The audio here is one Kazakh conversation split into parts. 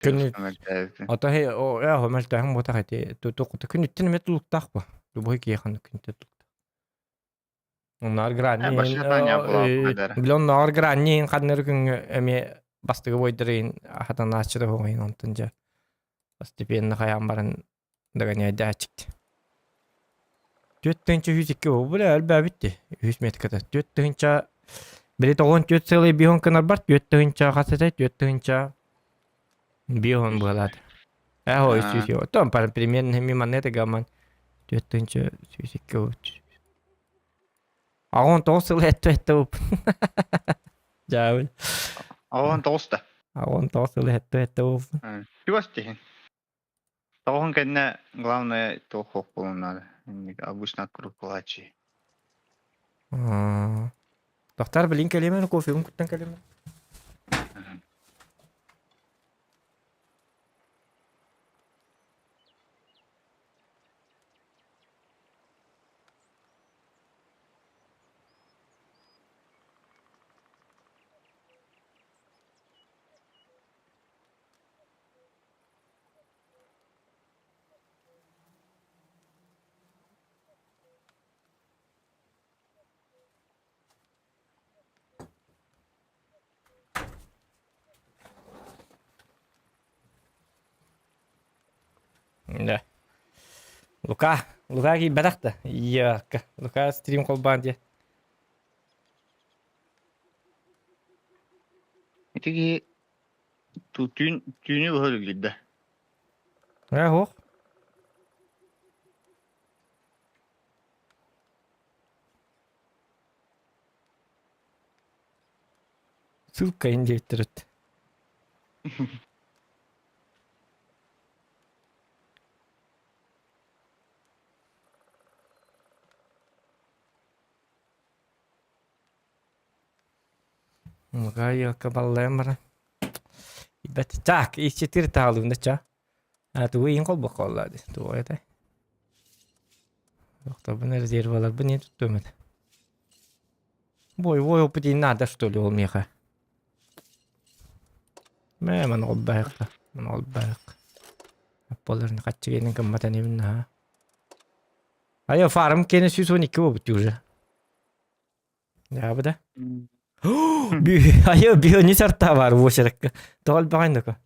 Күнү Ömürtääbin. ата хе о я хомалтахан бота хати тутук күнүттен метулуктаахпа. Дубой кияхан күнтэ. Onlar granni Başlardan yapılan kadar. bilon нар granni kadnır gün эме бастыгы бойдырын хатан ачыры хоойн онтунжа. Постепенно хаян барын даганы дачык. Төттөнчө 102 бул алба битти. 100 метрге төттөнчө били тогон төтсөлөй бион канар бар төттөнчө хасатай төттөнчө бион булат. Хой сүйсү. Том пар примерно ми манета гаман төттөнчө 102. Агон тоосыл этте. Жаавыл. Ağın tosta. Агон тоосыл этте. Пивостихин. Тогон кенне главное тохох надо. Обычно крупулачи. Тохтар билин келемен кофе күттен келемен. Да. Лука ки бадакта. Яка. Лука стрим колбанди. Итиги түйүнү бөлүгүдө. Хох. Ссылка индеттерет. Мгая кабаллемра. Ибет так, и 4 таалында ча. А туу ин кол боколлады. Туу эте. Доктор бу резервалар бу не туттумет. Бой опыти надо что ли ол меха. Мен олбайка. Мен олбайка. Аполларын качыгенин кымматан эминна. Айо фарм кене сүйсөник болуп уже. Я буда. Айо био не сарта бар вошерек. Тол багайндака.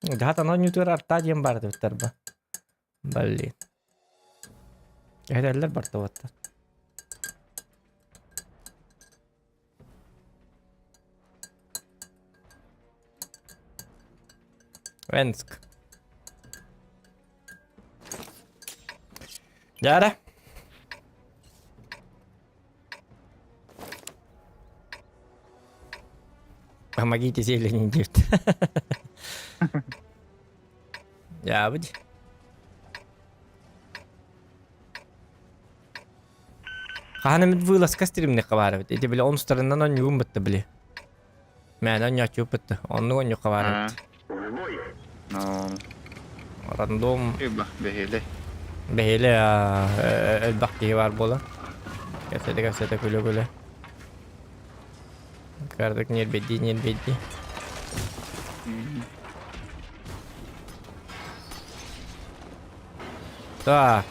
Дата но ньютер арта дем бар деп Балли. Эдерлер бар таватта. Венск. Яра. Помогите зелени дед. Я буду. Ханамид вылаз кастримне кабарабыт. Эти биле он стороннан он юм бытты биле. Мен он ячу бытты. Он он кабарабыт. Рандом. Behele. Behele البحكي var bola. Касете күлө. Кардык не беди. Так.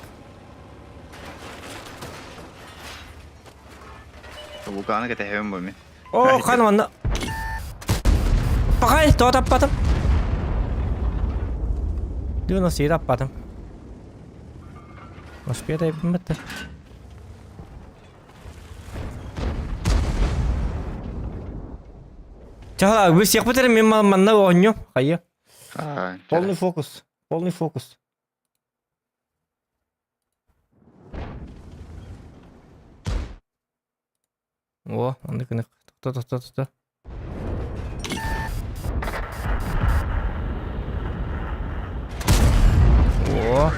Vulkaanı ketehön bu mi? О, ханванна. Пагай, то таппатым. Дюна си таппатым. Успеда yapımıttı. Чала, вы всех потеряли мимо манна оню. Хайя. Полный фокус. О, он кыны. Та. О.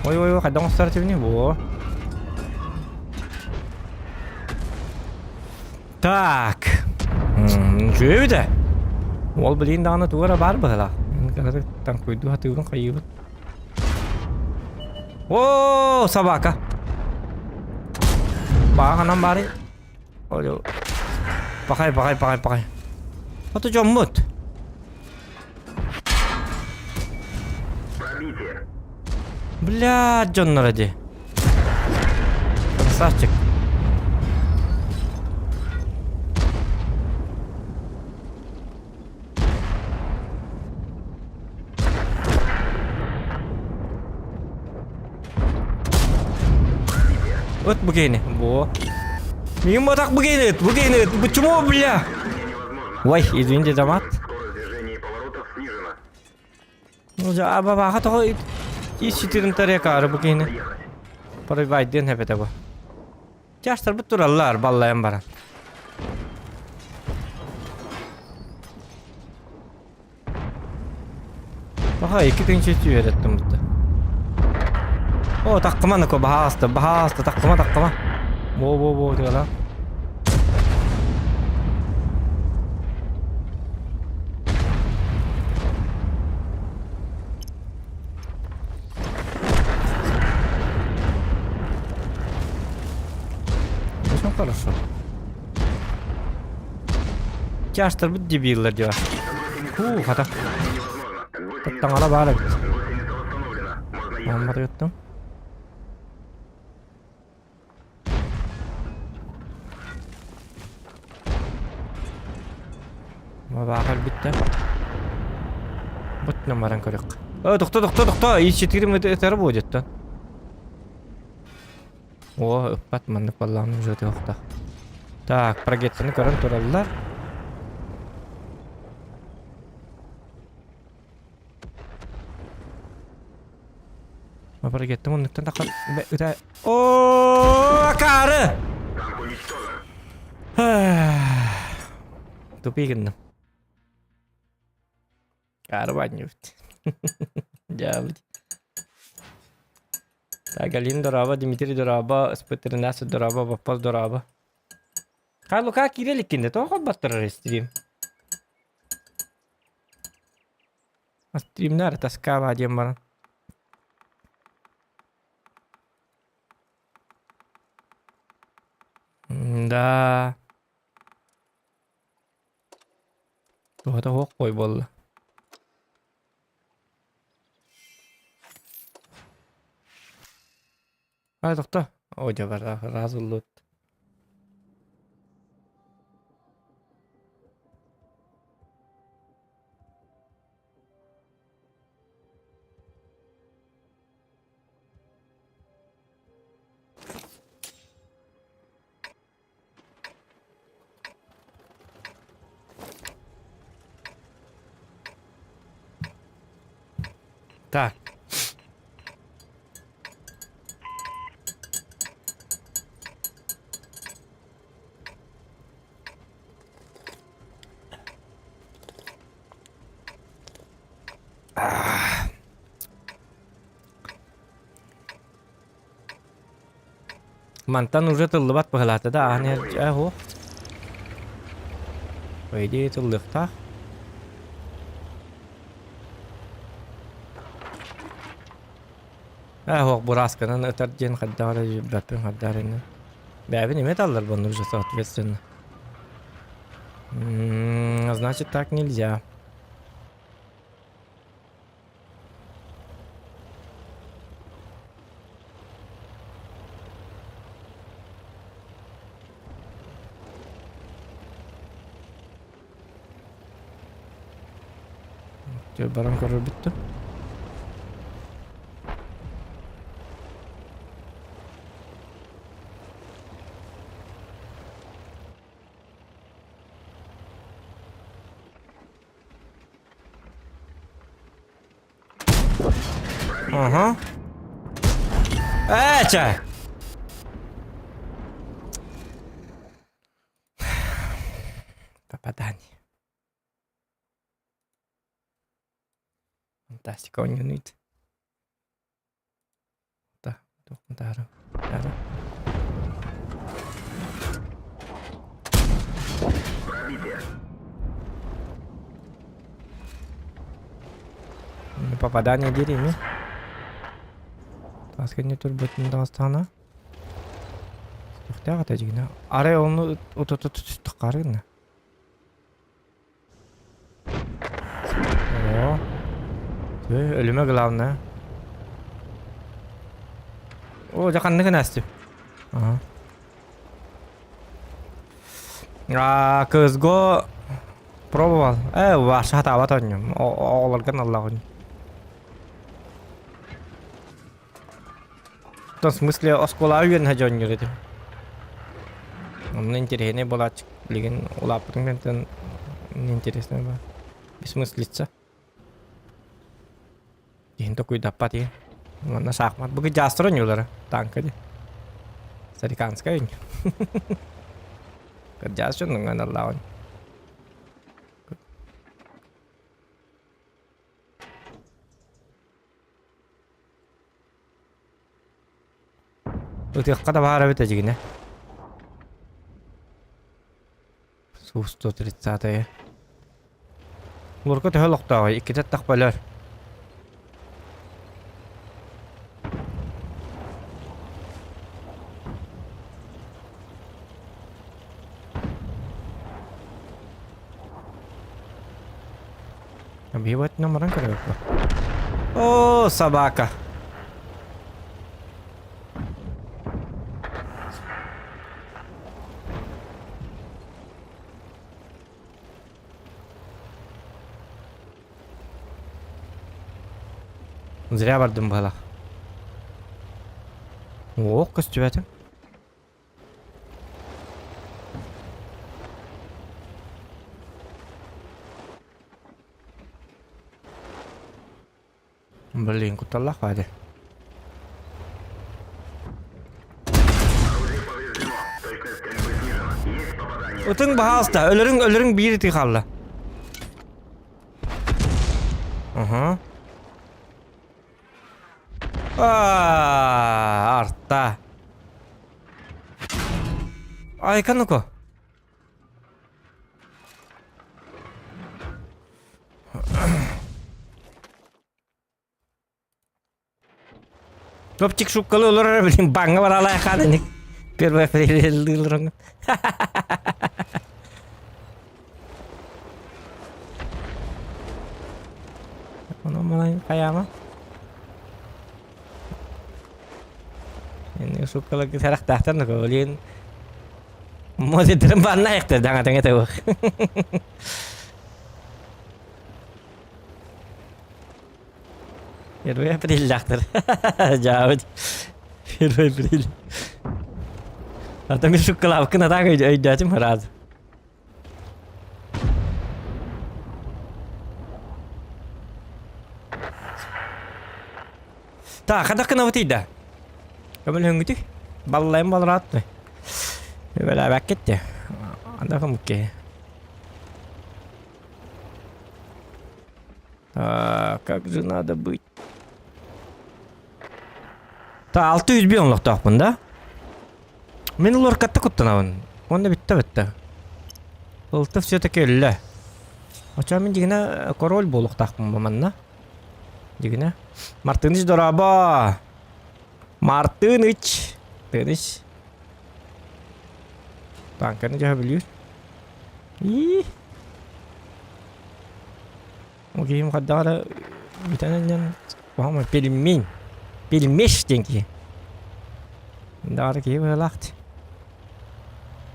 Ой, ходом стартивни, во. Так. Ничего вида? Ол билин дагы тугара бар была. Мен там куйду хатыгын кайыбыт. О, собака. Баганан бары. Ой. Пахай. Вот у мут. Бля, Джон ради. Красавчик. Вот begini, во. Мимо так begini. Почему, бля? Ой, извините, замат. Ну, ja, баба, хато и 4 тарека begini. Провайден хепе таба. Жаштар бут тураллар, баллайым бара. Баха, 2 тынчы түйереттім бұтты. О, таққыма nøko bahasta таққыма. Во, дегала. Очень хорошо. Жаштар бут дебиллер дева. Хата. Таңала бары. Мамбар өттім. ما بعقل بيتا بطنا مران كريق دكتور يشتري متر بوجدت о упат манып баллам жөтө вакта так прогеттини көрөн тураллар ма прогеттим онуктан такан үтө о кары тупигинdim Карбаньевт. Дяволь. Так, Галин дораба, Дмитрий дораба, Спетернас дораба, Бапал дораба. Карло как иреликинде, то ход баттар стрим. А стрим нар таскава один мар. Да. То это хок кой болла. Ай, доктор. Ой, жабар, разылут. Так. Mantan уже тыллыбат пыгылаты да анер ахо. По идее тыллыкта. Ахо бурасканан өтөрден хаддары бәппен хаддарыны. Бәбин эме таллар буну уже соответственно. Значит так нельзя. Баран көріп бітті. Ага. Чай! Попадание. Фантастика он юнит. Да, да. Попадание деревья. Тасканне турбутун дастана. Тахта гата жигина. Аре onu тукарына. О. Ölüme главное. О, жақанны кінәсті. Кызго пробовал. Ваш хата атаньым. Оғыларған Аллахын. В том смысле, оскола үйен хажон жүреді. Мне интересно было, леген улапытың бентен интересно было. Бессмыслица. Ден такой дапат ен. На шахмат. Бүгін жастырын олары. Танкады. Сариканская үйін. Kerja sih dengan lawan. Udah kata bahara bete aja gini. Susto cerita ya. Mereka tuh halok tahu, kita tak balar. Бивать номер анкара. О, собака. Зря бардым бала. О, костюм. Блин, куда хватит. Утың бахалста, өлөрүң бири тыйхалла. Артта. Айкануко. Topçuk şukkalı olur bileyim banga var alay kanı ne первое апреля Onu mulai kayak mah ini şukkalı gisarak tahtan da kalian mau diterima naik tuh jangan tengah tuh первое апреля жақтыр жауыз первое апреля атам шуккалап кына так өйдәтим раз та када кына ватыйда көмөл хөңгүтү баллайым балратты бела бакетте анда кымке как же надо быть Та 600 бионлук тақпын да. Мен улар катта куттанабын. Онда битте. Улты все-таки өлі. Оча мен дегіне король болуq тақпын баманна. Дегіне. Мартыныч дораба. Мартыныч. Тыныч. Танканы жа білюр. Окейм қаддағара битанен вама пельмень. Bilmiş denki. Dar ki velakt.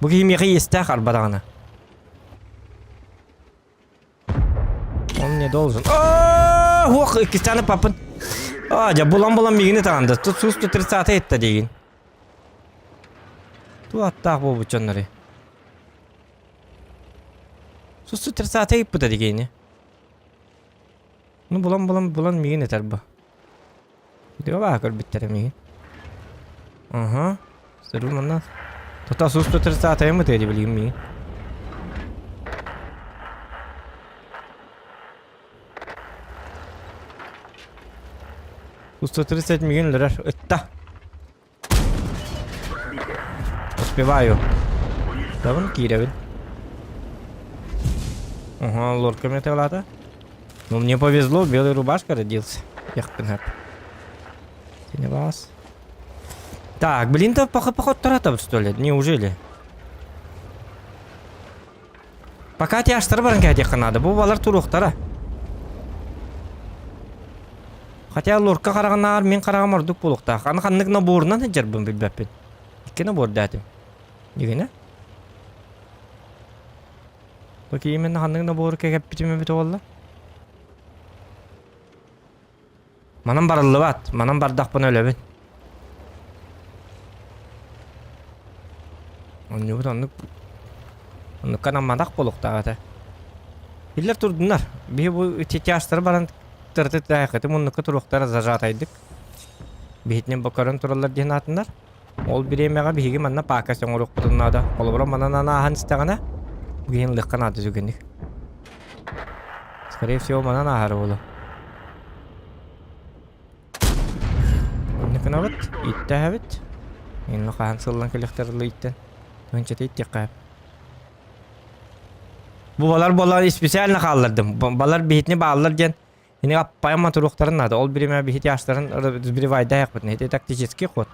Bu ki yemeği istakar badana. Он не должен. Ох, iki tane papın. Ya bulan birini tanıdı. Tut 130 etti deyin. Tu hatta bu buçanları. 130 etti de deyin. Nu bulan birini terba. Dia bakar bitter mi. Seru mana? Tota susto tersata ya mı dedi bileyim mi? Susto 30 milyon lira. Etta. Успеваю. Давно кидаю. Лорка мне тела-то. Ну, мне повезло, белый рубашка родился. Яхпенхап. Ты не вас. Так, блин, да поход таратов, что ли? Неужели? Пока те аштар баран кәдеққа надо. Бұл балар тұруқтара. Хотя лорка қарағанар, мен қарағам ордық болуқта. Қаны қаннығына борынан жарбын білбәппен. Иккені борды әтім. Дегені? Бәкі емен қаннығына боры кәкәп бітіме біті олла. Манан барылы бат. Манан бардақпын өләбін. Оны бұд, оны канан мадақ болуқта ағата. Иллер тұрдынар. Бе бұл тете аштары баран тұрды тәйқеті. Мұнықы тұруқтары зажатайдық. Бейтінен бұқарын тұралар дейін атындар. Ол бір емеға бейгі манна пақасын ұруқ бұдыннада. Ол бұра манан ана ахан істіғана. Бұгейін лыққан аты зүгіндік. Скорее всего, манан ағары олу. Мұнықына бұд. Итті әбіт. Мен лұқахан сыллан кіліктірілі иттен. Төнчеті иттек қайып. Bu balar spesialini kaldırdım. Balar bihitini bağlılar gen. Yine appayama turukların adı. Ol birime bihit yaşların biri vayda yakbıdın. Hedi taktiçeski kod.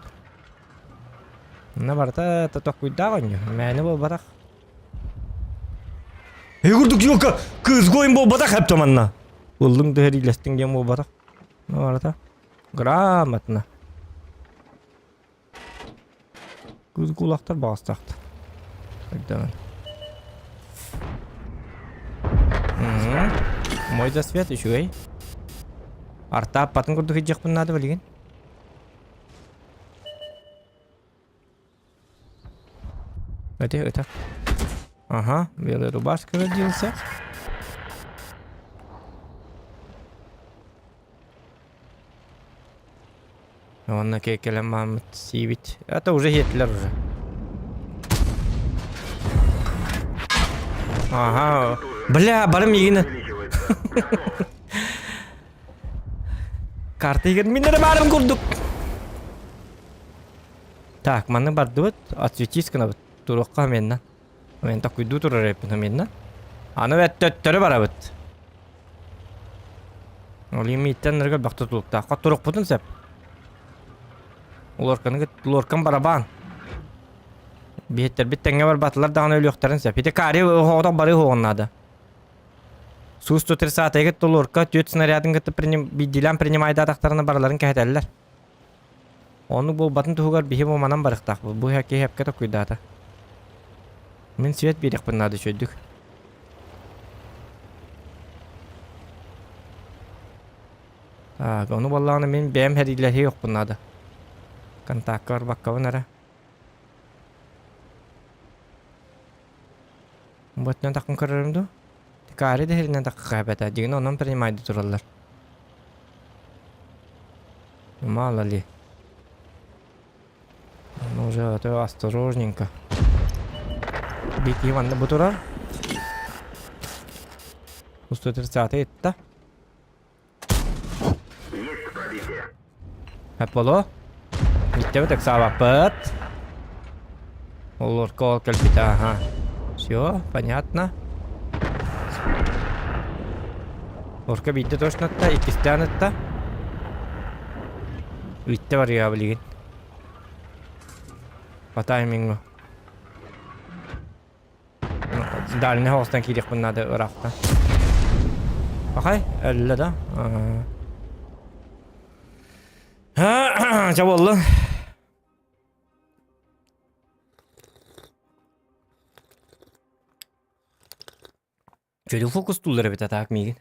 Ne var da tatok kuyda ganyo. Meni bu badak. Kurduk yok kız koyun bu badak hep tamanna. Buldum da her ilestin gen bu badak. Ne var da? Gramatına. Kız kulaklar bağıstaktı. Beklemen. Мой засвет еще, эй. Арта патын курдук иджекпін надо білген. Это. Ага, белый рубашка родился. Он на кекелем мамт сивить. Это уже Гитлер уже. Ага. Бля, барым егені. Карта егені менері барым көрдік. Так, маны барды бұд. Отсветискіна бұд. Тұрыққа меннен. Мен так үйді тұрыр епіні меннен. Аны өттері бара бұд. Ол емі иттен нұрға бақты тұлықты. Аққа тұрық бұдын сәп. Лоркан барабан. Бейттер біттенге бар батылар дағын өлі өқтарын сәп. Еті кари оғыдақ бары оғынады. Су-130 долларка түйет снарядын гыты бидилен принимайды адақтарына бараларын кәйдәлілер. Оны бұл батын тұғығар бейі болманан барықтақ. Бұл әке әпкеті көйдады. Мен свет берек бұннады шөйдік. Оны болағына мен бәйім әрилері еқ бұннады. Контакты бар баққауын әрі. Бұтынан тақын көрірімді? Кари де херинен тақы қайбәті. Деген онан принимайды тұралар. Мало ли. Ну уже это осторожненько. Бейт Иванда бұтырар. 130 етті. Әп болу. Бейттегі тәк сабапыт. Олар кол кәлпеті. Ага. Все, понятно. Орка бейді точно атта, икістен атта. Үйтті бар я білген. По таймингу. Дальный хоостан керек бұннады ұрақта. Бақай, әлі да. Жаболы. Жөді фокус тұлдыры бет атақ мейген.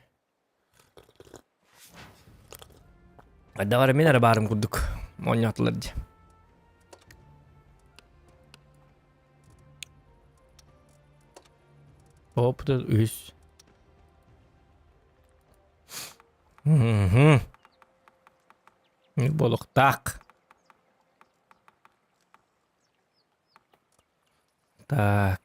Adda var men arabarım kurduk. Oynattılar diye. Hop da üst. Balık tak. Так.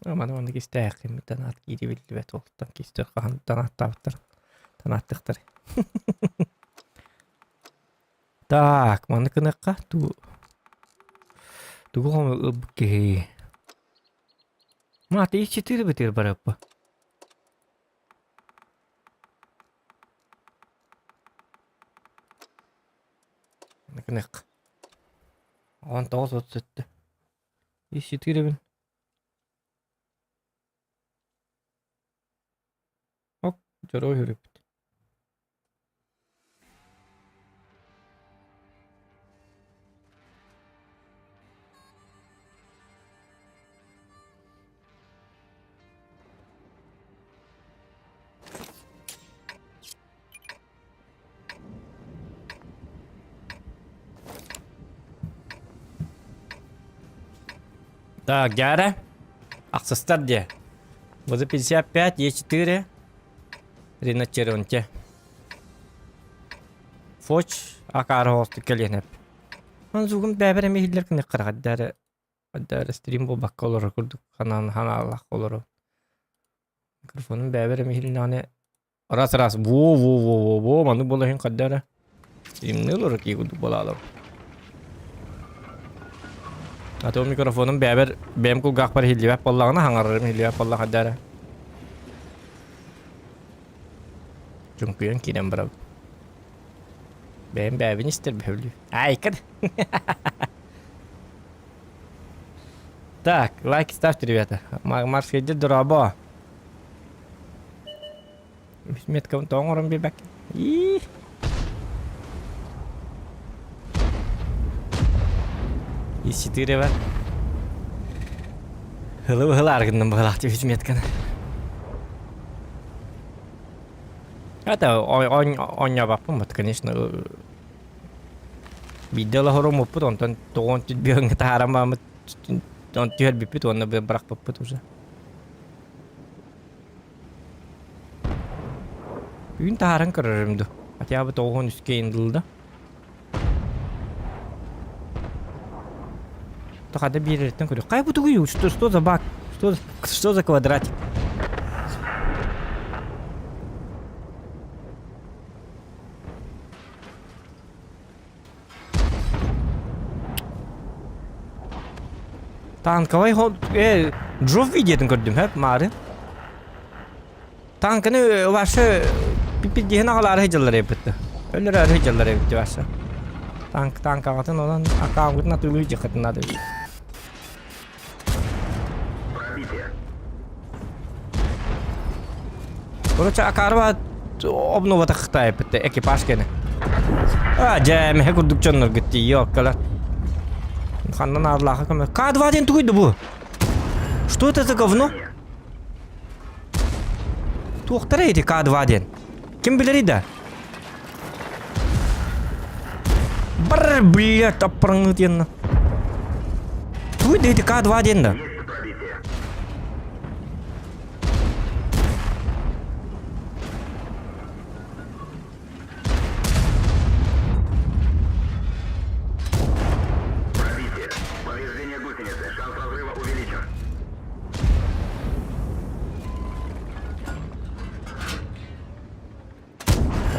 Ama onu istedim. Tanat gidi bildi ve toltan kister kan tanat taftır. Tanattıktır. Так, mana kenakah tu. Tu kok oke. Маты из 4 бытыр бараппа. Наконec. Он тоғыз отыз өтті. Из 4 бін. Ок, жарау жүріп бітті. Так, Гера. Аксестар где? Вот 55, Е4. Риночеронте. Фоч, акар хосты келенеп. Он зугум бәбір әме хиллер кіне қырға. Дәрі стрим бұл баққа олары күрдік. Хана Аллах олары. Микрофонын бәбір әме хиллер аны. Рас. Во. Маны бола хен қаддары. Стримні олары кей күрдік бола алар. Аты микрофонын бәбір бәм күл ғақпар хиллер боллағына хаңарырым хиллер болла қаддары. Жүнкүйен кейден бірау. Бәм бәбін істер бәулі. Айкыр. Так, лайки ставьте, ребята. Марс едет дурабо. Метком тоңорым бебек. И из 4 бар. Хылы аргынным бағалақты өз метканы. Это он не вапом, конечно. Видела хором опыт, он чуть бегал на тарама, он тюрь бипит, он бы брак попыт уже. Үйін тағаран көрірімді. Атя бы тоғын үске енділді. Тоқада беререттен көрі. Қай бұты күйі? Что за бак? Что за квадратик? Танковый ход... Дров видетін көрдім, әп, мары. Танкыны вашы... Пипит дейін ағалары хеджалар епітті. Өлір әрі хеджалар епітті вашы. Танк ағатын одан ақағытын атылығы жықытын ады. Короче, ақары ба обнова тақықта епітті, экипаж кені. Жәмі күрдік жонлар күтті, йоққалар. Ханнан арлаха камер. К2 тугуйду бу. Что это за говно? Туқтары эти К2. Кем билер иде? Бар, блядь, таппырыңы тенна. Тугуйду эти К2 да.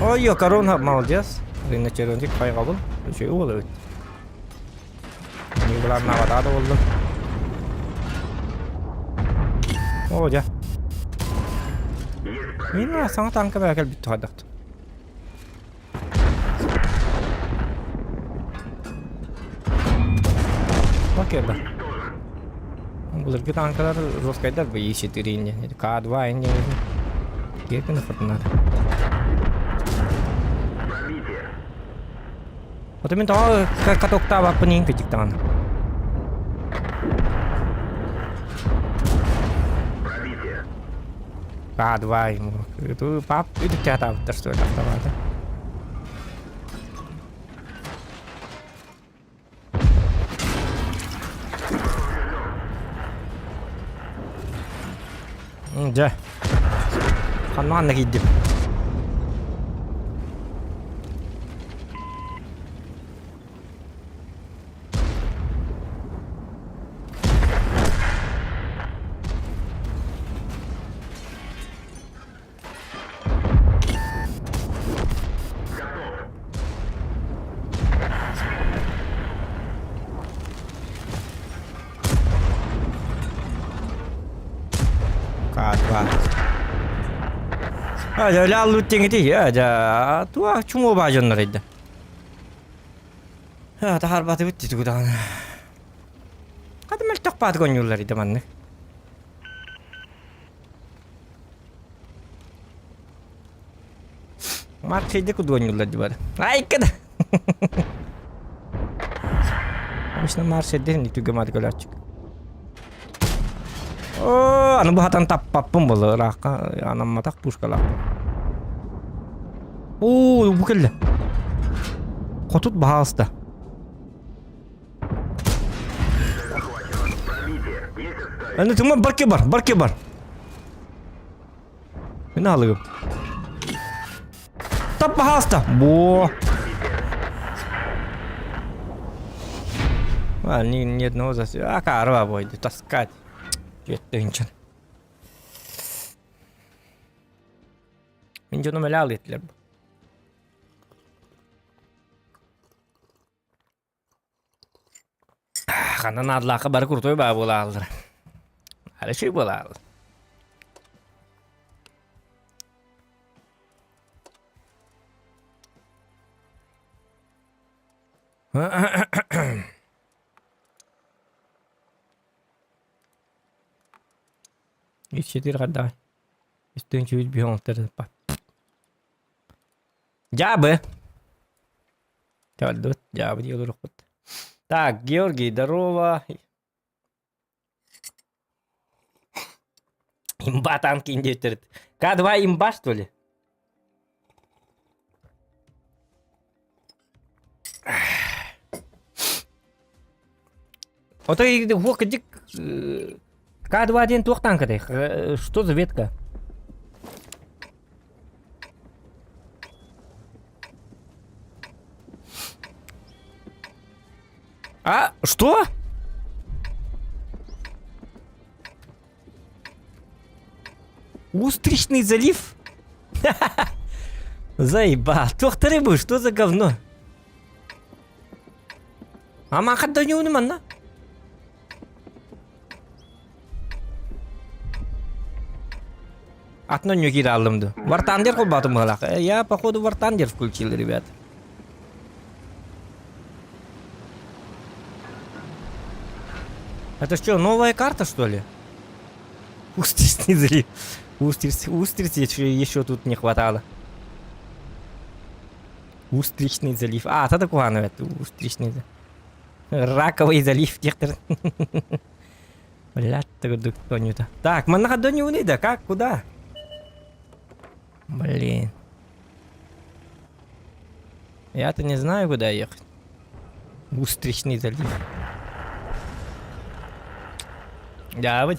Ой, корона, молодец. Риночеронтик қайға бұл. Үшеу бол өт. Не бұлар нағадады болды. О, жа. Мен саңа танка бәкел бітті қаддақты. Окей, ба. Бұлырғы танкалар жосқайдар бұл Е4 инде. К2 инде. Керкіні фыртынады. Вот именно того, как каток тава по ним пятиктан. К2 ему. Это пап, это тебя там, то что это автомата. Да. Ханман нагидим. Öyle allut değil ya. Tuğa çumu bacanlarıydı. Ha, da harbatı bitti tuğdan. Hadi meltek pat gonyullarıydı manne. Mark şeyde kud gonyullarıydı bari. Ay kada. İşte Mark şeyde nih tuh gemar golacık. Oh, anu buhatan tappapım bolu raka anam matak puskala. Oo, bu kelle. Kotut bahasta. Anda cuma berkibar. Ini halı. Tap bahasta. Bu. Wah, ini нет ноза. А карва будет таскать. Жетті Мен жону меле ал еттілер бұл. Қандан адлақы бары күртой ба бола алдыр. Әлі шүй бола алды. Ищетир гадай. Истин чуть бьем терпа. Жабы. Талдут, жабы делаю ход. Так, Георгий, здорово. Имба танки индетерит. К2 имба, что ли? Вот и вокдик К2-1 тух танка. Что за ветка? А, что? Устричный залив? Заебал. Тух ты рыбу, что за говно? А махат да не уныман, Атно не кидалымды. Вартандер кулбатым галак. Я, походу, вартандер включил, ребят. Это что, новая карта, что ли? Устричный залив. Устриц еще тут не хватало. Устричный залив. А, это такое, это устричный залив. Раковый залив. Блядь, кто не то. Так, мы на ходу не унида. Как? Куда? Блин. Я-то не знаю, куда ехать. Устричный залив. Да, вот.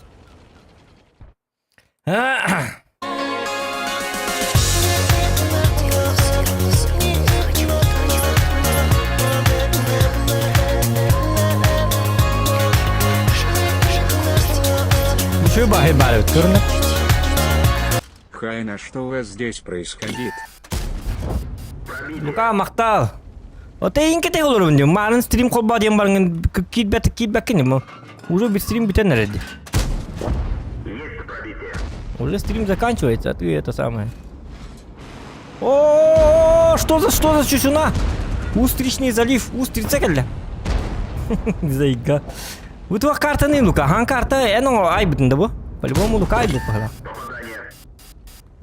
Еще бахи-бали, турно. Хайна, что у вас здесь происходит? Лука мақтал. Вот и инки тегул урунди. Малын стрим колба дем барген китбэк кинем. Уже без стрим битен нареди. Уже стрим заканчивается, а ты это самое. О, что за чусюна? Устричный залив, устрица келля. Зайга. Вот твоя карта не лука, хан карта, эно айбитн да бо. По-любому лука айбит пахала.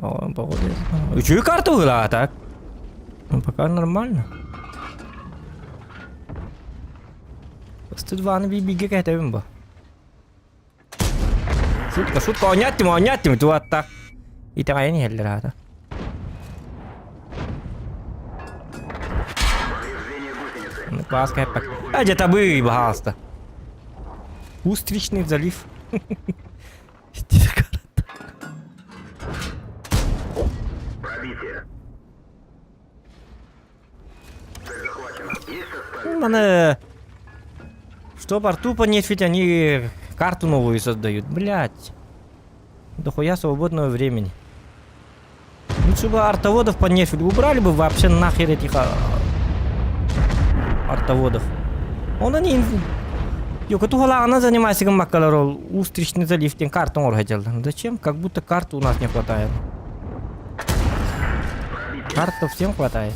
О, походу. И чью карту была, так? Ну, пока нормально. Просто два на бибиге какая-то вимба. Шутка, оняттим, tu атак. И так не хеллер ата. Ну, класс кайпак. А где-то бы, пожалуйста. Устричный залив. Мане... Что тупо нет, ведь они карту новую создают. Блять. Дохуя свободного времени. Лучше бы артоводов понефили. Убрали бы вообще нахер этих артоводов. Он они... Yok, это она занимается как макалорол. Устричный залив, тем карту он хотел. Зачем? Как будто карту у нас не хватает. Карта всем хватает.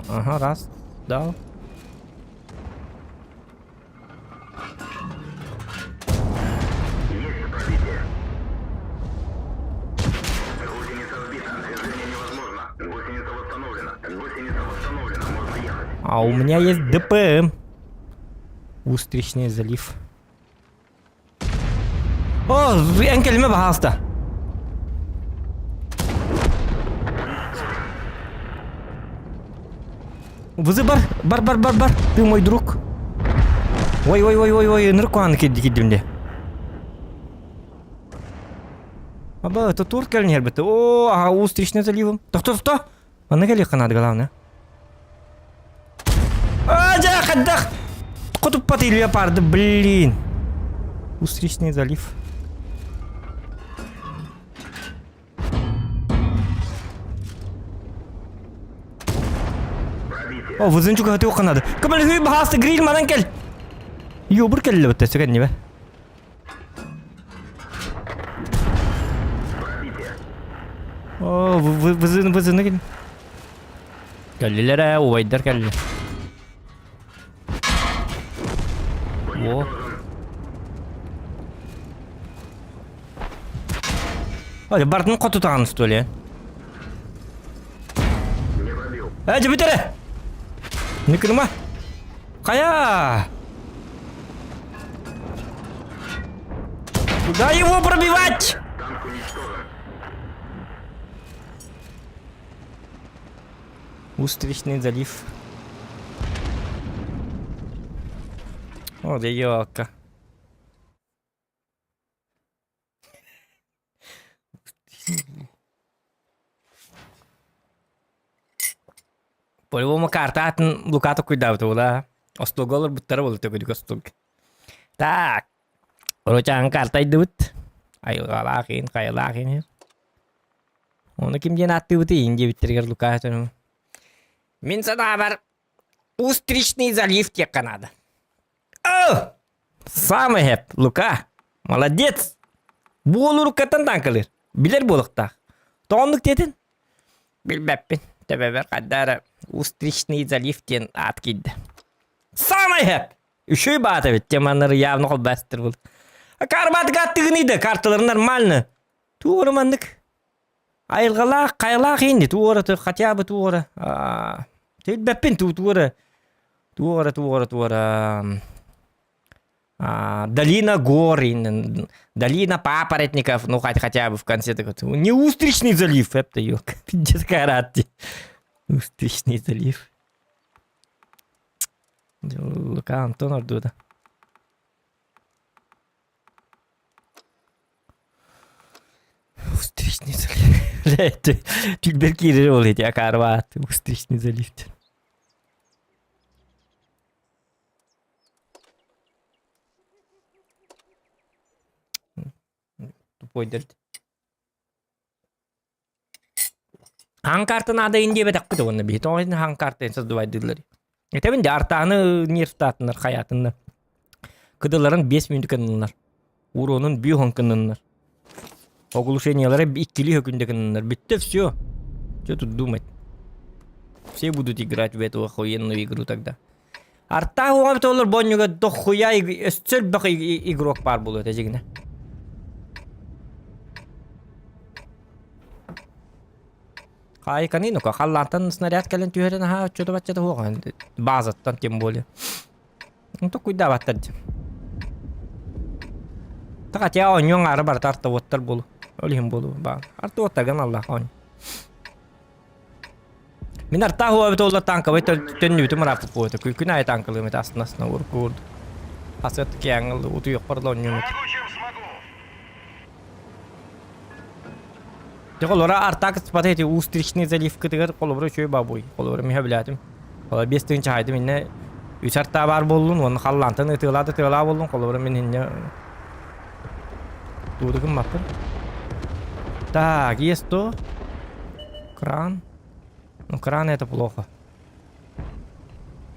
Ага, раз, дал. А у меня есть ДПМ. Устричный залив. О, Энкель, мы пожалуйста. Вызы бар. Ты мой друг. Ой, ныркуаны киддимде. Аба, это тур келнер бит. О, ага, устричный заливом. Кто? Аны келе канат главное. А, каддах! Кутуп паты леопарды, блин. Устричный залив. О, вызынчу кахаты оқанады. Кабал хүй бахасты гриль мадан кел. Ёбыр келлі бітті, сөген не бе? О, вызыны кел. Келлілер ә, овайдар келлі. О. Hadi Bart'ın kotu tağını tutuyor ya. Hadi bitere. Ne kırma? Kaya. Куда его пробивать? Устричный залив. О, да елка. По-любому карта от Луката куйдавто, да? Остолголор буттары болу төгүдүк остол. Так. Орочан карта иддибит. Айылгалаакин, кайылаакин. Оны кимден аттыбыты инде биттергер Луката. Мен сана бар Устричный залив тек канада. О! Самый хеп, Лука. Молодец. Болу Лукаттан танкалыр. Билер болуктак. Тоонлук тетин? Билбеппин. Тебебер каддары Устричный залив тен ат кидди. Самый хеп. Үшөй баата бит. Теманары явно кол бастыр бол. Карбаты каттыгыныйды. Карталары нормально. Тууру мандык. Айылгалаак, кайылаак инди. Тууру, хотя бы тууру. Билбеппин тууру. Тууру. Долина гор, долина папоротников, ну хотя бы в конце такой. Не Устричный залив, это ёлка. Детская радость. Устричный залив. Лука Антон Ардуда. Устричный залив. Это тюльберки ролы, тебя карват. Устричный залив. Тупойдерді. Ханкарты нада инде бетак бит онна бит. Оны ханкарты создавайдылар. Этебин де артаны нерфтатынар хаятынар. Кыдыларын 5 минут кынынар. Уронун бүйон кынынар. Оглушениялары 2 хөкүндө кынынар. Битте всё. Что тут думать? Все будут играть в эту охуенную игру тогда. Арта угабит олар бонюга дохуя өстөл бак игрок бар болот эжигине. Кай канину ка халлантан снаряд келен түйөрен ха чөтө баччата хуган базаттан тем более. Ну то куйдабат тадди. Така тя оньон ары бар тарта оттар болу. Олим болу ба. Арта оттаган Аллах он. Мен арта хуабит олар танка бай төннүтү марапы пойта. Күнай танкалы мет астына уркурд. Асет кеңил уту yok пардон нюмет. Колора артак спатети Устричный залив кытыгар колобро чөй бабой. Колобро миха билатым. Кола 5 чайды минне 3 арта бар болдун, оны халлантын тыла болдун. Колобро мен инне тудыгым маппын. Так, есть то. Кран. Ну, кран это плохо.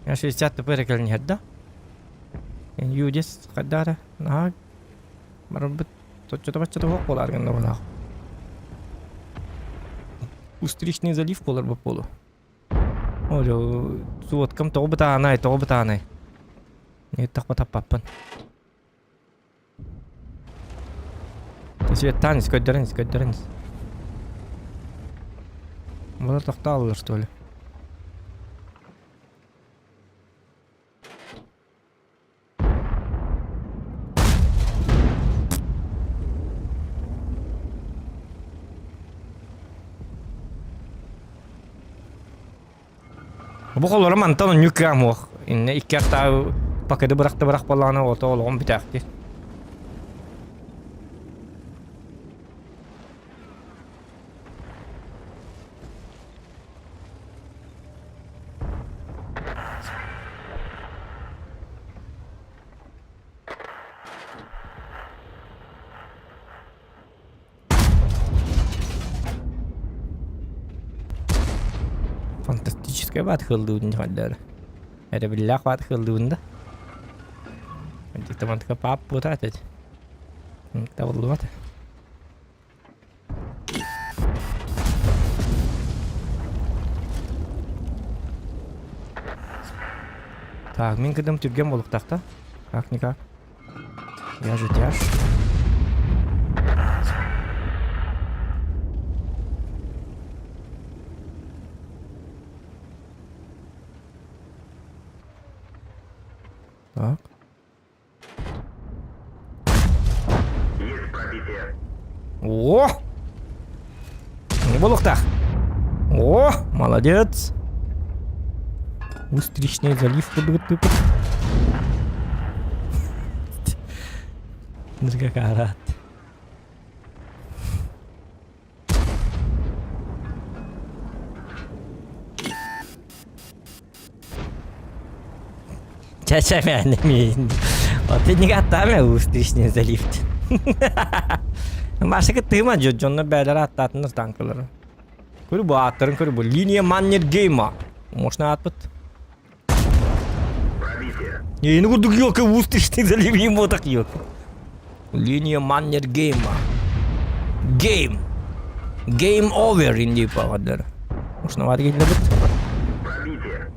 Я 60 ТП келнер, да? Юдис, кадара. Ага. Марбыт. Что-то баччата хок болар гэнэ болар. Устричный залив болар ба полу. Olu suotkam to'g'ri bitaanay. Ne tappappan. Светанец, көддөрүңүз. Булар токтолдур, что ли? Бу колорум антон нүккам ох. Инне иккерта пакети бырак баланы ото олгон битакти. Фантастическая бат хылдуун жадар. Это биллах бат хылдуун да. Где-то man така пап потратить. Это вот лот. Так, мен кидем түрген болук такта. Как никак. Я же тяж. Так. Есть пробитие. О! Не болуктах. О, молодец. Устричный залив подготовит. Драгокарат. Чачамями. Вот и не готовы устричный залив. Başka tema John'la beraber atlatınız tankları. Körü bu atların körü bu. Linia Manner Gamer. Можно atput. Пробитие. Yeni kurduk yok ya устричный залив ему так yok. Linia Manner Gamer. Game over indi pavadları. Можно var gidin bit. Пробитие.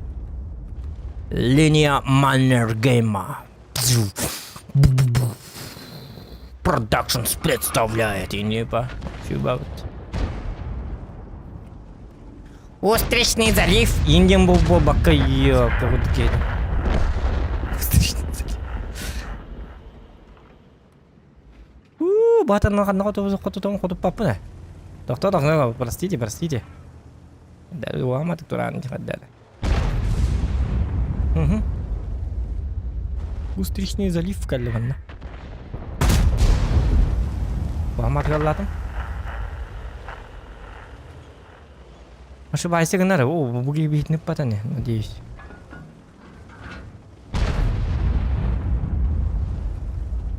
Linia Manner Gamer. Productions представляет Инипа. Фибавт. Устричный залив. Индиан бобо бака ёпта вот такие. Устричный залив. Батан на ходу папа. Доктор, простите. Да, уама так туран не хаддали. Угу. Устричный залив в Калливанна. Вам отгадал? Ошибайся, гнара. О, буги бить не патане, надеюсь.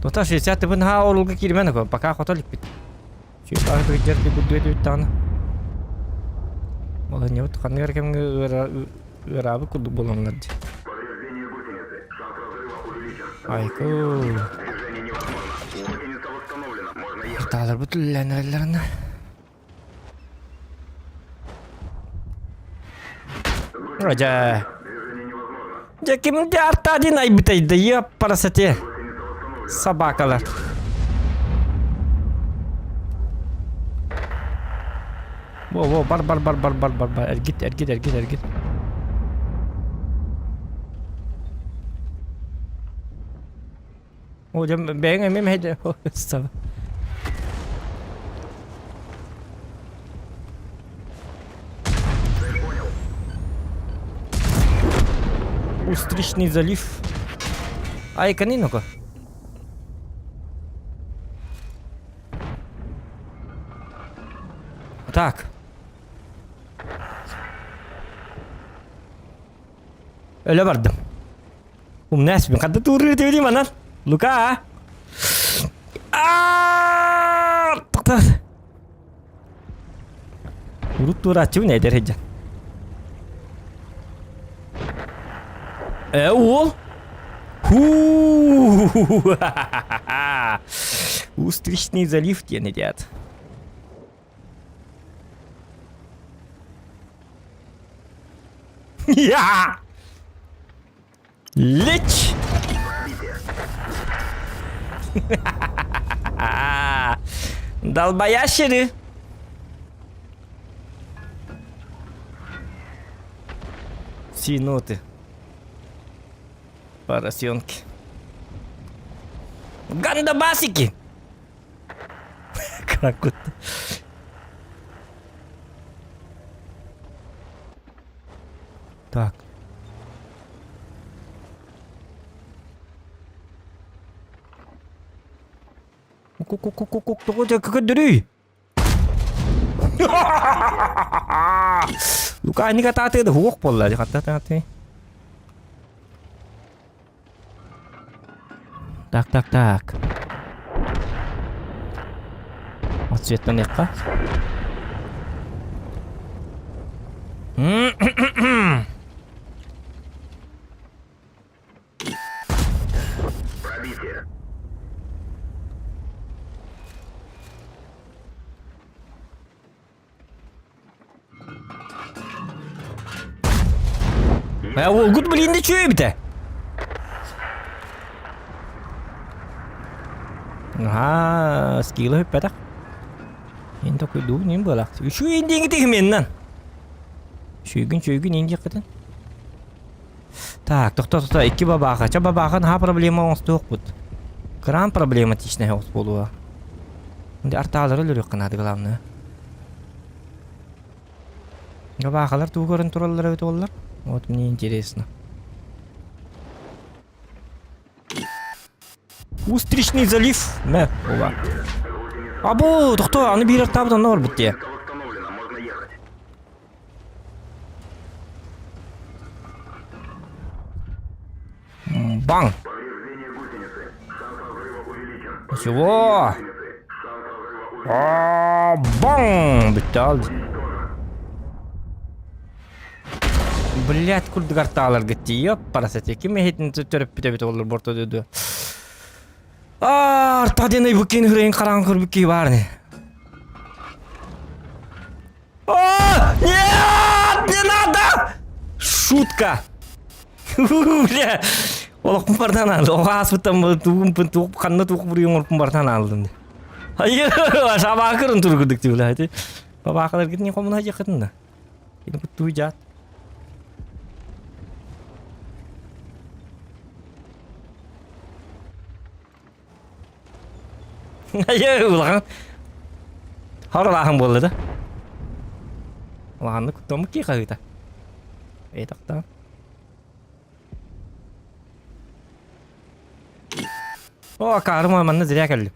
Тота 60 бин хаолга кирменако, пока хотолик бит. Чуйта придерки будует тана. Мала не вот хангар кем рабы куду болонлади. Повреждение гусеницы. Шанс разрыва увеличен. Айку. Движение невозможно. Гусеница восстановлена. Можно ехать. Талар бутулланарларына. Рожа. Движение невозможно. Я кимде артади найбитайда я парасате. Гусеница восстановлена. Собакалар. Во, бар. Эргит. О, я бегай мимо хеде. О, става. Устричный залив. Ай, каниноко. Так. Öyle vardım. Umnes ben kadar turun tevdi mana. Luka. Tak. Urut tur açı ne der hece. Oğul. Устричный залив тебе едят. Я! Лечь! Долбоящеры! Синоты. Поросенки. Гандабасики! Как вот. Так. Ку-ку-ку-ку-ку, как дыры. Ну-ка, они кататы, да хух полла, кататы. Так. Вот цвет намека. Пробитие. О, гуд, блин, да чё это? Ага, скиллы höppätä. Енді көйду нем болақ. Үші енді еңгітегі меннен. Шүйгін енді қытын. Так, тоқта, екі бабаға. Ча бабаға наға проблема оңысты оқ бұд. Кран проблематичная оңыс болуға. Енді артағалары өлірек қынады главное. Бабағалар туу көрін туралар өті олар. Вот мне интересно. Устричный залив. Мә, оба. Абу, тоқта, аны бір артабыдан нар бітте. Установлено, можно ехать. Бан! Повреждение гусеницы. Шанс разрыва увеличен. Чего? Шанс разрыва увеличен. Бан! Бітті алды. Блядь, күрді карталар кетті. Еп, парасет. Кеме хетін түріп біте олар борта дөді. Артаден ай бүккен хүрейін қараған көр бүккей бар не. Нет, не надо! Шутка! Бля! Ол құмбардан алды. Оға аспыттан туғып, қанына туғып бұрыйын ол құмбардан алдым. Айы, шабаға кірін тұр күрдік те білі. Бабақалар кетіне қомына жеқытын да. Кені күтті жат. Айы, ұлаған. Харалағын болды да. Ұлағанды күттімі кей қағыта. Тақта. О, қарым ойманны зіря кәлді.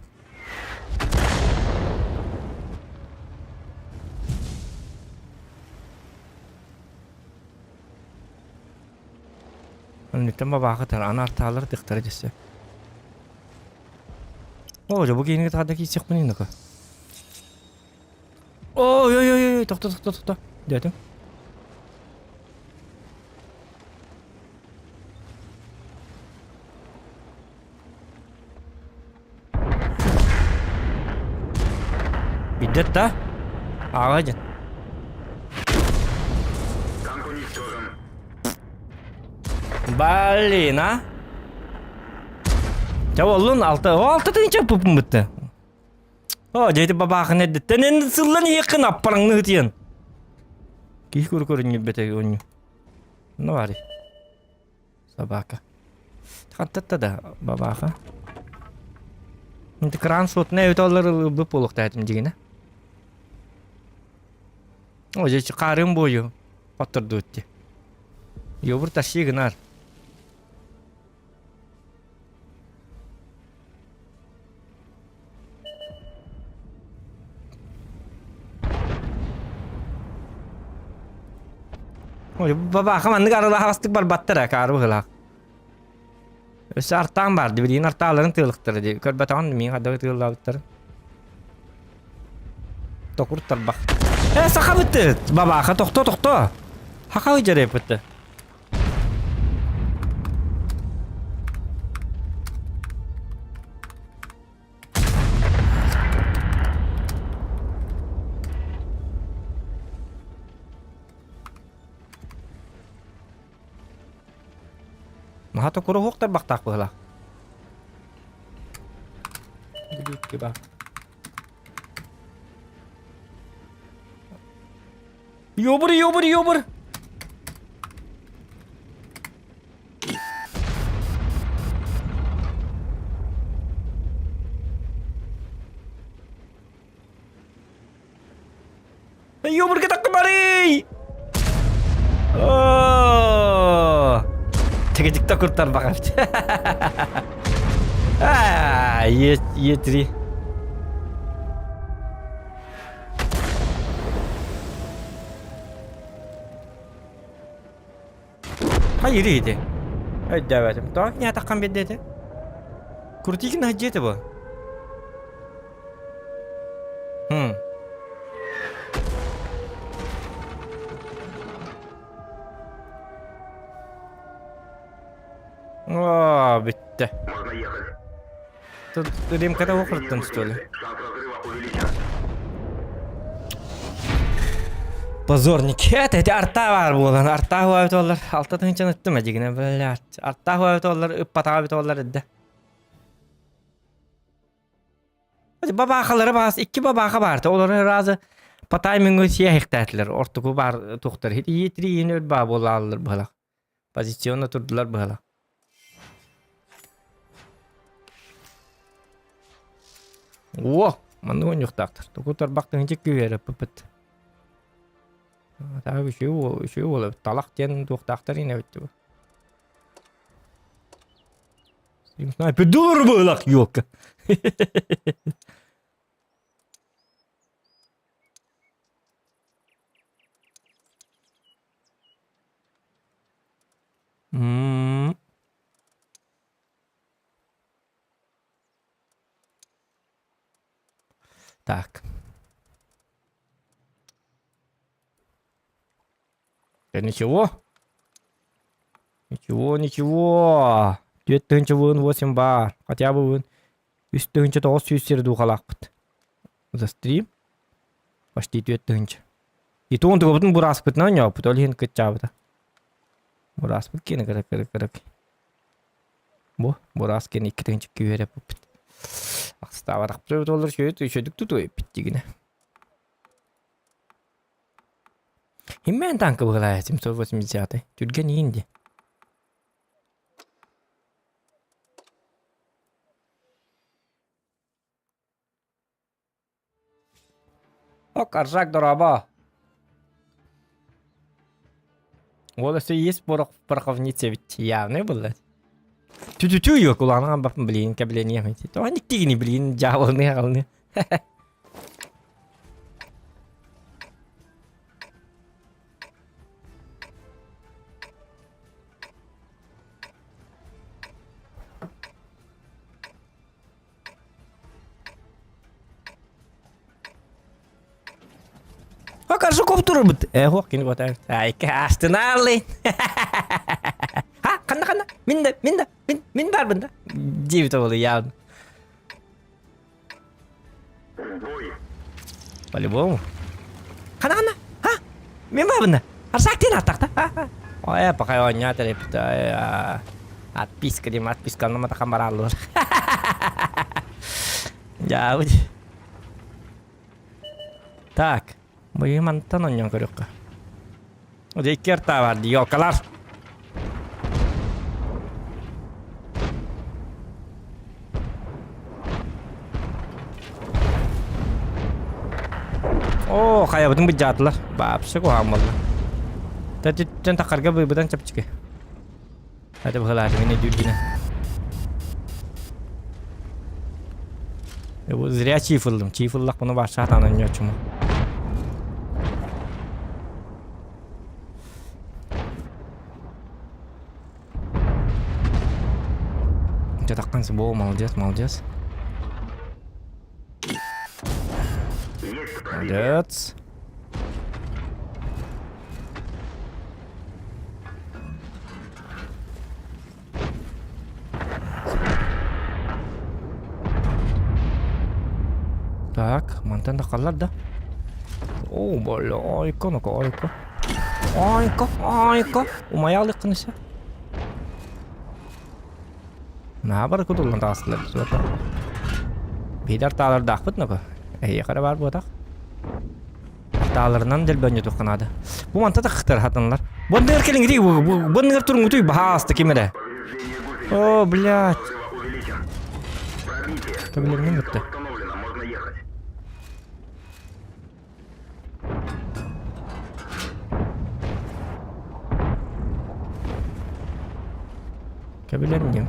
Önlükten babakı tar, ana artağları dıktırı cesi. Oca bu giyini tadaki içik bunu indika. Oy, toqta. Dedim. Бидет да? Ağacın. Танк уничтожен. Блин, а? Чаволун алты тынча пупун бітті. О, жайты бабақын әдді. Тәнен сыллан еқін аппараңны ғытиен. Кей көрін еббетегі өңі. Ну бари. Собака. Қаттатта да бабақа. Енді кран сотына өте олар бұп олықта әтім дегені. О, жайты қарын бойы. Қаттырды өтті. Йобыр таши гынар. Ой, баба, хаманны қарылы хастық бар баттыра қары бұғылақ. Өсі арттан барды, білейін артағыларын тығылықтыры деп. Көрбәтағын мен қадығы тығылы бұттыры. Тоқұрттар бақ. Сақа бітті, бабаға, тоқта. Хақа өйдері бітті. Hata kuru huktar baktak bala. Gidip ki bak. Yobur. Yobur kita kembali. Oh. Çekicikte kurtar bakalım. Iya tri. Hayır iyiydi. Evet devetim. Daha ne takkan bir dedi. Kurtikin haciyeti bu. Bitti. Можно ехать. Тут Римкада окруттан, что ли? Шанс разрыва увеличен. Позорник. Это арта var bu olan. Arta hava evet ollar. Altta tınçan ettim acıgına böyle. Arta hava evet ollar. Ippata evet ollar edde. Hadi baba akaları bas. İki baba aka vardı. Onların razı patay mingö siyah hektatlar. Ortuku var tuhtar. Hiç yitri yeni öl baba olarlar böyle. Pozisyonda durdular böyle. Wow, mana yok doktor. Doktor baktın hiç güvere pıpıt. Tabii şu olur. Talak diyen doktor yine bitti bu. Sniper dur böyle yok. Так. Да ничего. Ничего. 4-нче вын 8 бар. Хотя бы вын 3-нче 900 серду халакпыт. За стрим. Почти 4-нче. И то он такой потом бураспыт на него, потом лин качабыта. Бураспыт кені кырык. Бу, бурас кені 2-нче күйере пыпыт. Ставадық бір олар шөйдік тұтуып біттігіне. Химмен танкы бұғылай 780-й. Түрген енді. О, қаржак дұраба. Оласы ес порқовнице бітті. Явны бұлды. Тю-тю-тю yok ulan bakın bilin kabuleni yapmayın. Tamam diktiğini bilin cevabını yakalını. Karşı kopturur bu. Hok ini buat ay kastın alın. Ha kanna. Min var bunda. Civit oğlu ya. Бой. По-любому. Kanna. Ha? Min var bunda. Arsaktin atakta. Oh pakai onya tadi kita atpis nama tak kamar alur. Jauh. Так. Bagi mantan on yang keruk. Udah ikir tawar dia kelar. Oh, kayak betul bejat lah. Bab sih kok hamal lah. Tadi centak harga bebetan cepet cek. Ada bahala ini juga nih. Ya bu zriya çiğfıldım bunu başa tanınıyor cuma. Cetakkan sebuah молодец. Молодец. Так, mantan da kallar da. Oo böyle harika. Umayallık neyse. Na бар кудулан тааслар суата. Бидар таалар дақпыт нөкө. Кара бар буатак. Тааларынан дел бөнjө туканады. Бу манта тактар хатынлар. Боннер келиң ди, боннер турун утуй баасты кимеде. О, блядь. Увеличен. Пробитие. Кабелерин битти. Установлено, можно ехать. Кабелерин.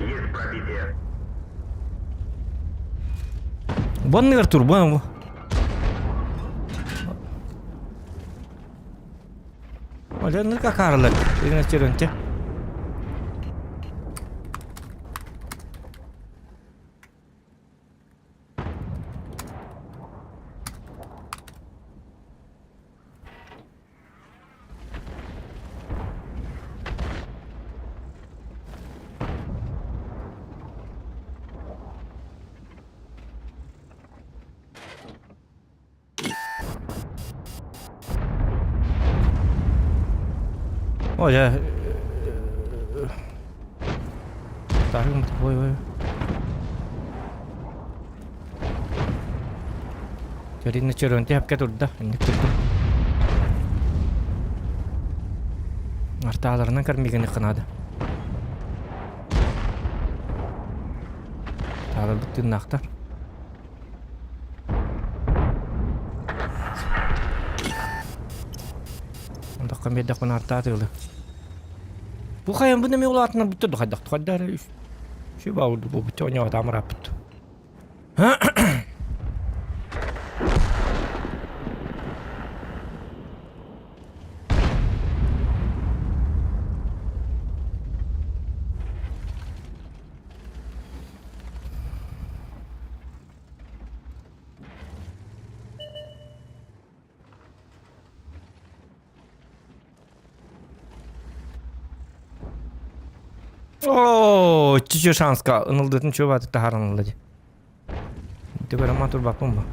Есть пробитие. Боннер тур, бон. Олен как арлык. Ирина Черенте. Оля. Тарым, ой. Ирина Черенте хапка турда. Арталарынан кірмегені қынады. Талар бүттін нақтар. Ондаққа меддақпын арта атылды. Бұл қайын бұны ме олатына бұттырды қайдақты қайдары. Шүй бауырды бұл бұтты оңа адамыр апытты. О, чуть-чуть шанска. Ынылдытын чөп атып тахарын ылды. Төгөр матур бапым ба.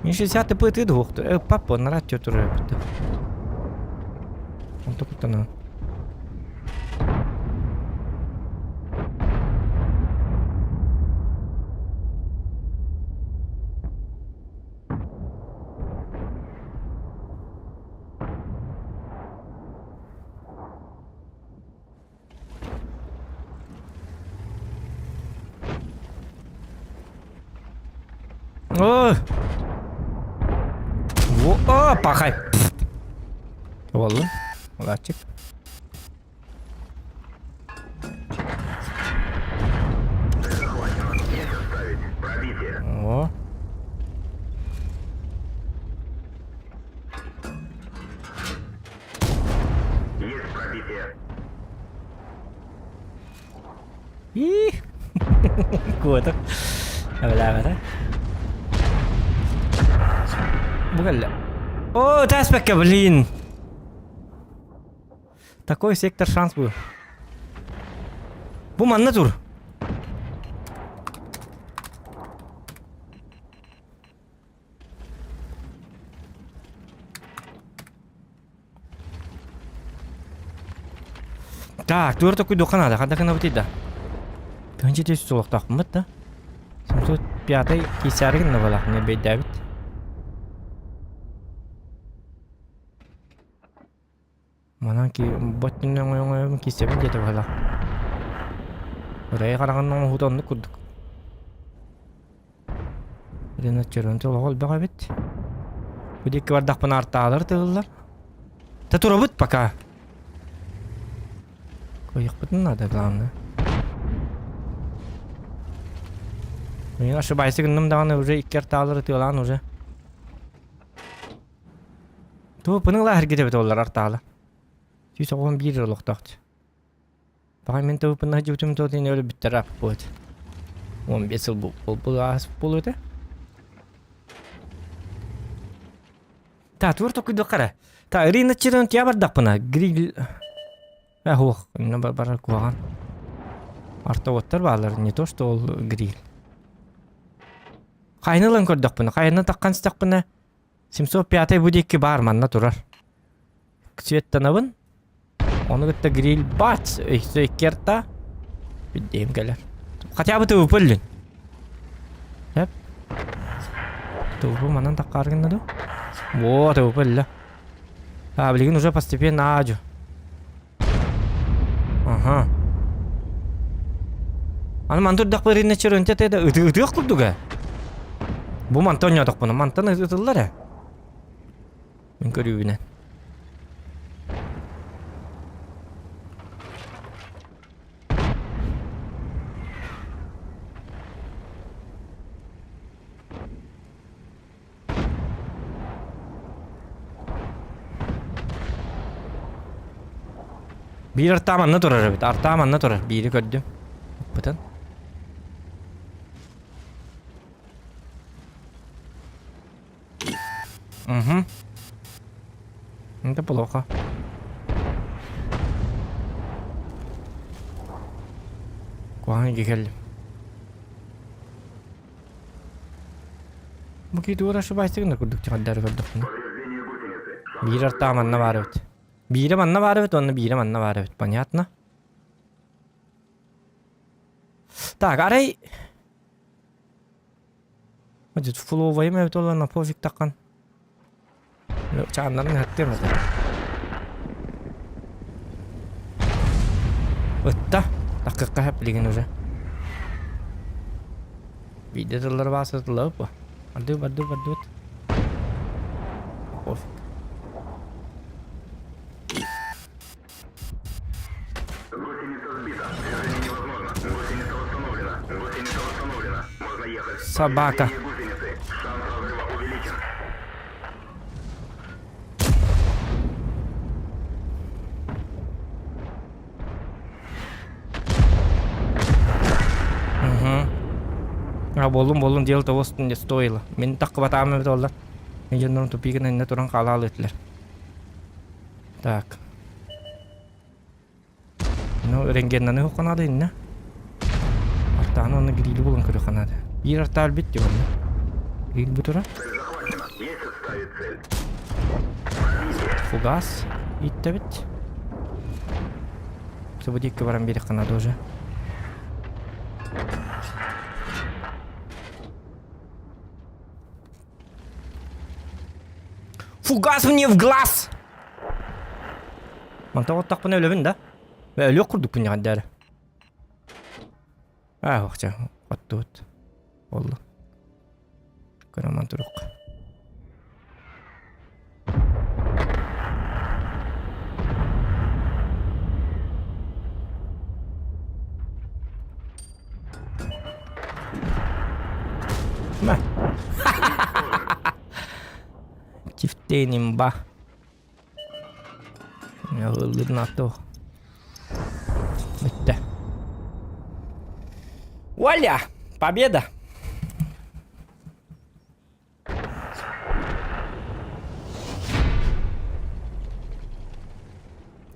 Мен 60 пытыды оқты. Папа, нарад тетур өпті. Он только тана. О! О, пахай. Валлы. Латчик. Пробитие. О. Есть пробитие. И. Куда? Hablar. Bukan. Oh, таспекке, блин. Такой сектор шанс был. Bu manna tur. Так, тур такой дохан ada, kadang-kadang tidak. Төнче тез солох тақмыт да. 705 кисяргын навалах не бей Давид. Манан ки боттунан оңой кисебин жетип алак. Орай карагандан хутонду курдук. Рена черон толгол бага бит. Будик бардакпын артаалар тыллар. Та турабыт пока. Кояк бутун надо главное. Я ошибаюсь, гынымдаганы уже 2 артаалары тылан уже. Ту пыныла хәргете бит олар артаалы. Түйс оғын 1 жыл оқтақты. Бағай мен тәу пынна жүтім тоғын өлі біттер ап болды. 15 жыл бұл асып бұл өті. Та, туыр тоқыды қара. Та, үрейін әтчерін тия бардақ пына. Григл... Оқ, үні бара қуаған. Арта оттар бағалар, не то, что ол григл. Қайнылын көрдік пына. Қайны таққан стақ пына. 705 будекке бар манна тұрар. Цветтанабын. Onu gitti grill baç. İşte kerta. Bildiğim gelir. Хотя бы ты выпален. Hep. Tuh mana tak kargin tuh. Вот, ты выпален. А, блин, уже постепенно аджу. Ага. Аны мантур дак берине чөрөнтө теде ыдык кылдыга. Бу мантон ядык буну. Мантон ыдылар а. Мен көрүбүнө. Bir artamanna turar bit. Artamanna turar. Biri gördüm. Butun. Угу. Это плохо. Куан гигел. Bu ki duvara şu başlıkını kurduk çadar kurduk bunu. Повреждение гусеницы. Bir artamanna var evet. Bir manna var evet, onu bir manna var evet. Понятно? Так, арай. Может, фуловый мы это на пофиг такан. Ну, чаннарын хаттем это. Вот да. Так как блин уже. Видеолар вас это лопа. Баду. Пофиг. Гусеница сбита. Движение невозможно. Гусеница восстановлена. Можно ехать. Собака. Повреждение гусеницы. Шанс разрыва увеличен. А болун дел того не стоило. Мен так батам это олар. Мен жонун тупигин эне туран калал этлер. Так. Ну, рентгеннаны хоканады инне. Артаны оны гриль булын көрө канады. Бир артал бит деп оны. Гриль бутура. Цель захвачена. Есть отставить цель. Фугас. Итте бит. Сободикке баран берек канады уже. Фугас мне в глаз! Манта вот так өлөбүн да? Өлөк курдук буну кандары. Окча, оттут. Болду. Көраман турук. Ма. Чифтеним ба. Я вылыр на то. Bitti. Вуаля! Победа!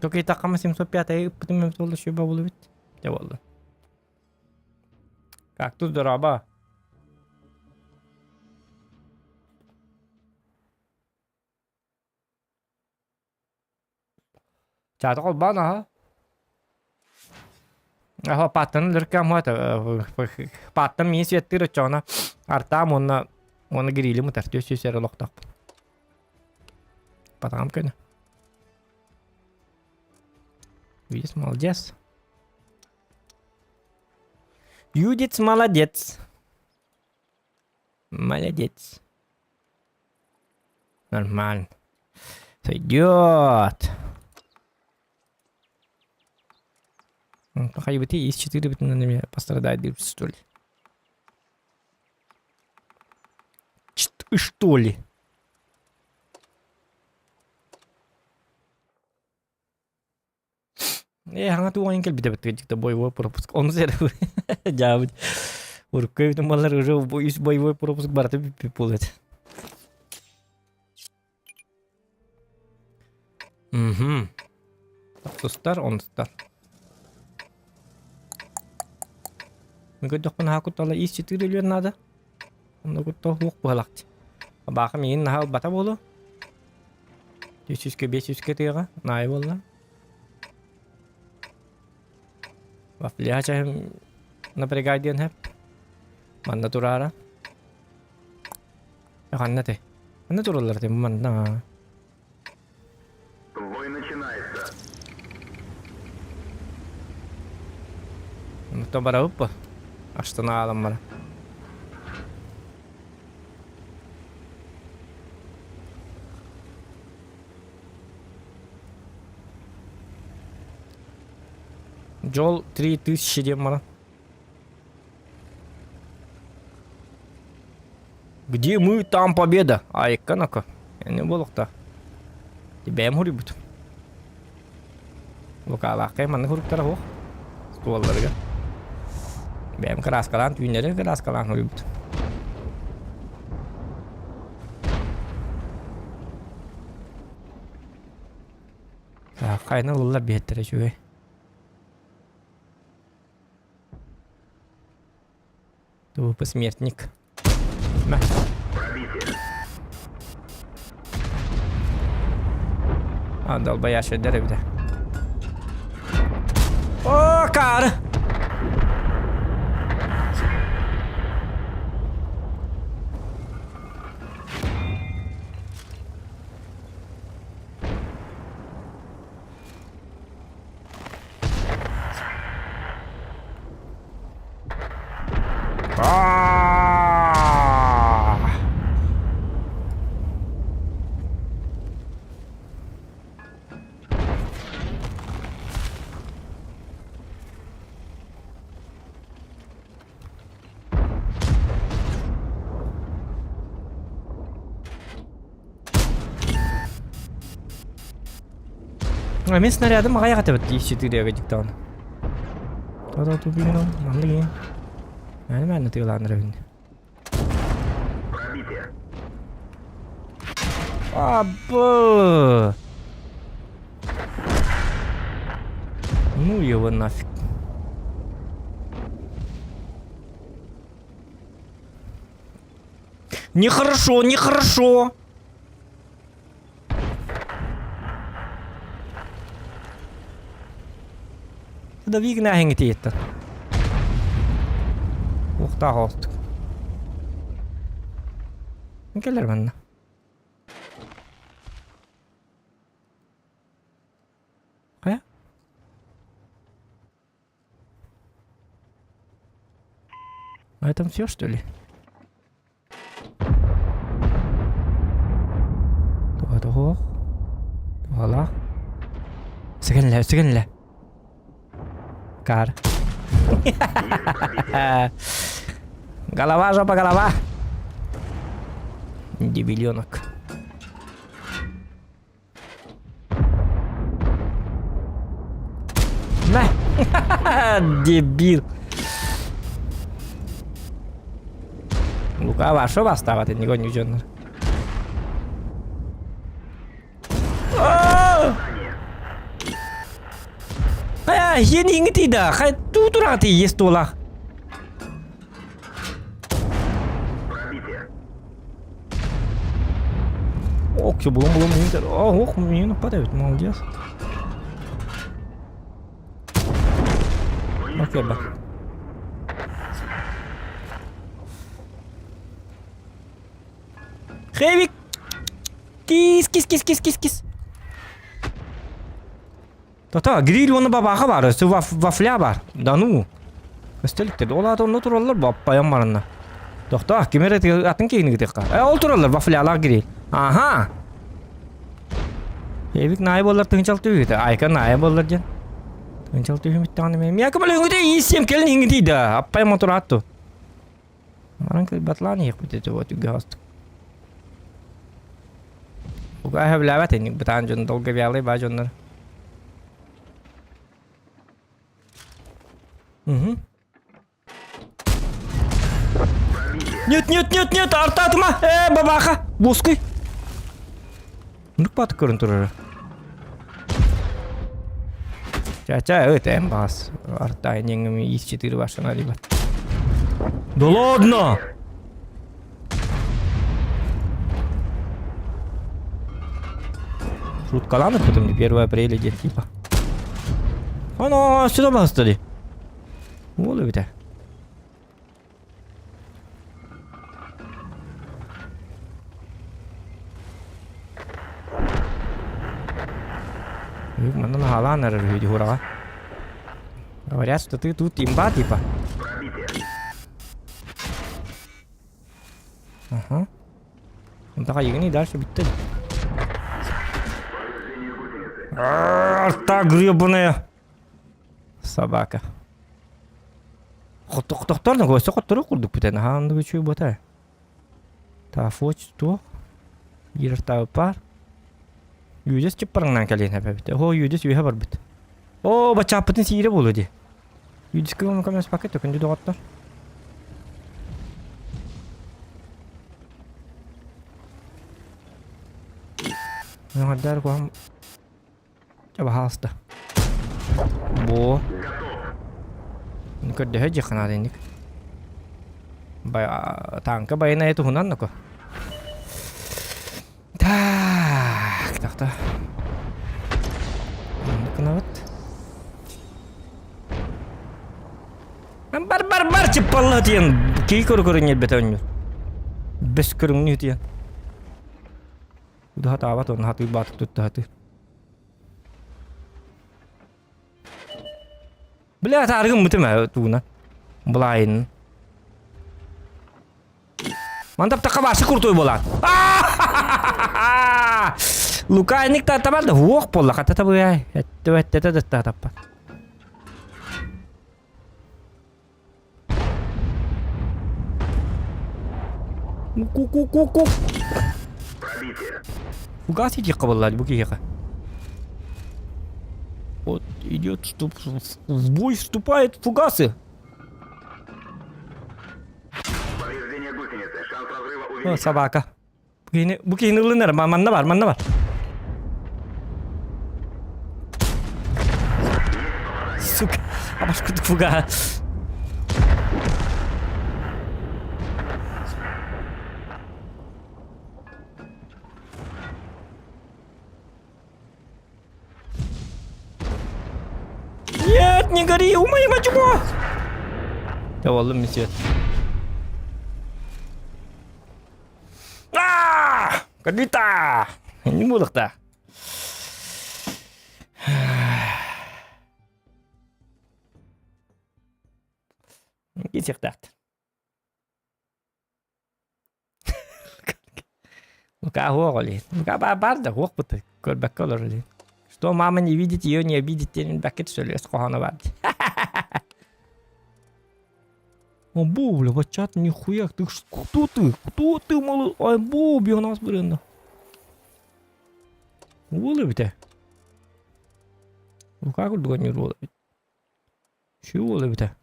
Только и так, 705 потом это еще бабулы ведь. Я волна. Как тут дораба? Chả có bát nào hả? Họ patton lirkam hata patton mi svettir chona arta monna grili mutar tyo sera loktak. Потом конечно. Видишь, молодец. Юдиц молодец. Молодец. Нормально. Сойдет. Пока ИВТ есть 4 бит на меня пострадает, что ли? Что ли? Ханга туан инкел бит бит боевой пропуск. Он зер. Жабыт. Уркой бит малар уже боевой пропуск барты пипулет. Угу. Кто стар, он стар. Мегодох пun aku tola is 4 лион надо. Он готов хук балакт. Бака мен нахал бата болу. 400 500 тега. Най болла. Вафляча напрягай ден хеп. Манна турара. Ханнате. Анна туралар те манна. Бой начинается. Mutta bara uppa. Astana alamara. Жол 3000 дем мана. Где мы, там победа. А иканака. Я не болокта. Тебя им хурибут. Лукала кай мана хуруптара хо. Стволларга. Бәм краскалан түйнері краскалан хурибут. Кайны лулар беттері шугай. Тупо смертник. Мә. А, долбоящий деревья. О, кар! А мен снарядым аяқ атып өтті 4-ге диктауын. Тау тупиген ол, маңды кейін. Мәні тығыландыр өйінді. Абы! Ну его нафиг. Нехорошо, нехорошо! Da vigna hängt i det. Ухта хост. Келер манна. А? А это все, что ли? Тух. Тугала. Сыгынле. Кар. Голова, жопа, голова. Дебиленок. На. Дебил. Лукава, что вас стало? Ты никого не учён. Yen inget tidak, kayak tuh nanti yes tuh lah. Ох, все belum ini. Oh, ini падает, молодец. Окей, ба. Хэвик. Кис. Та, гриль оны бабаға бар, өсі вафля бар. Да ну. Өстеліктер, олады оны тұралар баппайын барына. Тоқта, кемер атын кейіні кетек қар. Ол тұралар вафлялар гриль. Аха. Ебік найы болар тыңчал түйгеті. Айка найы болар жан. Тыңчал түйгемет тағаны мен. Мен әкімі өңгіде есем келін еңгідейді. Аппайын мотор атту. Маран көл батланы ек бітеді от үгі астық. Уға әбіләбәт енік бұтан жон долғы бәлі ба жонлар. Угу. Нет, артатыма! Бабаха! Боской! Ну, паты көрін тұрары. Ча, это эмбас. Артай неңіме ИС-4 башына ребят. Да ладно! Шутка ладно, потом не 1 апреля день типа. Оно, сюда бастали. Olu biter. Mana halan ada di hura. Говорят, что ты тут имба типа. Ага. Ну так ini дальше bitti. Так гребаная собака. Тоқтар ғой соқыр тұры құрдық бітен. Ханды көчүй ботай. Та фоч то. Ер тауып бар. Юдес чіп парыңнан кәлейін әпі бітті. О, юдес үйе бар бітті. О, бача апытын сейірі болу де. Юдес кігі мүмкәмес пакет өкінді доғаттар. Нағадар қоғам. Чаба хаста. Бо. Нүкір дөһі жиқынады ендік. Танка байына еті хунан нұқы. Так. Нұқына бәт. Бар, чіппалла тиен. Кей көрін ел бәті өнер. Бәс көрін не тиен. Уdah tahu tuh, hati batuk tuh hati. Beli harga mutem ya tuh na, belain. Mantap tak kabar syukur tuh bola. Luka ini tak tahu dah huak pola kata tahu ya, itu tak apa. Кук. Фугасите кабаллать, букиха. Вот идет, в бой вступает фугасы. Повреждение гусеницы. Шанс разрыва О, увеличен. собака. Букины лынар, манна бар. Сука, а башку ты фуга. Нет, не гори, умои мачумо! Да валым месье. Кадита! Не буду так. Не так. Лука гоголи. Лука барда гог бут. Көрбәк колор. Что мама не видит, ее не обидит, тень бакет что ли, скохана варди. О, бля, бачат, нихуя, ты кто ты, малый, ай, боби, у нас, блин. Улыбите. Ну как вот не улыбит? Чего улыбите?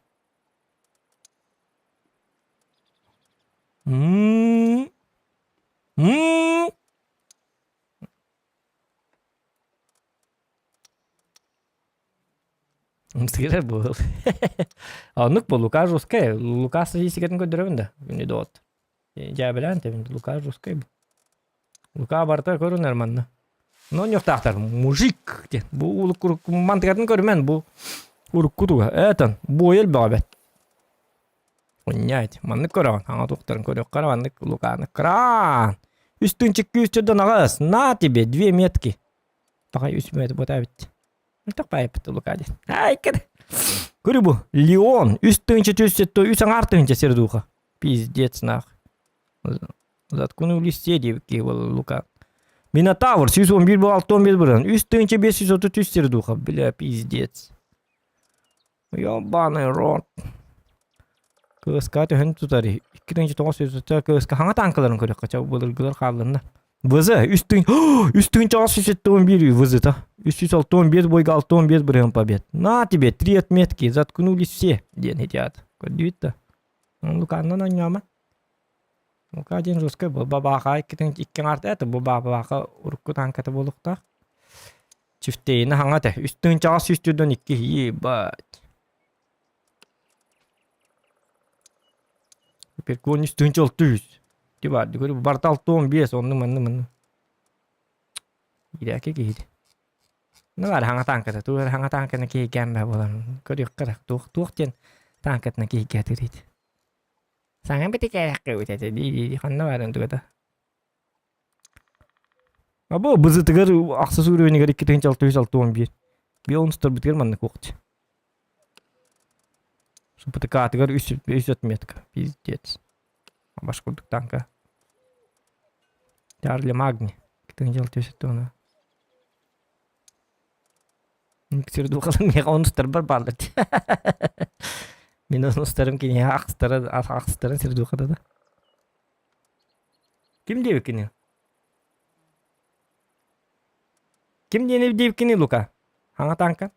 Сыграть был. А ну по Лука жесткая. Лука садись играть на деревне, не дот. Я белянте, Лука жесткая. Лука барта көрү нормально. Но не втахтар, мужик. Бу мантыгатын көрмен бу. Уркутуга. Этен боел бабет. Онять, манны көрөн. Аңа токтарын көрөк караванны Луканы кран. Үстүн чекки үстүдөн агас. На тебе 2 метки. Пока 3 метр ботабит. Так пайыпты Лукади. Ай, кеді. Көрі бұ, Леон, үстіңче төсетті, үсің артыңче сердуға. Пиздец, нах. Заткуны улисте девки бұл Лука. Минотавр, 611 бұл 611 бұрын. Үстіңче 533 сердуға. Бля, пиздец. Ёбаный рот. Кыска төхін тұтары. 2-9 кыска. Хаңа танкаларын көрек қача бұлырғылар қалында. Вызы, үстің час 611 вызы, та. 311 бойга 611 бірген побед. На тебе 3 отметки, заткнулись все. Ден хотят. Көрдүйт-та. Луканнан ойнама. Лука ден жесткой бұл. Бабаға ikkin арты әті. Бұл бабаға ұрыққы танкаты болуқта. Чифтейіні хаңаты. Үстің час 612 ебать. Перкон үстің час 600. Дебарды көріп, барта 6-15, онны. Иді әке кейді. Нұғар хаңа танката, туғар хаңа танкана кей кәмбә боларын. Көріп қырық, туқ тен. Танкатна кийгәтерит. Саңа бите кәяққа өтәді. Ди ханна барын тугата. Або бызытыгар ақсы сүрөөнигер 2611. Би онстор битер манны коқчы. Супытыкатыгар 300 метка. Пиздец. Башкурдук танка. Чарли Магни. 2611. Миксер духалан мега онстор бар барлыт. Мен онстарым кене ақстарын сер духада да. Ким деп кене? Ким деп кене Лука? Хаңа танка?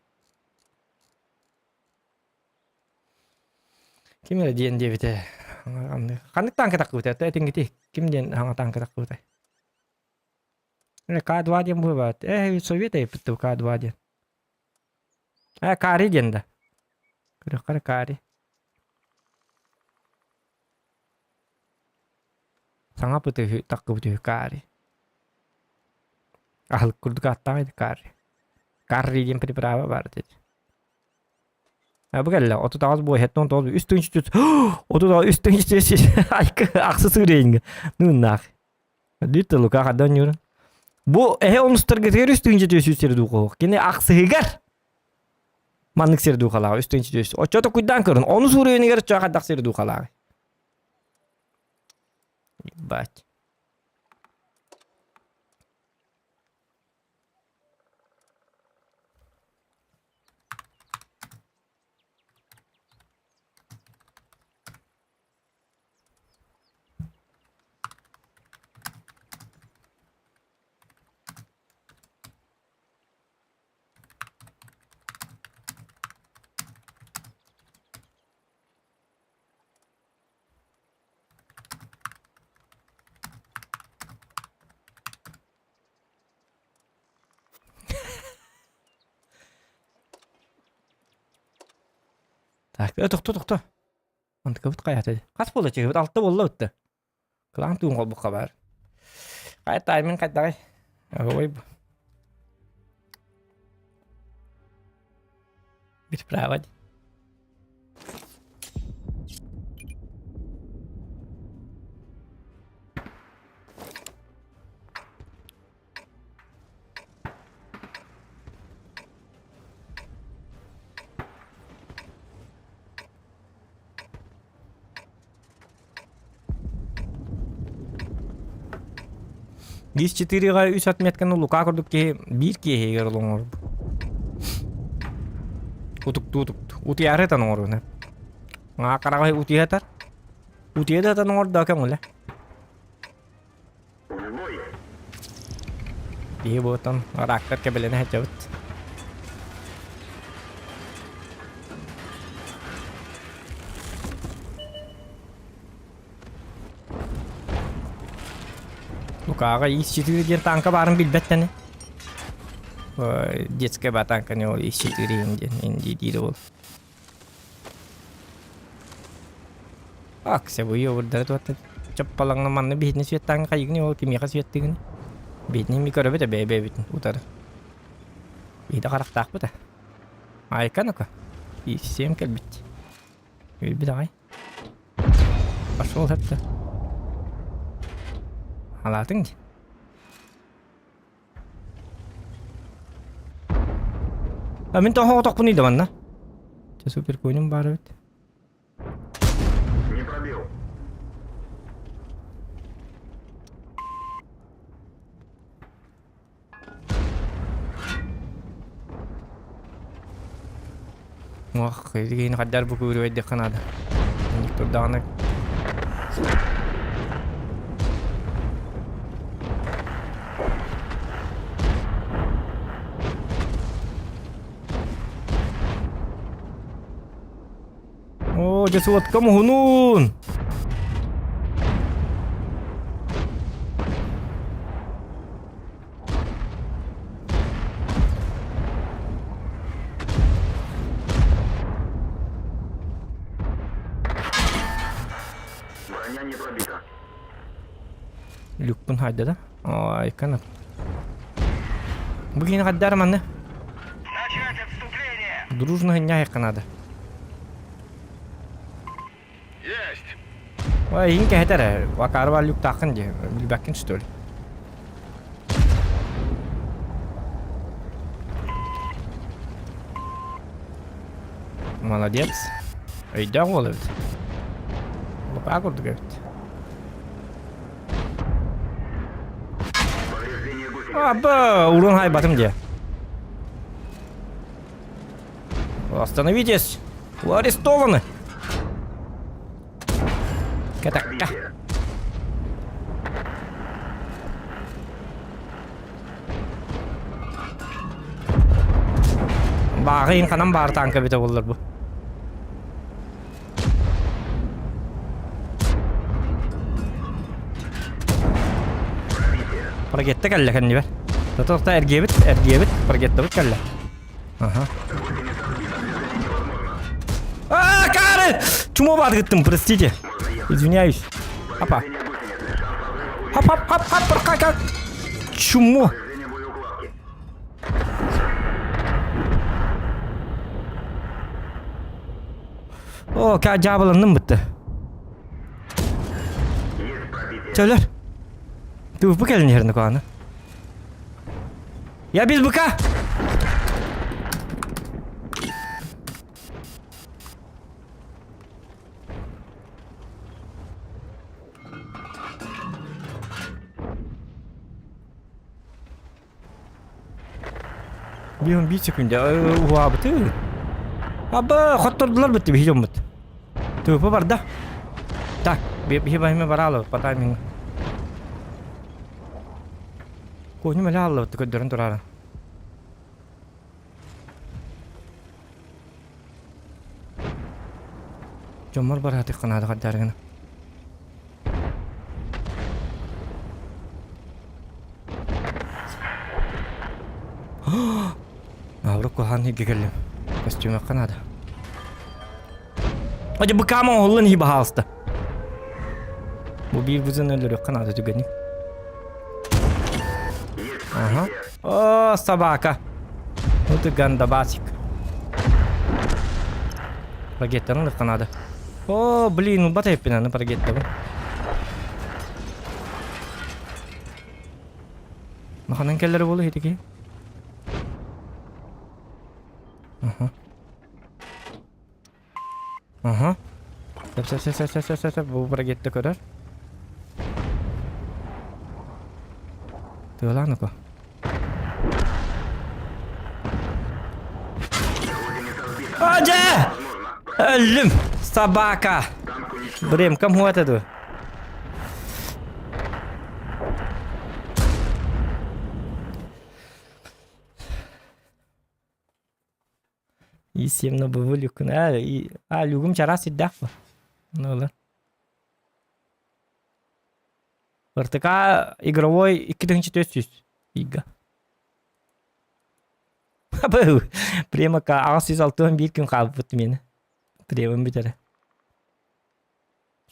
Ким era диен деп ите? Қандық танка таққы өте? Әтен кете? Ким диен хаңа танка таққы өте? К2 диен бұл бәт. Совет әйпітті К2 диен. Кари диен да. Күріққары кари. Саңа бұты таққы бұты кари. Ахыл күрдік аттамайды кари. Карри диен приправа бар деді. Бұғалла, 39 бой хеттон толы үстіңші түс. 39 үстіңші түс. Айқы ақсы сүрейінгі. Нүннақ. Дүйті лука қадан юрын. Бұл оныстыр кетер үстіңші түс үстерді ұқы. Кені ақсы егер. Маннық серді ұқалағы үстіңші түс. Очоты күддан көрін. Оны сүрейінігер чоқадақ серді ұқалағы. Ебать. Так, тоқта. Антыка бұт қаят еді. Қас болды чеге бұт алтта болды бұтты. Қылаң туын қол бұққа бар. Қайт таймен қайттағай. Ой бұ. Бір права ді. Дис 4-ға 3 отметканы лука көрдік ке 1 кеге ғырлың орып. Ұты әретан орып. Қарағай ұты етар. Ұты етан орып да кәм өлі. Бей бұтын рақтар кәбелені әтчі бұт. Лукаға ис-4 ден танка барын білбәттәні. Детская ба танка не ол ис-4 ден енді дейді ол. Акся бұй өңірдері туатты. Чаппалаңны манны бейдіне свет танка қайығыны ол кемеға светтігіні. Бейдіне микро бәті бәй бітін ұтары. Бейді қарақтақ бұта. Айқан оқа. Ис-7 кәлбітті. Өлбіді ағай. Пашол әпті. Алатың де. Мен тоққа тоқпын еді манна. Супер көйнім бары өт. Не пробил. Уах, едігейін қаддар бұ көрі өйді қанады. Тұрдағына. Jaswat kamu hunun. Броня не пробита. Люк pun ada dah. Oh, ikan. Begini kadar mana? Начать отступление. Дружно гняє Канада. Ой, инке хетере. Вакарва люк тахын же. Билбеккен что ли? Молодец. Өйдә ул бит. Лука күрдек бит. Аба, урон хайбатым же. Остановитесь! Вы арестованы! Катака. Багыйын канам бар танка бите болар бу. Парагетте калла канни бер. Тотокта эргебит, парагетте бит калла. Ага. Кары! Чему бат гыттым, простите. Извиняюсь. Апа. Хап, как? Чему? О, жабылындым бітті. Сөйлер. Ты в быка жеріне қоғаны? Я без быка! Бігім 5 секунде. Уа, бұты. Аба, хоттырдылар бітті, бігім бітті. Тупы бар да. Так, бігім бар алы, патай мен. Көйнім әлі алы бітті, көддерін тұрары. Жомар бар хатық қанады қаддарығына. Абрық көған хеге келем. Костюм қанады. Оде быкамын олын хи бағалысты. Бұл бір бұзын өлірі қанады түгенім. Ага. О, собака. Вот и гандабасик. Парагеттен қанады. О, блин, батай пинаны парагетті бұл. Мақанан келері болу хетеке. Ага. Сәп. Бұл парагетті көрер. Тығыланы ко. Оже! Өлім! Собака! Брем, кому это тут? Есемді бұл люкін. Люгім чарас иддақ ба? Ну, олар. РТК игровой 2400 ига. Бұл, према ка 661 күн қалып бұтты мені. Премім бітері.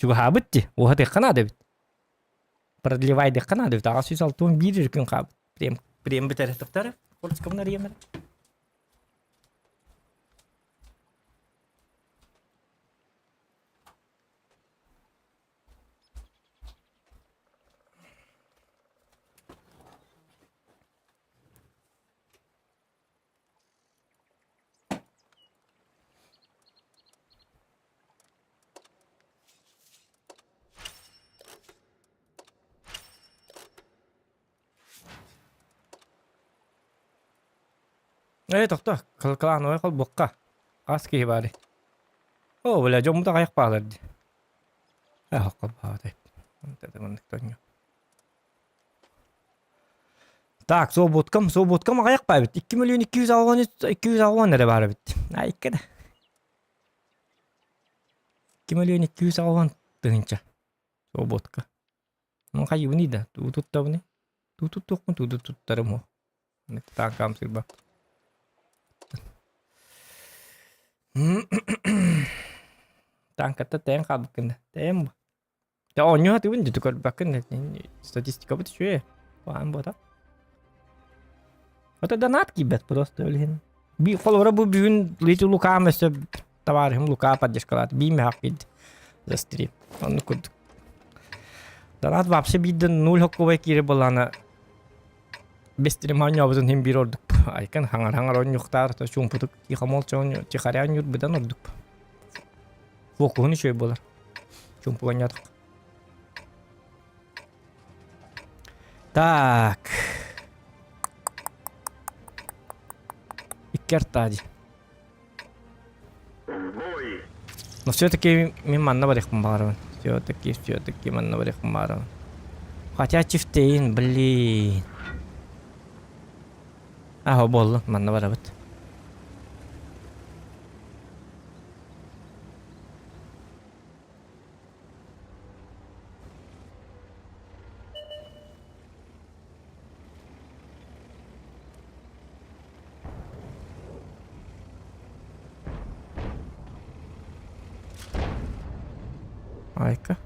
Чуға бұтты, оға деққан ады біт. Продлевай деққан ады біт, 661 күн қалып. Прем бітері тұқтары. Орыскамынар емір. Тоқта, қылқылан ой қыл бұққа. Ас кейі бары. О, біле, жомыда қайық бағыларды. Қыл бағыларды. Так, сол боткам қайық бай біт. 2 миллион 260 әрі бары біт. Айкеді. 2 миллион 260 дығынша. Сол ботка. Мұн қайы бұны да. Тұтта бұны. Тұттарым о. Таңқам сырба. Таңқатта тәйін қалып кінді. Тәйін бұ. Та оңы хаты бұнды түкір бәкін. Статистика бұты шөе. Баған бұта. Это донат кибет просто, блин. Қолыра бұл бүгін леті лука мәсі товарым лука поддержкалады. Бейме хақ бейді за стрим. Оны күрдік. Dalat вообще биден 0 хоккой кире болана. Бестриман ябызын хим бир ордук. Айкан хаңар он юктар та чумпутук ки хамол чон чихарян юр бидан ордук. Фокуны чөй болар. Чумпуган ядык. Так. Иккертади. Бой! Но все-таки манна барихм барон. Все-таки манна барихм барон. Хотя чифтейн, блин. Ага, болду, манна барабыт. Айка.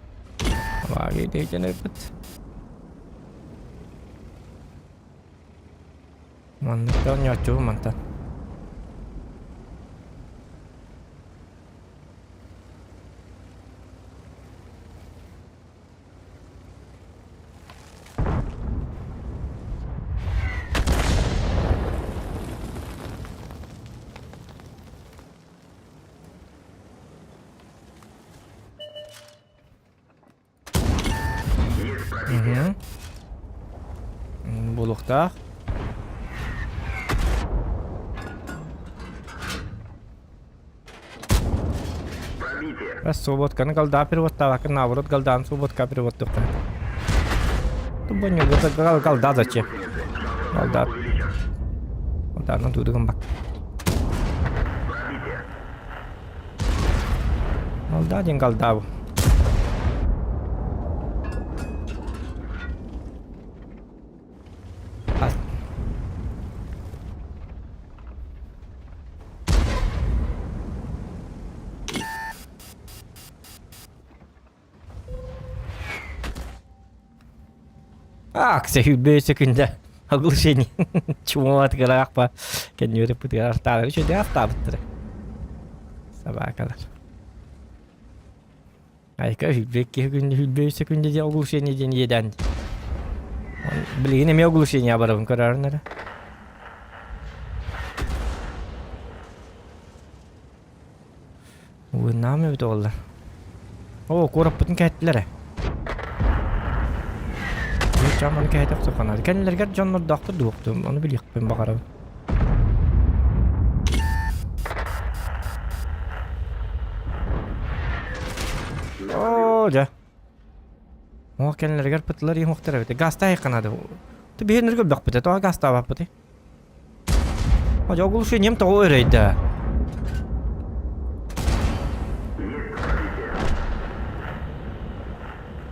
Ваги дейден өпіт. Манныктан ячу мантан. Булуктах. Пробитие! Раз свободканы галда переводта, вакын наоборот галдан свободка переводтук. Тубо не вот галда зачем? Галда. Галданың тудыгын бак. Пробитие! Галда ден галда бу. Акция хюббейся күнде. Оглушение. Чумова атқарақ па. Кән өріп бұтығар арталары. Шөйде артабыттыры. Собакалар. Айка хюббейся күнде де оглушение ден еден. Білген еме оглушение барабын көрарынары. Уыннамы өті олар. О, көріп бұтын кәттілері. Çamanı kaydak sokanlar. Kendileri canlar dağıtır doğuktu. Onu biliyik ben bakarım. Ooo ja. O kendileri pıtlar iyi muhtar evet. Gasta yakanadı. Tabi henüz göbdük pıtı. Toğa gasta var pıtı. Hoca okul şey niyem toğu öyreydi.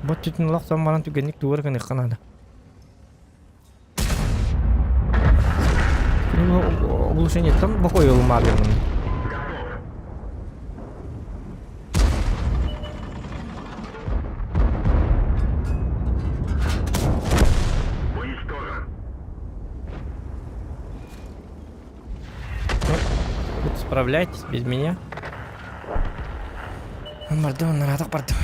Bu tütün laqsan baran tükenlik tuğur kan yakanadı. Оглушение-то бахой улмали. Уничтожен! Тут справляйтесь без меня. Мордон, надо порту.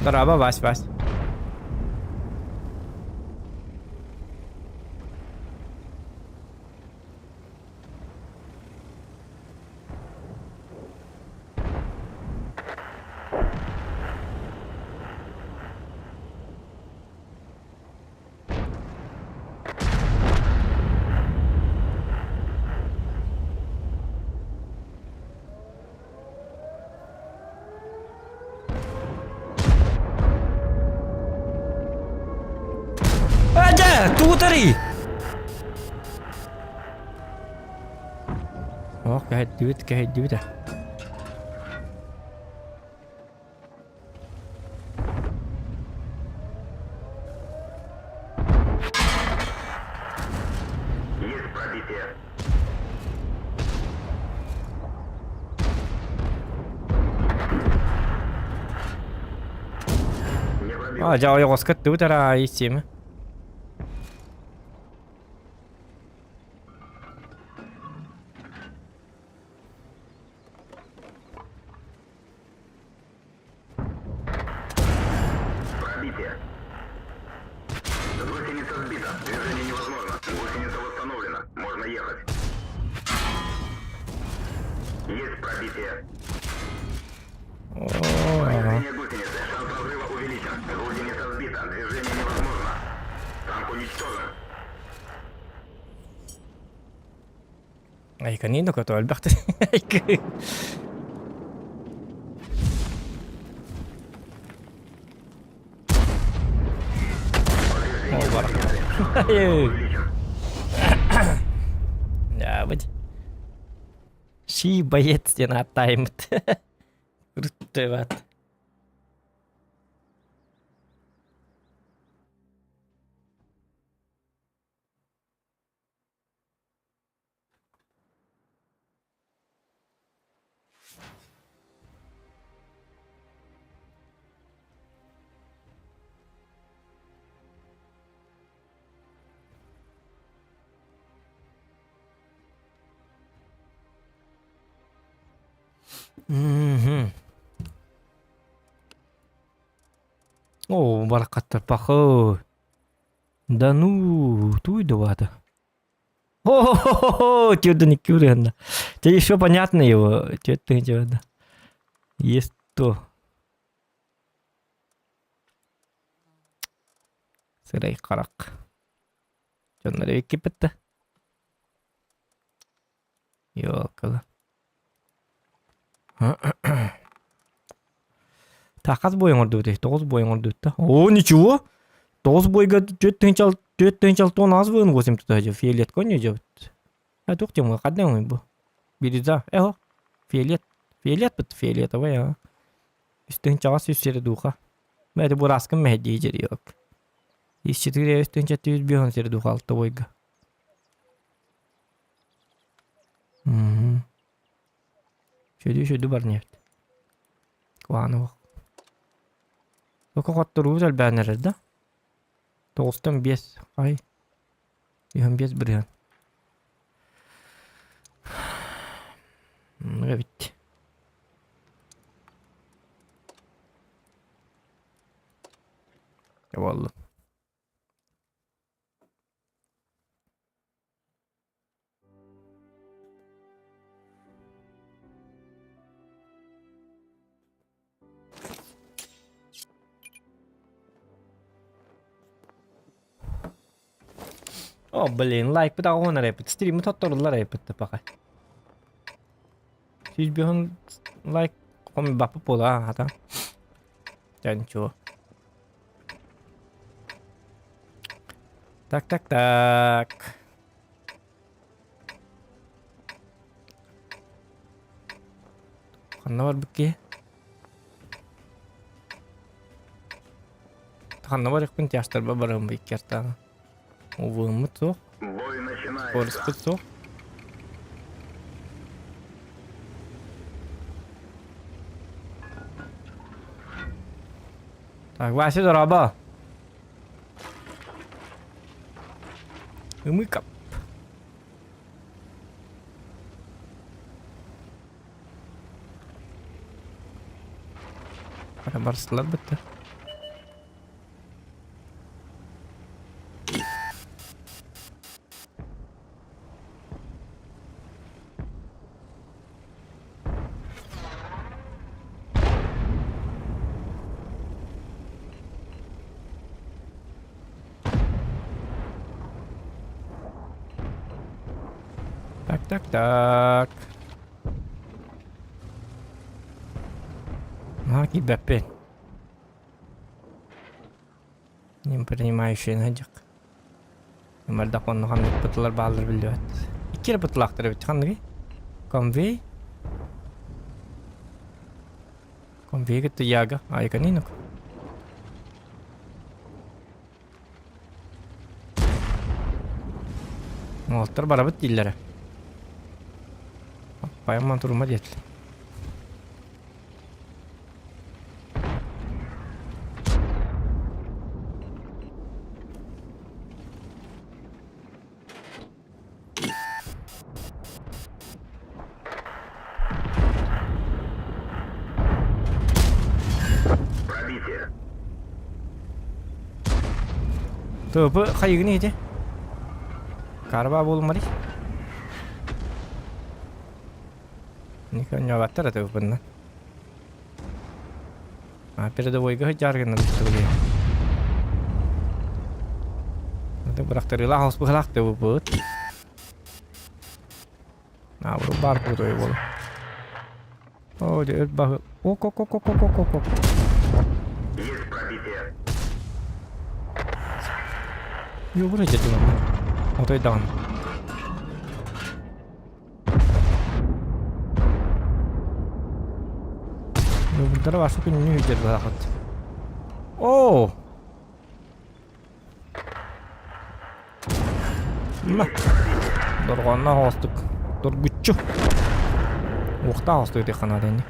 Здорово, Вась. Tugutari. Oh, kahit duit ah. Есть пробитие! Не пробил! Jauh yang osket duit ada isim. Пробитие. Гусеница сбита. Движение невозможно. Гусеница восстановлена. Можно ехать. Есть пробитие. Повреждение гусеницы. Шанс разрыва увеличен. Гусеница сбита. Движение невозможно. Танк уничтожен. Ay, kanino ka to? Albert. Ay, oh, barak. Ay. Ya, бать. Ши боец тебе на таймт. Крутоват. Мгм. О, баракаттар пахы. Да ну, туй давата. О, чудо не кюренно. Тебе еще понятно его. Че ты чудо? Есть то. Сырай карак. Че на реке петта? Ёлкала. Так, kaç boyun oldu öte? 9 boyun oldu öte. О, ничего. 9 boyga 4 ton az boyun koysam tutacak. Fiyeliyet koyuyor cevap. Ha, to'xtayman. Qanday o'yin bu? Biriza. Eho. Fiyeliyet bitti. Fiyeliyet var ya. Üstün çağız 100 seri duha. Məhdi bu raskın məhdi yiyecek yok. 104 üstün çatı 100 bir seri duha altta boyga. Şöyle бар нефть. Квановых. Только хоттыру зәл бәнерді да. 9'dan 5. Ay. Yön 5 бірген. Evet. Ya vallahi. О, блин, лайк бі дағы оны репет. Стримі тоттырылар репетті пақай. Сіз бігін лайк қоми бапы пола, ата. Жанчо. Так. Қанна бар бүкке? Қанна бар екпін тяштар ба барым бұл керта. Увы, то. Бой начинается. Скорость 500. Так, Вася дораба. Умыкап. Para барсылар бітті. Так. Маги бәппен. Нем принимающий надек. Немарда қонны қандық бұтылар бағылыр білді бәт. Иккері бұтылақтыр бәт қандығы? Конвей кетті яға. Айқа нейнік? Олттар бара бұт дейлері. Паяман турма детли. Пробитие. Tıpı kayıgını yedi. Karba bulmadı. Nikah nyawatar atau benar? Hampir ada boyga jargon nanti tuh. Nanti berakterilah harus berlak tuh buat. Nah, berubah tuh ya boleh. Oh, dia bah. Oh, kok. Есть пробитие. Yo boleh jadi lah. Auto down. Yo bentar masukin ini jadi berlakat. Oh. Nah. Dorgonna hostuk. Dorguccu. Уқта хостой дэх ханаад байна.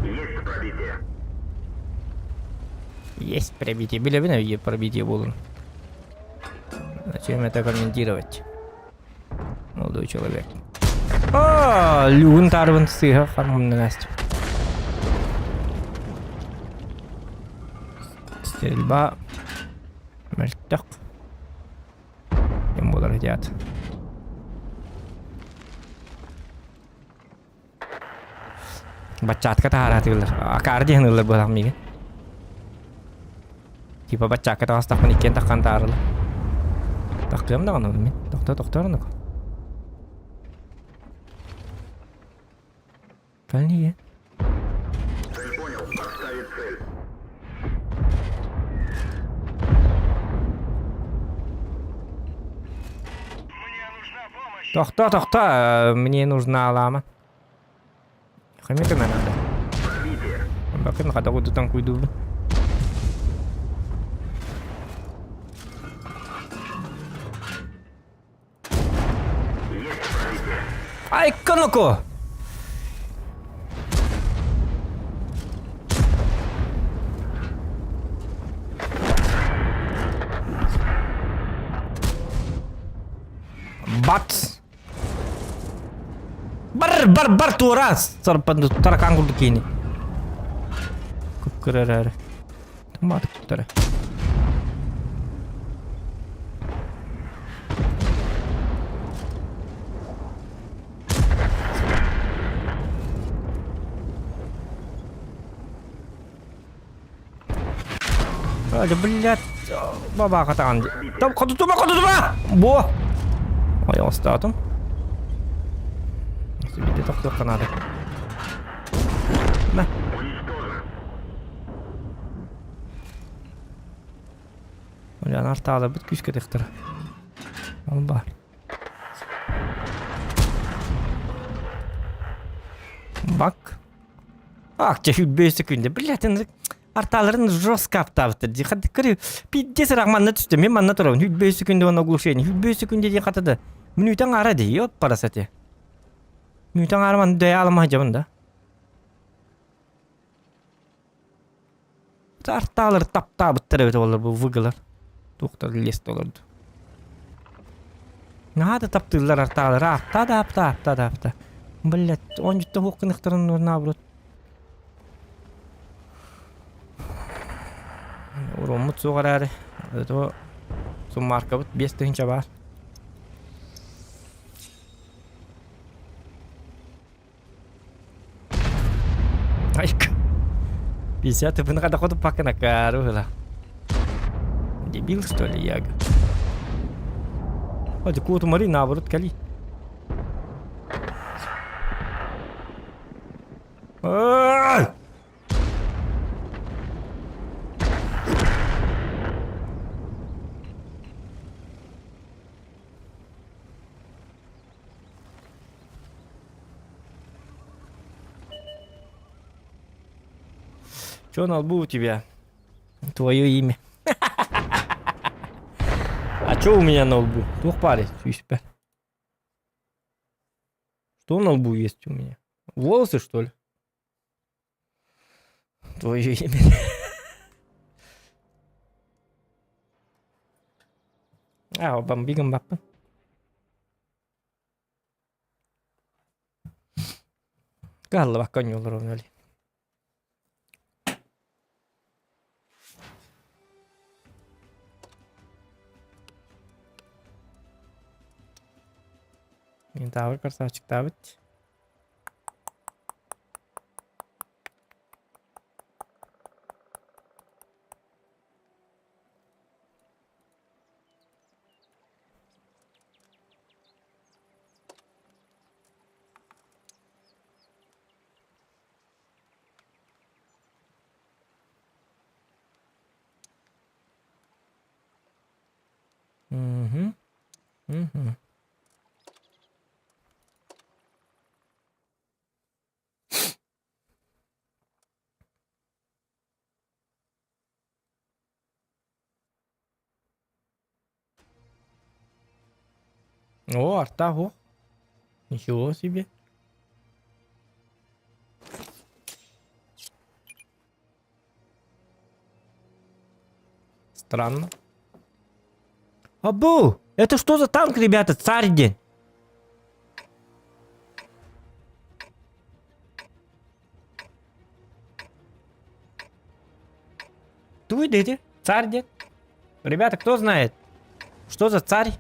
Есть пробитие. Есть пробитие. Bila-bila ya пробитие было. Зачем это комментировать? Молодой человек. Люн тарван сыха хармонный Настя. Стрельба. Мертвяк. Кем будут хотят? Bacaan kata hara tuh lah. Akar aja yang nular bola kami kan. Tiba baca kata hastak menikian tak kantar lah. Tak jam dah kan min. Dokter nak. Kali ni ya. Цель понял. Отставить цель. Dokter, мне нужна алама. Kami kena nada. Пробитие. Bahkan kata aku tutang kuidu. Есть пробитие. Ay, kano ko. Bats. Bar turas sarpan tarakangul kini. Kukurara. Tomat kutara. Ada блядь. Баба катан. Там катутума. Бо. Ой, остатом. Себе только надо. На. Уничтожен. Ulan artaada bit küske tehtir. Al бар. Bak. Akça hübbe sekünde. Блядь, арталарын жестко аптабытыр. Хады кыры пиддес рахманна түсті. Мен манна тұрауын. Hübbe sekünde он оглушение. Hübbe sekünde де қатады. Минутан ара де. Ёп парасате. Минутан араман дөй алама жабында. Арталары таптабыттыр өте олар бұл вығылар. Тоқтар лест оларды. Нада таптылар арталары. Апта. Блядь, он жүтті хоққынықтарын орна бұрат. Уромут соғар әрі. Это сон марка бұд. 5 тыңча бар. Айк. 50 тыпыны қада қодып пақына қару ғыла. Дебил, что ли, яга? Оди, куоту мари наоборот, кали. Ай! Чё на лбу у тебя? Твое имя. А чё у меня на лбу? Двух парень, сюспер. Что на лбу есть у меня? Волосы, что ли? Твое имя. Бомбигом бапа. Галла бакка не ровно ли. тағы красавчик табыт. Мгм. Мгм. О, арта, о. Ничего себе. Странно. Абу! Это что за танк, ребята? Царь-день. Вы идите? Царь-день. Ребята, кто знает? Что за царь?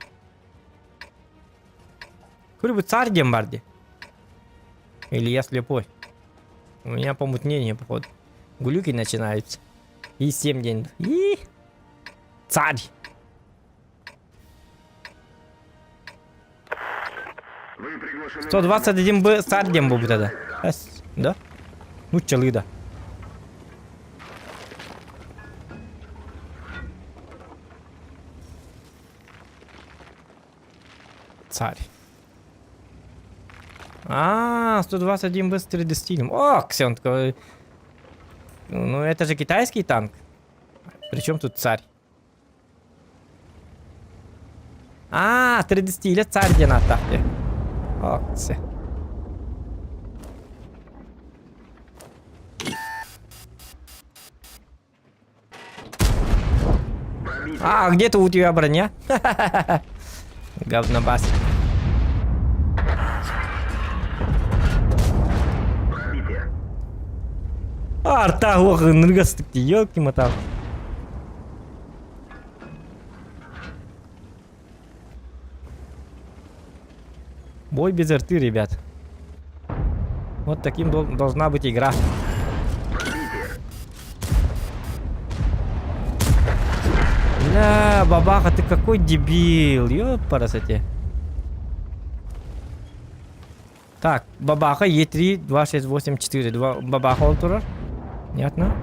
Какой бы царь-день барди? Или я слепой? У меня помутнение, походу. Глюки начинаются. И 7 дней. И... Царь. Вы приглашены... 121 Б царь день был бы тогда. Да? Ну, челыда. Царь. 121 Б с 3D стилем. О, Ксен такой. Ну, это же китайский танк. Причем тут царь? 3D стиля царь где на атаке. О, Ксен. Где-то у тебя броня? Говнобас. Пробитие. Арта, ох, ныргастык, ёлки-мотал. Бой без арты, ребят. Вот таким должна быть игра. Бля, бабаха, ты какой дебил. Ёпарасоте. Так, бабаха, Е3, 2684. Бабаха Олтура. Понятно.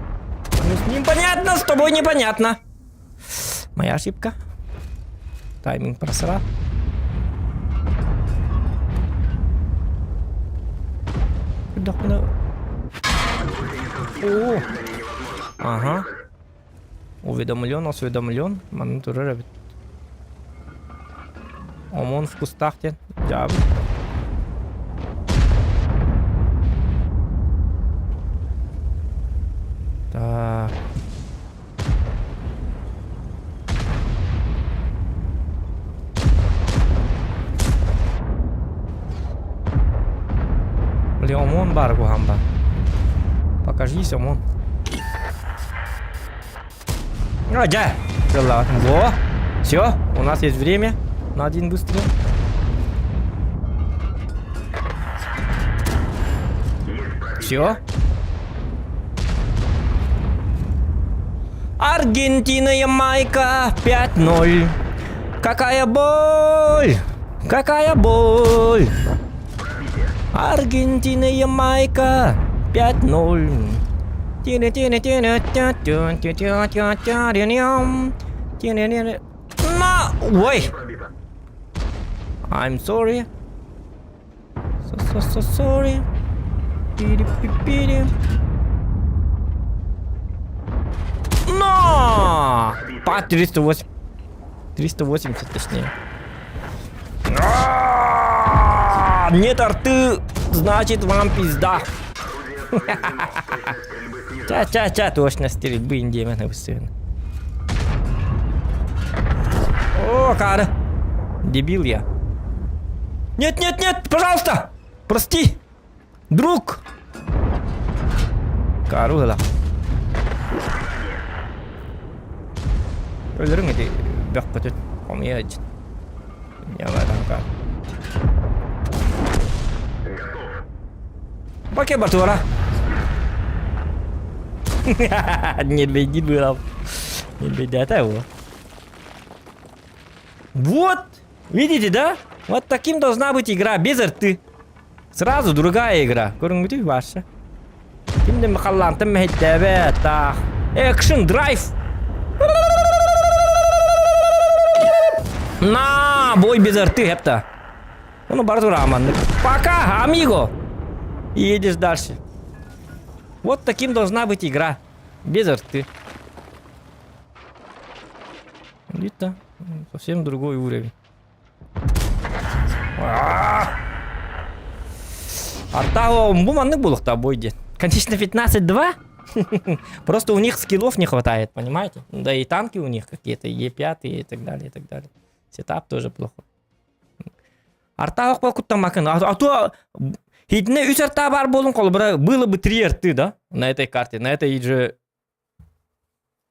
Ну, с ним понятно, с тобой непонятно. Моя ошибка. Тайминг просрал. Куда? О! Ага. Уведомлен, осведомлен. Манутура рабит. Омон в кустах тен. Джаб. Так. Бля, Омон баргу гамба. Покажись, Омон. Да. Во. Все, у нас есть время на один выстрел. Все. Аргентина, Ямайка 5-0. Какая боль! Какая боль! Аргентина, Ямайка 5-0. Ой! I'm sorry. So sorry. Но! По 308. 380 точнее. Нет арты, значит вам пизда. Ча, точно стрельбы индеймена высыны. О, кара. Дебил я. Нет, пожалуйста. Прости. Друг. Карула. Ölürüm idi. Bak kötü. Olmuyor hiç. Ya var kanka. Pakai batu ora. Нет, беги было. Не беда того. Вот! Видите, да? Вот таким должна быть игра, без рты. Сразу другая игра. Көрүңүтү ваша. Кимде махаллантын мехеттебе, так. Экшн драйв. На, бой без рты, хепта. Ну, Бартураман. Пока, амиго. И едешь дальше. Вот таким должна быть игра. Без рты. Видите? Совсем другой уровень. Арта буманных булых-то обойдет. Конечно, 15-2. Просто у них скиллов не хватает, понимаете? Да и танки у них какие-то, Е5 и так далее, и так далее. Сетап тоже плохо. Арта куттан макын. А то хитне 3 арта бар болун кол. Было бы 3 арты, да? На этой карте. На этой же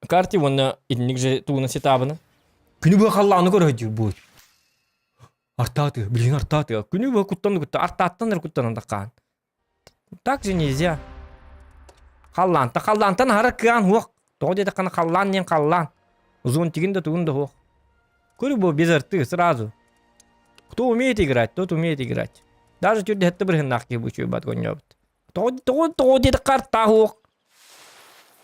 карте вон идник же ту на сетабына. Күнү бу халланы көрөдү бу. Артаты, блин, артаты. Күнү бу куттан артаттан куттан такан. Так же нельзя. Халлантан харакан хук. Тоди такан халлан нен халлан. Узун тигинде тугунда хук. Көрү бу без арты сразу. Кто умеет играть, тот умеет играть. Даже чуть хетте бир хиннакки бу чүй бат гонёбут. Тоди карта хук.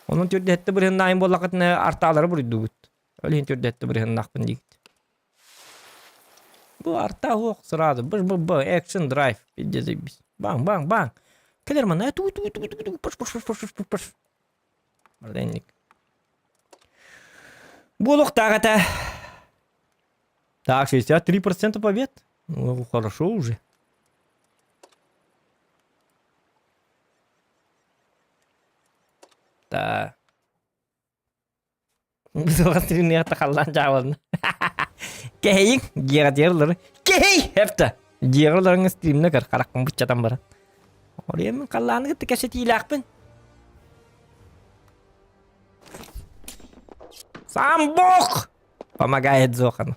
Onun türde hette bir hınayın bollakatına artaları buruyduk. Öyle türde hette bir hınnakpın diyet. Bu arta hoq sırada. Bu action drive. Bileceğiz biz. Bang bang bang. Keler bana. Паш. Морденник. Булух тагата. Так, 63% побед. Ну, хорошо уже. Да. Bizim ne takallan cavabını. Keyin diğerler. Key hepte. Diğerlerin streamine kar karakım bıçadan bara. Oraya mı kallanı gitti keşeti ilakpın. Sambok. Помогает Зохан.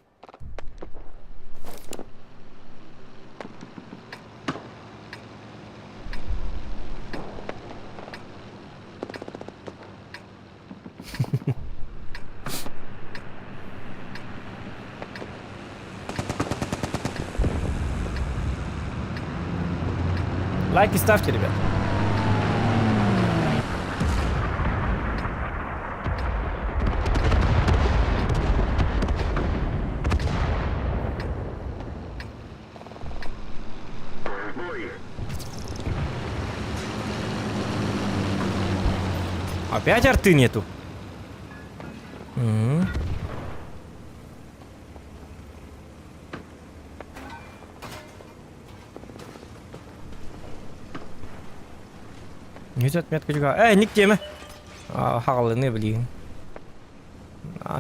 Лайки ставьте, ребят. Опять арты нету. Несет метка juga. Ник тема. Хагалы не блин.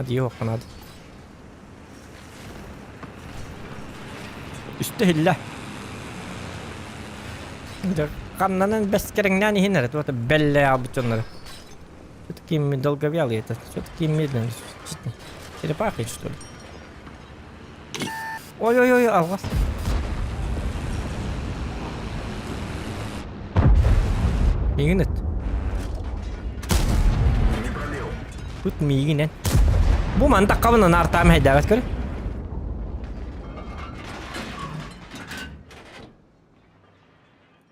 Yok надо. Üstehillah. Kanlanın beskerinden iner. Это белле обученные. Все-таки долговялые это. Все-таки медленные. Черепахи что ли? Ой-ой-ой, алгас. Мигинет. Тут мигинет. Bu mantak kabına nartam hedavet kör.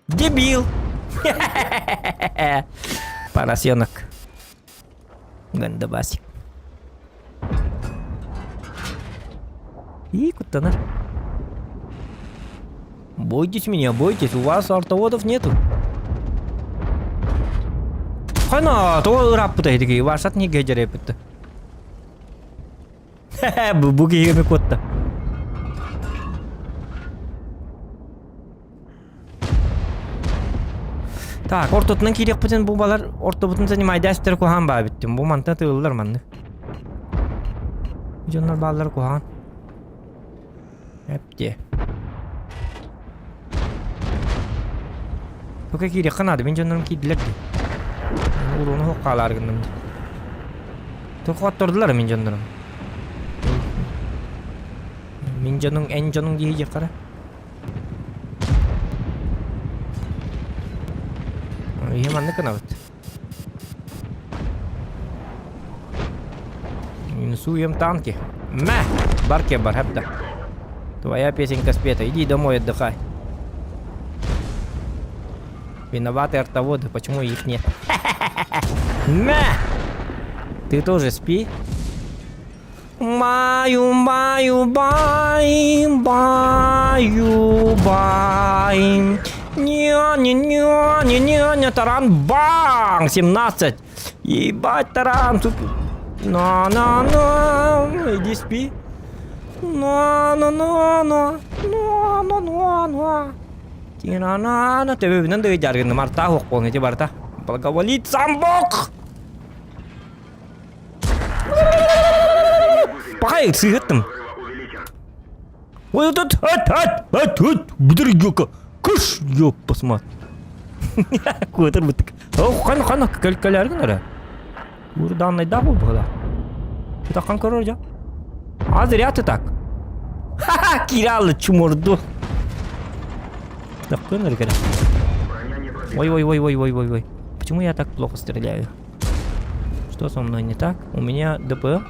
Дебил. Поросенок. Гандабасик. И кутанар. Бойтесь меня, бойтесь, у вас артоводов нету. Хана, то раппыта эдиги, вашат не геджереппыта. Хе-хе, буги еми котта. Так, ортотунан кирек бутен бу балар ортобутун занимайды аспитер кухан ба биттим. Бу мантан тыылылар манны. Жоннор баллар кухан. Эпте. Тока кирек канады, мен жоннорум кийдилерди. Улууну хоккалар гындым. Тока оттордулар мен жоннорум. Мен жонун эн жонун дии жек кара. Ihe mandıkına bit. Минусуем танки. Мэ! Барке бархабда. Твоя песенка спета. Иди домой отдыхай. Виноваты артоводы, почему их нет? Мэ! Ты тоже спи. Баю, баю, баим, баю, баим. Не, таран, бам! 17. Ебать, таран. На. Иди спи. На. Тирана. Тебе видно, да видят, на марта хук полните барта. Благоволит сам Бог. Пахай, сыгытым. Ой, тут, бедерёка. Кыш, ёп, посмотри. Кутер бутык. Ох, хана, калькаляргын ара. Урданный дабу была. Ты так конкурор, ja? А зря ты так. Ха-ха, кираллы чуморду. Так, понял, ребята? Ой. Почему я так плохо стреляю? Что со мной не так? У меня ДП.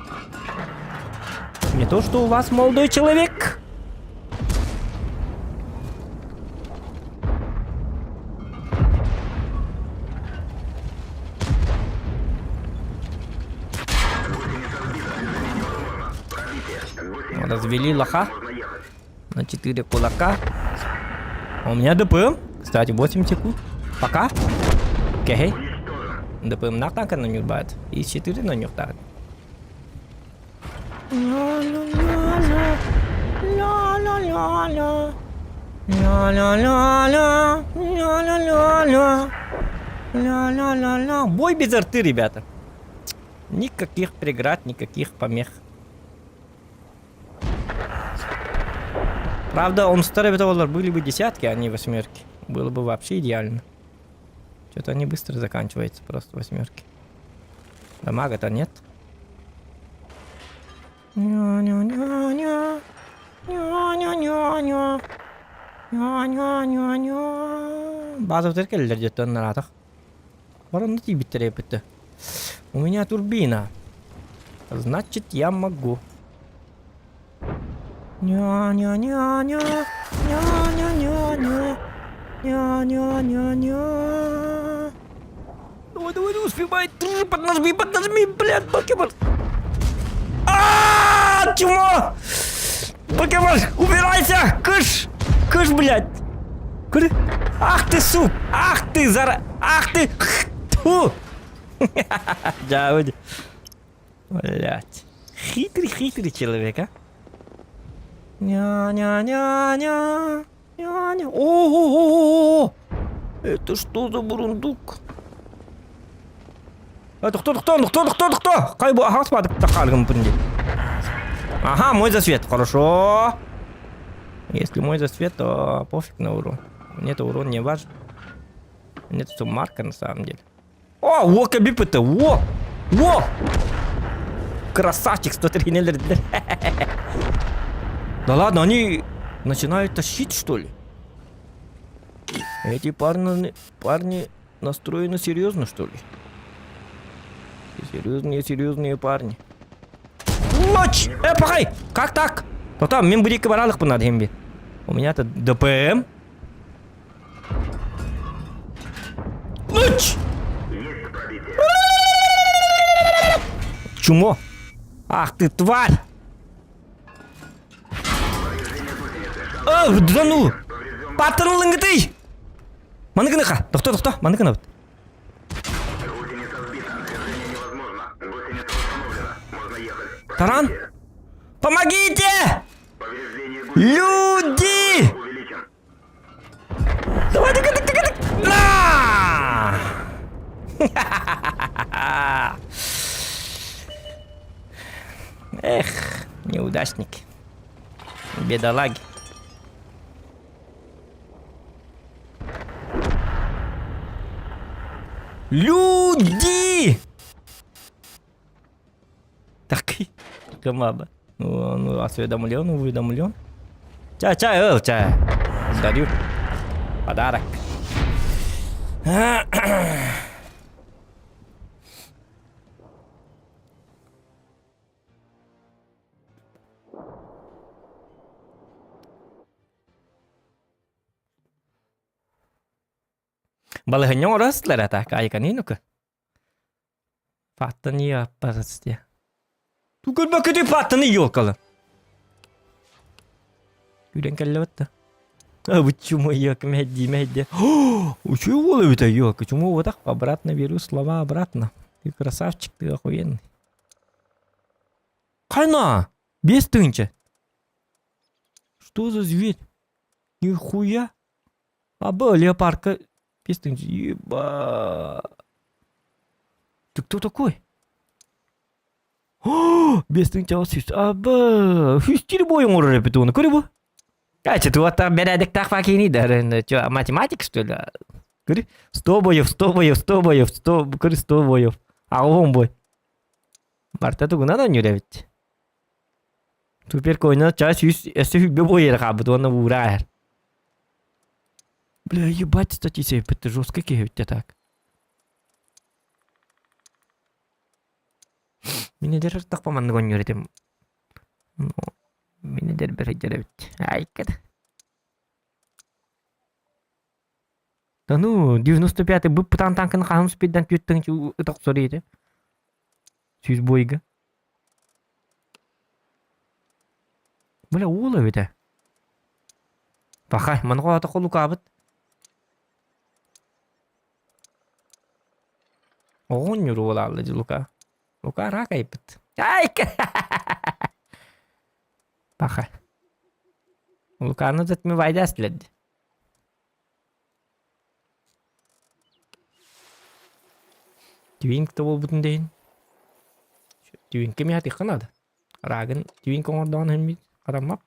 Не то, что у вас, молодой человек. Развели лоха на 4 кулака. У меня ДПМ. Кстати, 8 секунд. Пока. Окей. ДПМ на танка на них бает. И 4 на них так. Бой без арты, ребята. Никаких преград, никаких помех. Правда, он $100 были бы десятки, а не восьмерки. Было бы вообще идеально. Что-то они быстро заканчиваются, просто восьмерки. Дамага-то нет. База втеркеллер где-то на ратах. Ворон тебе трепет. У меня турбина. Значит, я могу. Ня-ня-ня-ня. Давай, успевай. Поднажми, блядь, покемон. Чмо! Покемон, убирайся! Кыш, блядь. Куда? Ах ты, сук! Ах ты, Ах ты! Тьфу! Джауди. Блядь. Хитрый человек, а? Ня-ня-ня-ня. О-о-о-о! Это что за бурундук? Это кто? Кайбу, ага, смотри, такалгам пынди. Ага, мой засвет, хорошо. Если мой засвет, то пофиг на урон. Мне-то урон не важен. Мне-то суммарка на самом деле. О, кабип-то, во! Красавчик, 103 нелер. Да ладно, они начинают тащить, что ли? Эти парни настроены серьезно, что ли? Серьезные парни. Ночь! Пахай! Как так? Ну там, мен бір екі баралық бұнады хембе. У меня-то ДПМ. Ночь! Чумо! Ах ты, тварь! Да ну! Паттырылыңғы ты! Маныкыныха! Тоқта, маныкынабыт. Таран? Помогите! Люди! Давай, тык! На! Эх, неудачники. Бедолаги. Люди! Так, команда. Ну, уведомлен. Чай. Дарю. Подарок. Балыгыньон орастылар атак айканы ну-ка. Паттын ие аппарас те. Түгіл бөкеде паттыны елкалы. Күрен кәлі бітті. А чему елка мәдді. Чего было это елка? Чему вот так обратно беру слова обратно? Ты красавчик, ты охуенный. Кайна! Без тынча. Что за зверь? Нихуя. Аба, леопардка. Без тынча. Еба. Ты кто такой? О, без тынча осыш. Аба. Хюстер бойың оры репетуны. Көрі бұл? Кайча, ты вот там бәрәдік тақпа кейні дәрін. Чё, математик, что ли? Көрі? 100 боев, 100 боев, 100 боев, 100, көрі 100 боев. Ағуын бой. Барта тугуна да нүрәбет. Супер койна час 100 әсі хүкбе бойыр қабыт, оны ұра әр. Бля, ебать, кстати, сейп, это жестко кевит так. Мені дер тақпаманды көң үйретем. Мені дер бір жеребет. Айкад. Да ну, 95-й бұл пұтан танкын қағым спиддан түйеттің ұтақ соры еді. Сүйіз бойғы. Бля, олы беті. Бақай, маңға ата қолу қабыт. Оғын юру олалы жы Лука. Лука рақ айпыт. Айка! Бақай. Луканы зәтмі вайды әсіледі. Тюинг-то бол бұтын дейін. Тюинг кеме әті қынады. Рағын тюинг оңырдауын әмейді. Арамап.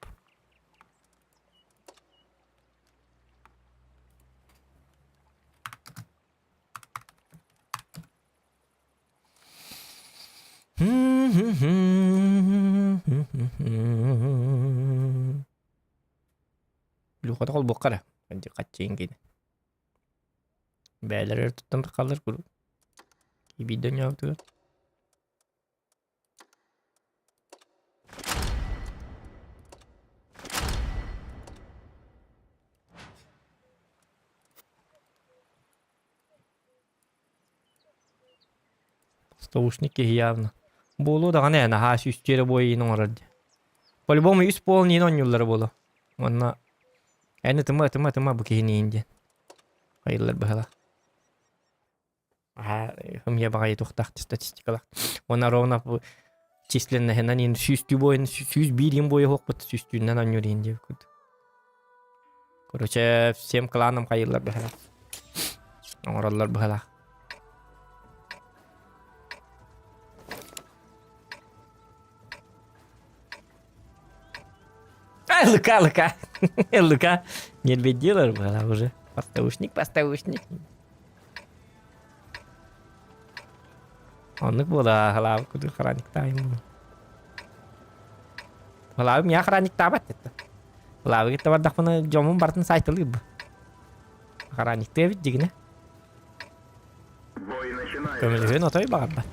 Люқата қол бұққара. Қанды қатчайын кейді. Бәлер тұттан қалыр көру. Кейбейден яуды. Стаушники явно. Болу да ғана әні хаш үстері бойы ең орады. По-любому үс болын ең оңюлары болу. Онна әні тыма бұл кейін еінде. Қайылар бұғала. Хымия бағай тұқтақты статистикалар. Ona ровно численна хенан ең сүсті бойын, сүс бір ең бойы хоқпыты сүстінен оңюр еінде. Короче, всем кланам қайылар бұғала. Оңыралар бұғала. Лука. Лука. Медведь делаешь, была уже. Поставушник. Он была глава, куда охранник там. Глава меня охранник там это. Глава это вот дахпана джомун бартын сайты либо. Охранник ты ведь дигне. Бой начинается. Көмілге нотой бағарда.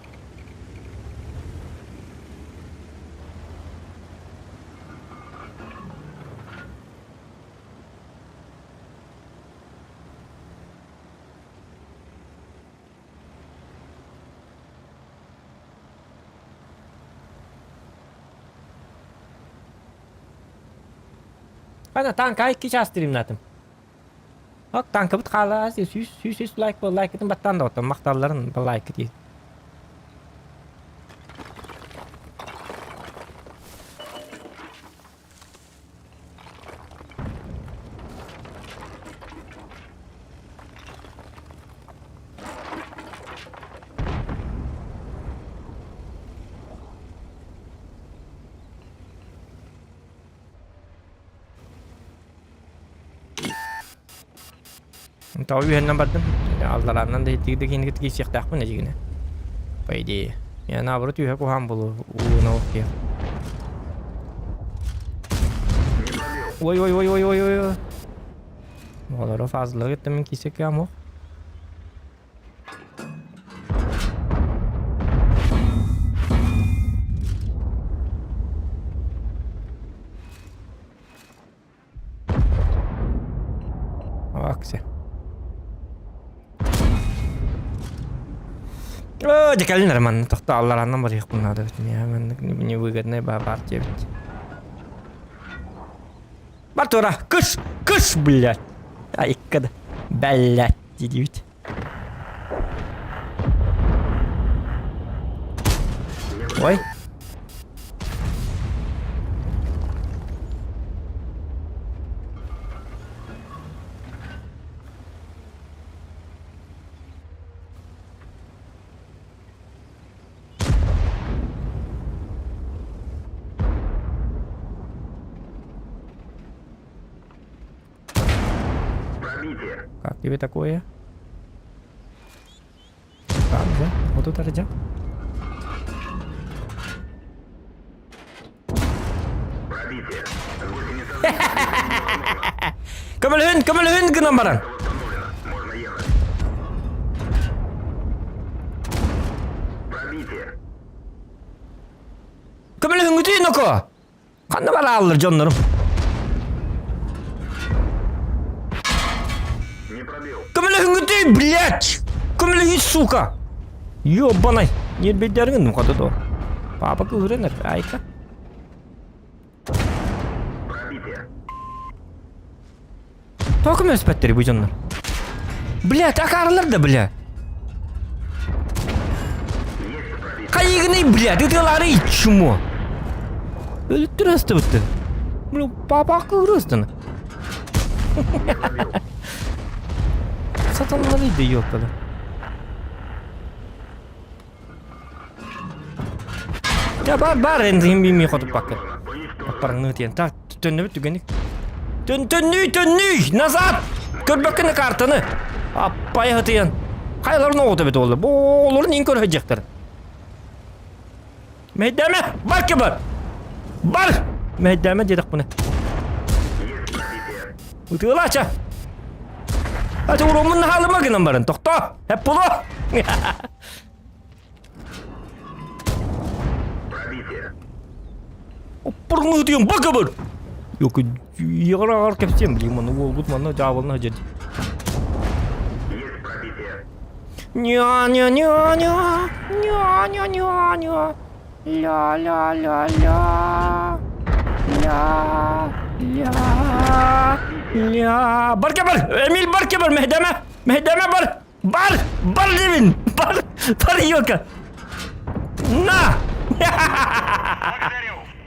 Ana tank ay ki çastırayım zaten. Bak tankı bit kala 100 like bu like etin battan da otan maktarların bu like değil. Tahu үйеннен бардым. Алдарынан да еттігді кендігіт кейсек тақпын әжігіне. По идее. Я наоборот үйе қоған болу. Уына оқия. Ой. Олары фазлығы етті мен кейсек ям оқ. О, декалин роман. Тохта аллараннан бар их bunlarda bütün ya. Мне выгодная партия. Бартура, кыш, блядь. Ай, когда. Блядь, дидит. Ой. Пробитие. Как тебе такое? Как, да? Вот тут раджа. Пробитие. Көмілін гынамбаран. Восстановлено. Можно ехать. Пробитие. Көмілін үтейін око. Қанды бара алыр жонларым. Не пробил. Көмілін үтейін, блядь. Көмілін, сука. Ёбанай. Нербейдеріңін мұқады до. Папа күйренер, айка. Пробитие. Токым өспәттері бұл жонлар. Блядь, ақарылар да, блядь. Есть пробитие. Кайығыны, блядь, үтілары чмо. Өліттір өсті бұтты. Блядь, папа күйрестіні. Не пробил. Сатанларıydı ёпкада. Ya бар енді ембеймей қотып бақыр. Уничтожен. Параңны өтейін. Так, төнні біт түгенік. Төнні! Назад! Көрбеккіні картыны. Аппай өтейін. Қайларын оғыты біт олы. Оларын ең көр өйдектір. Мәйдәме! Бар ке бар! Бар! Мәйдәме дедік бұны. Есть пробитие. Үтіғыл ача. Ача ұромын халыма гынан барын. Тоқта! Әп бұлы! Пробитие. Параңны өтейін. Бар ке бар! Yok, yağar kepsem bileyim onu olgut mana cavabını hacı. Есть пробитие. Ня. Ля. Barke bar. Emil barke bar. Mehdeme bar. Bar devin. Bar yok. На.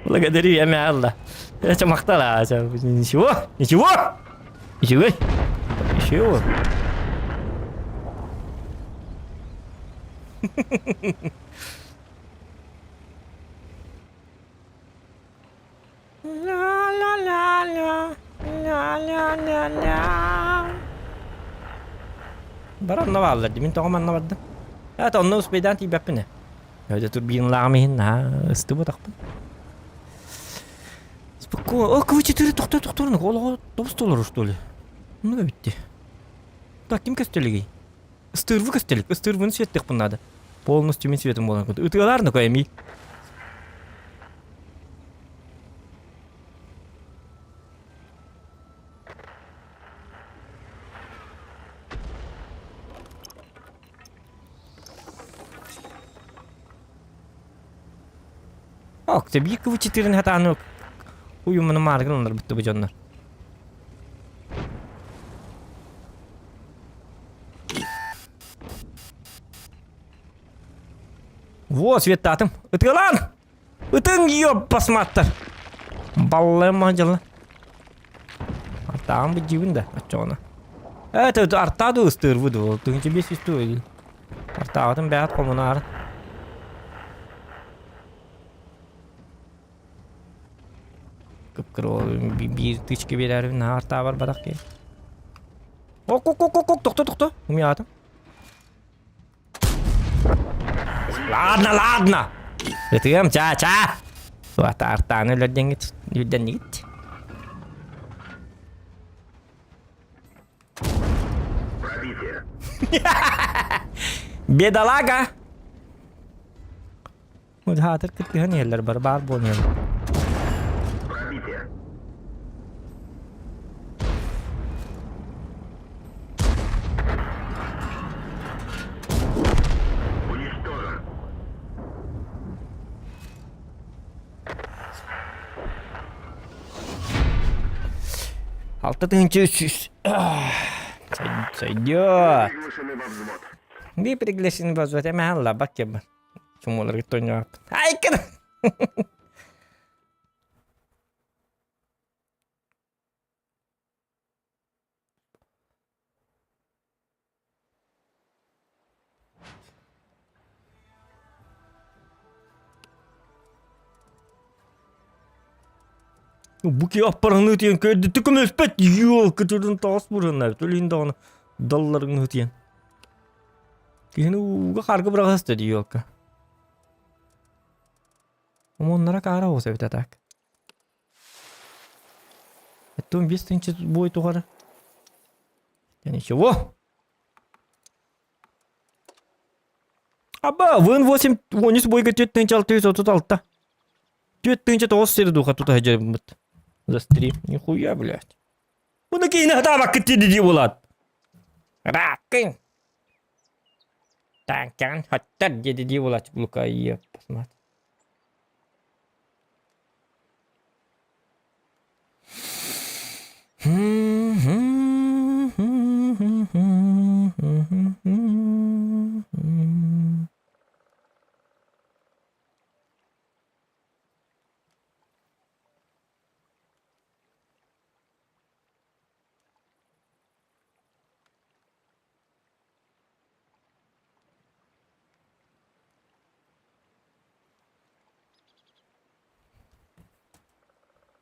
Благодарю, я Allah. Это махтала, ничего. Баран навалла, димин тоғаман навадды. Это он успейдан тибәппіне. Öyle tur bir lağmayın ha, ısıtı bu takpın. Спокойно. О, КВ-4 тоқтар. Ола добыс olur что ли? Ну да битти. Так, ким көстелеги? Ыстырвы көстелек. Ыстырвыны светтек бұнады. Полностью мен светім болған көді. Үтіғаларны көй әмей. Ок, тебе КВ-4'nin hatanı uyumunu margınlar bitti bu canlar. Во, свет татым. Үтіғалан! Үтің еп басматтар. Баллайым мағанжалына. Артағын бұл живін да, атчауына. Это артаdı ыстырвыды ол. Түгінші бес үсті өйді. Артағытын бәғат қолмына арын. Кыпкыр ол. Bir тычкы берәрін артаğı бар бадақ кей. Ок, тоқта. Үме атым. Ладно. Ütüğüm, ça. Suat artağını ülden git. Пробитие. Бедолага. Hatır kıtlıhan yerler barbar bon yerler. Пробитие. Уничтожен. 6-300. Сойдет. Приглашены во взвод. Не приглашен в взвод. Эме алла бак кебі. Чумолар гитоня. Ай, кіна! Буки аппараны тиен көйді түкім өспет. Ёлка түрін тағыс бұрынна. Төлейін дағаны далларын өтиен. Кейін уға қарғы бұрақ өстеді ёлка. Онлара кара болса бит атак. Это он без тынчы бой тугары. Я ничего. Аба, вон 8, вон из бойга тет тынчы 636. Тет тынчы 9 сері духа тут хajа бит. За стрим. Нихуя, блядь. Бұны кейін атамақ кетеді де болады. Ракын. Танкан хаттар деді де болады. Бұлқа ие. Посмотри.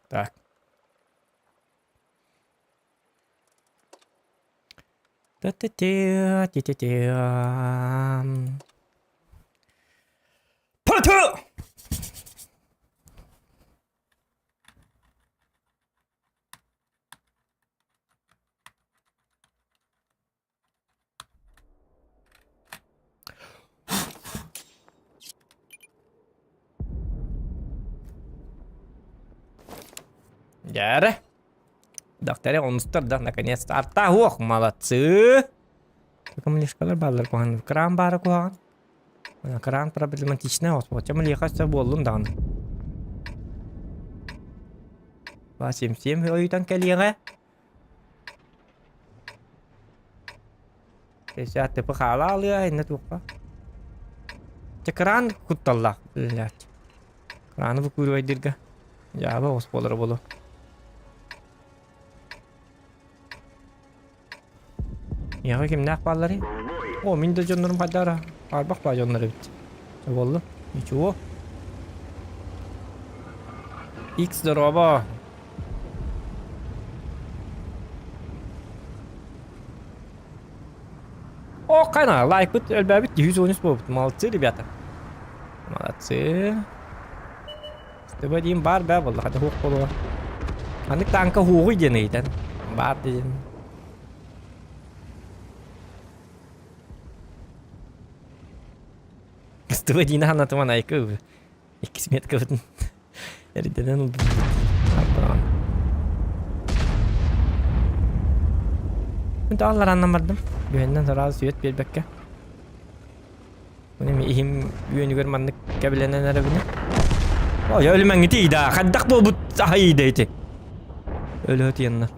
Так. Та-та-та. Пату! Яра. Докторе онстар да наконец-то арта ох, молодцы. Только млешкалар баллар куган. Кран бары куган. Кран проблематичный оспо. Чем лехаться болдун дан. 277 ойдан келеге. Сейчас ты похалал я и на тупо. Те кран кутталлах, блядь. Кран выкуривай дирга. Я бы осполар болу. Яға кемнәк баллары? О, мен де жонларым қайдара. Арбақ ба жонлары бітті. Болды. Ничего. X дороба. О, қайна, лайк бұт, әлбә бітті. 113 болып. Молодцы, ребята. Молодцы. Стыба дейін бар бә болды. Қады хуқ болуға. Қандық танка хуғы дені ейтен. Бар дейін. Стыба дейін ана тұман айқы. 2 метка бұтын. Әрденен ұлды. Мен тағалар аннан бардым. Бүйенден сразу сүйет бербекке. Бұны мен ихим бүйені көрмандық кәбіленен әрі бұны. Ой, өлімен ғыты ида. Қаддақ бол бұт сахай ида еті. Өлі өті янна.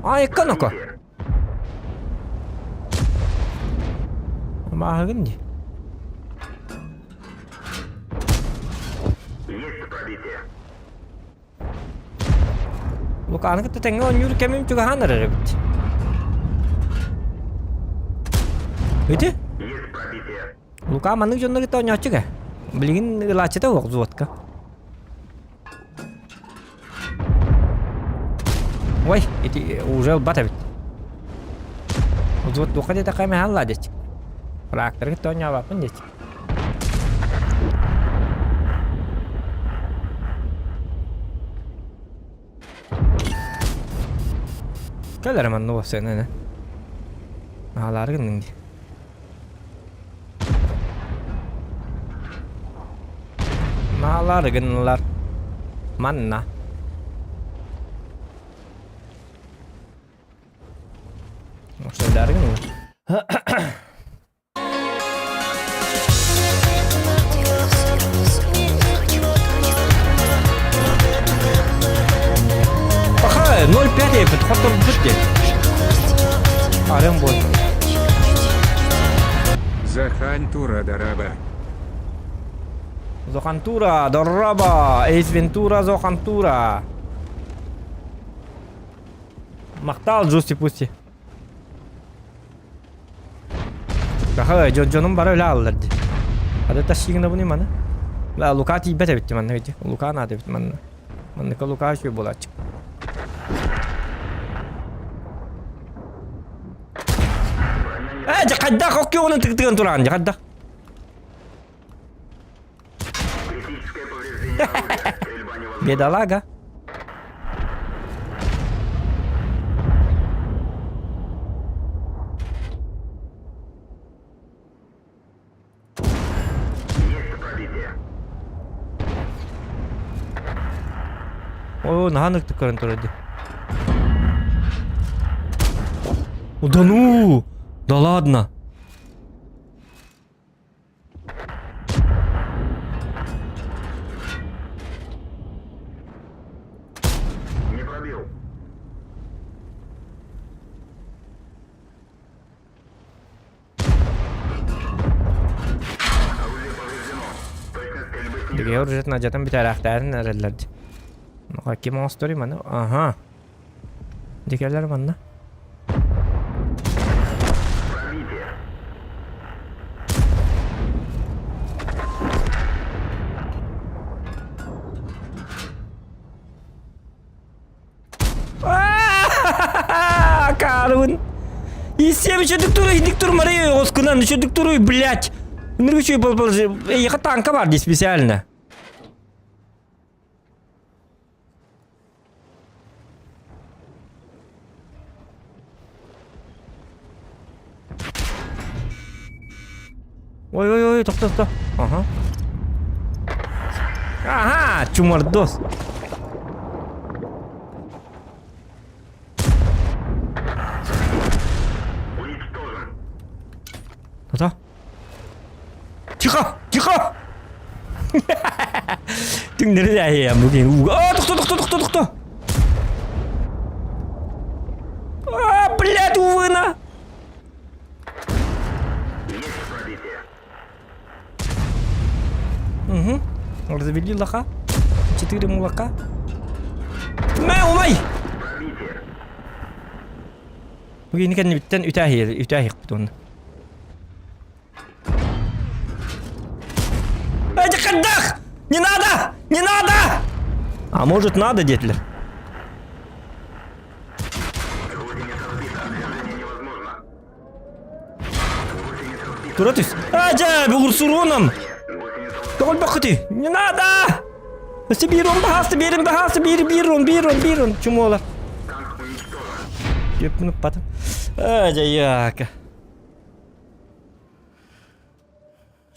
Ай, екқан оқа. Мағы кімді? Есть пробитие. Луканы кітті тәңі он юрі кәмем чүгі ханыр әрі бітті. Өті? Есть пробитие. Лука манның жонны кітті оңа чүгі. Білігін ұлачыда оқ зуатқа. Ой, эти уже батавит. Вот только где такая мягла здесь. Трактор это не авапен здесь. Калер ман ну все не. Алар гынды. Малар гынлар. Манна. Что даргын 0,5 я подход бутте. Арем бол. Захантура Дараба. Зохантура, Дораба, Эйс Вентура, Зохантура. Мақтал Джусти Пусти. Баха, Джоном бара öyle alırdı. Hadi taşıyın bunu mana. La Luka tibe de bitti manna gece. Luka na da bitti manna. Manna ka Luka şu bolacak. Jakadda kokki onun tık turan jakadda. Критическое повреждение орудия. Стрельба невозможна. Бедолага. Есть пробитие. О, наханık tıkırın turadi. Да ну! Да ладно! Не пробил. Орудие повреждено. Точность стрельбы снижена. Diye urjet najatan bir taraftarın nerelerde. Noqaki monster mana. Aha. Dikerler mana. Пробитие. Карун. И семь еще диктор Мария Оскунан, еще диктор, блядь. Ну что был, я танка var специально. Ой, тоқта. Ага. Ага, чумардос. Уничтожен. Тоқта. Тихо! Түңдері де әйе, бүгін. Тоқта. Блядь, увына. Есть пробитие. Угу. Развели лоха. 4 молока. Умай! Пробитие. Бүгін kan bitten ütahir butun. Jakadах! Не надо! А может надо, детлер? Гусеница сбита. Движение невозможно. Гусеница сбита. Туратус. Ajab, урсуроном. Гусеница Тол бақыты. Не надо! Сибирон бахасы, бирон. Чумола. танк уничтожен. Епнуп потом. Ajayaka.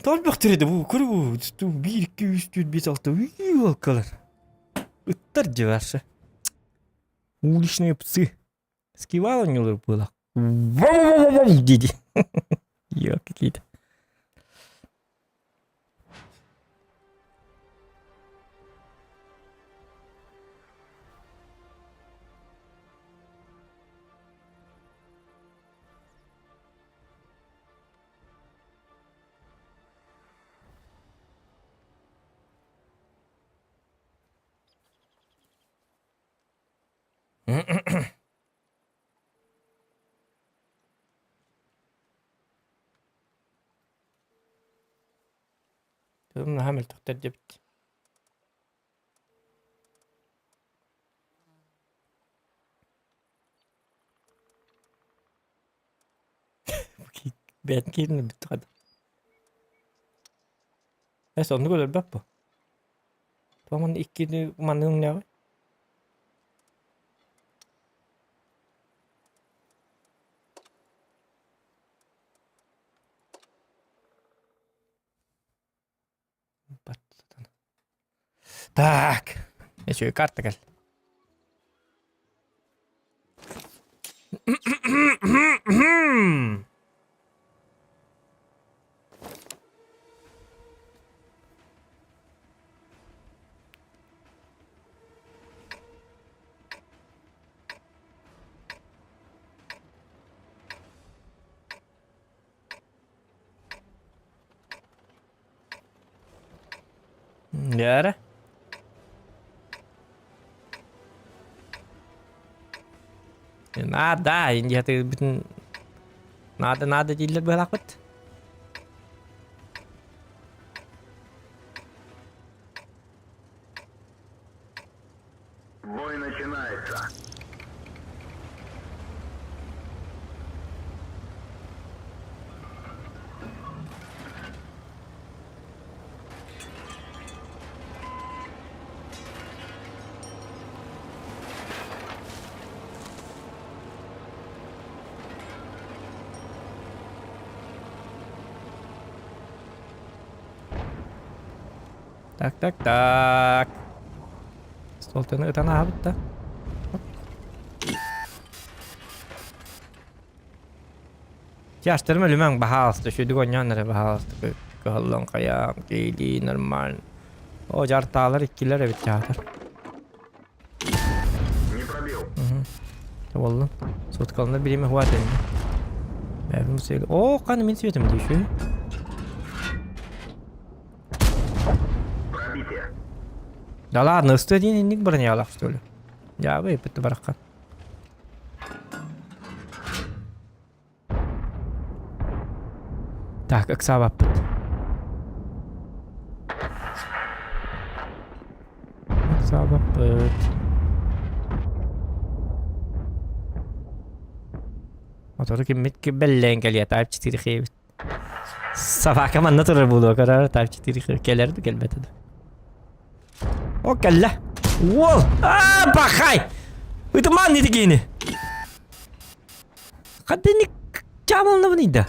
Тол бақтырды бұл көру. 1 2 3 4 5 6 алкалар. Ыттар жеваршы. Уличные псы. Скивало не было. Вау, деди. Ё, какие-то. Bunu hamil taqdir debit. Ben kirin bitti kadar. Sonunu görer bak bu. Tamam iki manın ne var? Так, еще и карта, галь. Яра. Надо, инде ты бүтүн надо дейлер быалакпыт. Бой начинается. Так. Столтыны ытана абыт да. Яштырма люман бахалсты, шүйдүк оньяннары бахалсты. Кыһыллан каям, кейли, нормально. О, жартаалар иккилер эбит чаатар. Не пробил. Боллун. Суткалында бириме хуат энди. Бәрбім сөйлі. О, қаны мен светім дейші. Пробитие. Да ладно, ыстыдин инник біріне алақ, что ли? Я бы бітті бараққан. Так, ықса баппыт. Ықса баппыт. Motoru kimmet belleğin geliyor. Type 4 xeyvit. Sabah kaman natırır bulu o kadar. Type 4 xeyvit. Gelerdi gelmedi de. O kelle. Wol. Aaa bakay. Itu man neydi gini? Kadını çamalına mı neydi?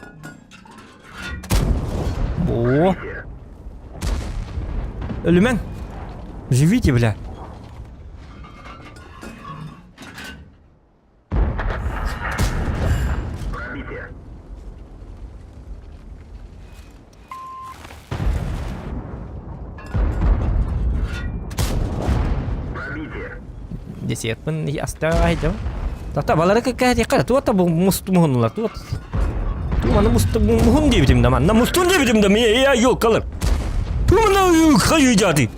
Oo. Ölümen. Живите, бля. Пробитие. Пробитие. Десерт пun astaga Tata balara kakak dia tuh tak must muhun lah tuh. Tuh mana must muhun dia bitim mana mustun dia bitim dam ya yok kalır. Tuh mana kayu jadi.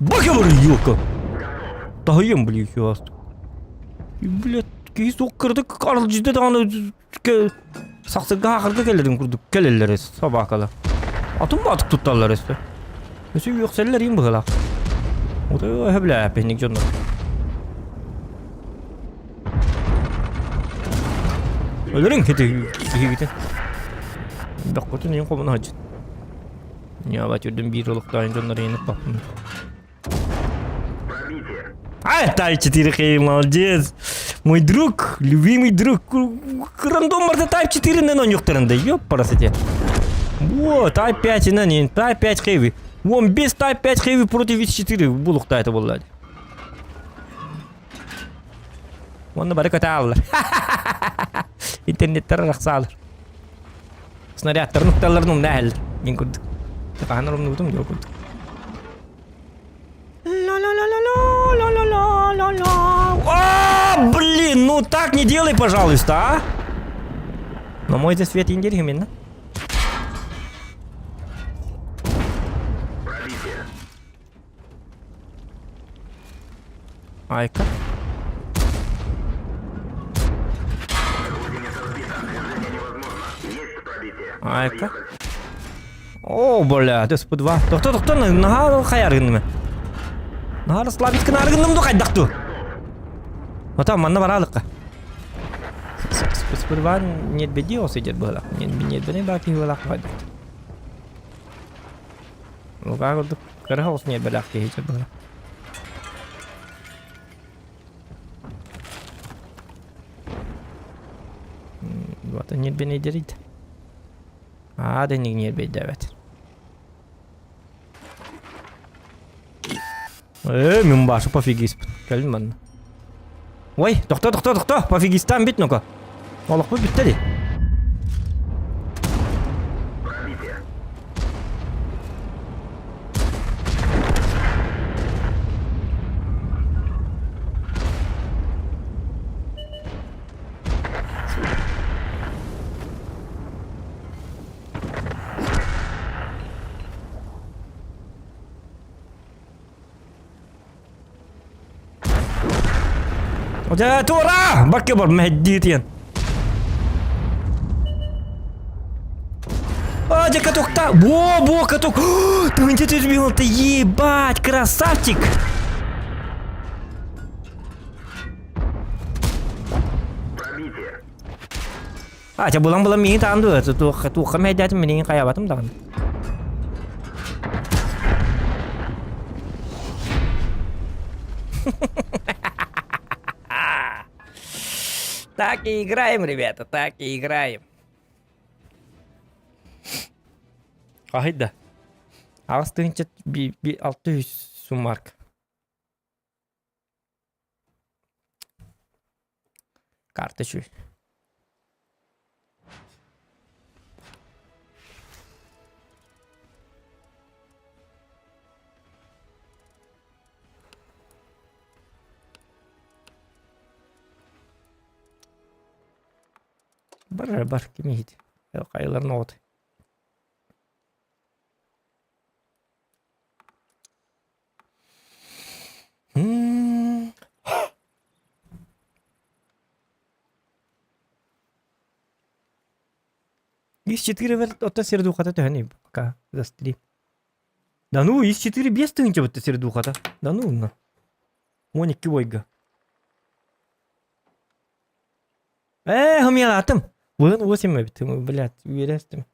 Bakın buraya yok. Tahıyım biliyor ki aslında. Блядь, кейс оқырды қарыл жиде дағаны сақсыға ақырға келерін күрдік келелер есі сабақалы. Атын батық тұтталар есі. Өсі yok сәлілер ең бұғылақ. O da öyle әпенік жондар. Ölürün kedi giden. Bak kötü neyin komunu hacı. Ya batırdım bir yıllık daha önce onları yenip baktım. Пробитие. Ай, Type 4 хей, молодец. Мой друг, любимый друг. Рандом марта Type 4 нен он юқтырында. Ёп, парасете. Вот, Type 5 нен, Type 5 хейви. Вон без Type 5 хейви против X4 булықта это болады. Оны бары көте алылар. Интернеттері рақса алыр. Снарядтар нұқталарының нәхілдір. Мен көрдік. Қағаныр омны бұдым, жоқ көрдік. О, блин, ну так не делай, пожалуйста, а? Но мой за свет индирь именно. Пробитие. Айка. Орудие разбито. Движение невозможно. Есть пробитие. Айка. О, бля, дес по два. Доктор, нага хаяргынмы? Нага слабит кынаргынным ду кайдакту. Вот там манна баралыкка. Сперва нет беди осидет было. Нет беди баки было кайдак. Ну как вот караус нет было кайдак было. Вот нет беди дерит. А, да нет беди давать. Мен башы пофигист. Кәлін манна. Ой, доктор, пофигистан бит ну-ка. Олық бұл бітті де. Пробитие. Да, Тора! Баке бар, мәддиетен. Дя каток-то! Во, каток! Ты не ты сбил-то, ебать, красавчик! Пробитие. Тебя булам мini tahan tuh kami aja mending kayak apa tahan. Так и играем, ребята, так и играем. Hayda. Ağustos'ta bir 600 sumark. Kartı şu. Бар кимейді. Қайларын оғыды. Из 4 от сердухата тяни пока застрі. Да ну, из 4 без тынча вот сердухата. Да ну на. Моник кивойга. Хамиялатым. Вон 8 битим, блядь, уверестим.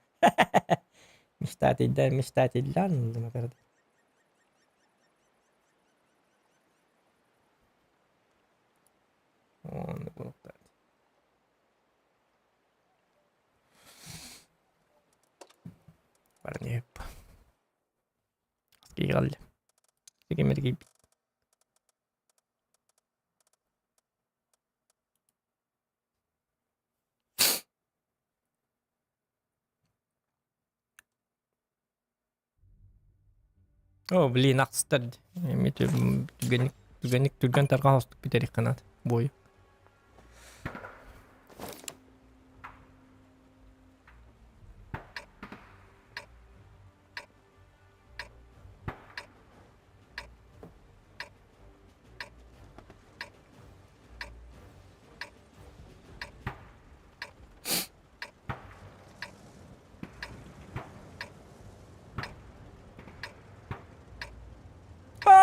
Мечтатель, ладно, наверное. Он был так. Парни. Скигал. Скигал. О, блин, акстад. Мете туганик таргастык битерик канат бою.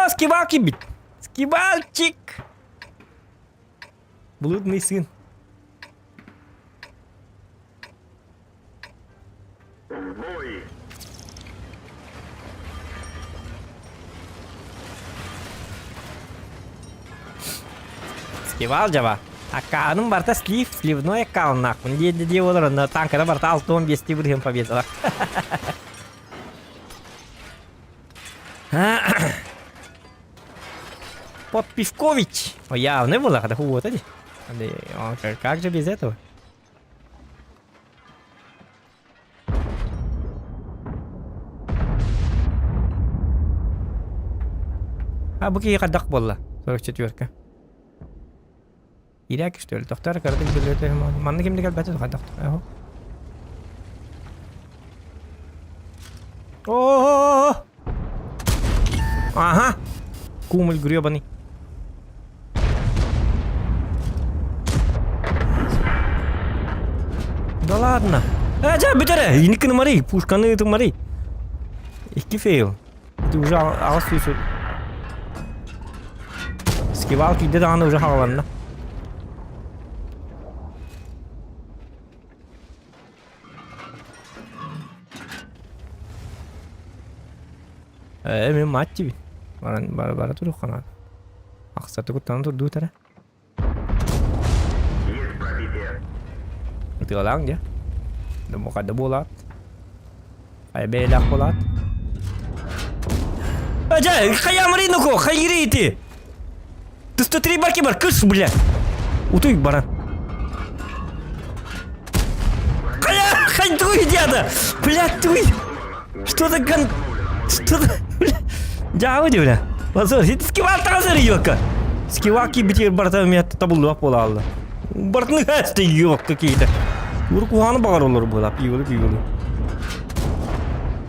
Скивалки бит! Скивальчик! Блудный сын. Бой. Скивал жаба. Аканың барта сливной аккаун нахуй. Де олар на танкада барта 6-15 бірген победалар. Подпивкович. Явно было, когда вот эти. Как же без этого? Быки кадак болла. 44-ка. Ирак что ли? Тоқтар кардык билеті. Манны кемді кәлбәті кадак. О! Ага. Кумуль гребаный. Да ладно. Бетере, иникini мари, пушканы это мари. Iki fail. Ты уже алсуйсу. Скивалки де даны уже хаваланна. Мен мать тебе. Бара туру хана. Ақсаты күттаны тұрду тәрі. Есть пробитие. Itu lang dia. Dah mau kada bolat. Ay belak bolat. Aja, kayak marino ko, kayak itu. Ты 103 барки бар, кыш, блядь. Утуй, баран. Хай, туй, дяда. Блядь, туй. Что-то блядь. Jauh dia bля. Masuk, itu skivak тазер ёка. Скиваки битер барта меня табулу пола алла. Бартны хасты ёк какие-то. Уркуаны бар олар бола, пиюлы.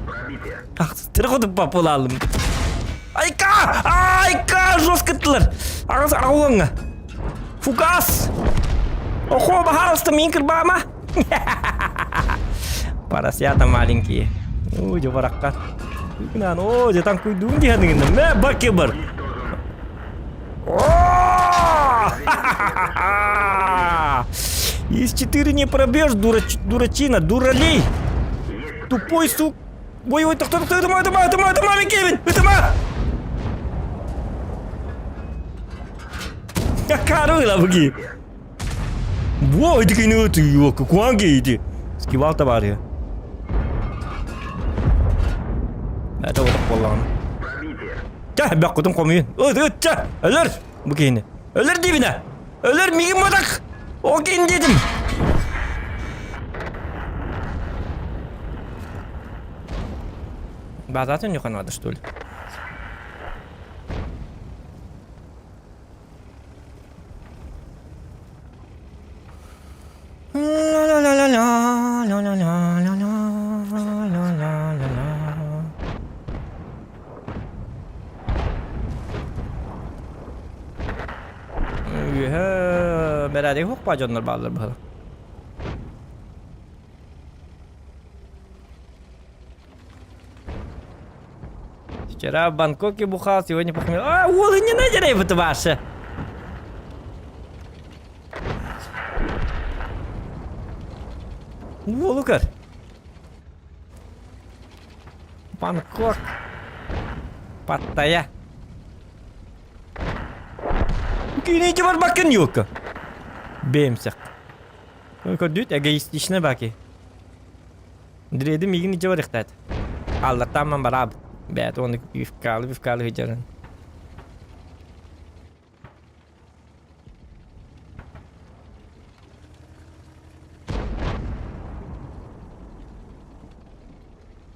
Пробитие. Ах, тыргыды пола алдым. Айка, жесткотылар. Ağız ağuanga. Фугас! Ого, пожалуйста, микробама! Поросята маленькие. Ой, жабараққа. Күнән, о, жетан күйдуын дегеніңді. Мә, баке бар. Из 4 не пробежь, дурачина, дуралей. Тупой сук. Ой, ой, кто, это мой, Кевин, это мой. Caramba, aqui. Boa, itu kini tu, yo, kuang gitu. Skiwal tabar ya. Ada orang pulang. Cah, bak kutung komin. Oh, cah, ölür. Begini. Ölür dibine. Ölür miyim madak. O dedim. Базата нюха надо, что ли? Berade hok pajonlar bağlar bakalım. Вчера в Бангкоке бухал, сегодня похмел. А, волы не надерай, это ваше. Волукар. Бангкок. Паттайя. Кинете var bakın yok. Бемсек. Только дют эгоистично баки. Дреди мигин ничего рехтат. Алла тамам бараб. Бәт оны вифкалы хыжарын.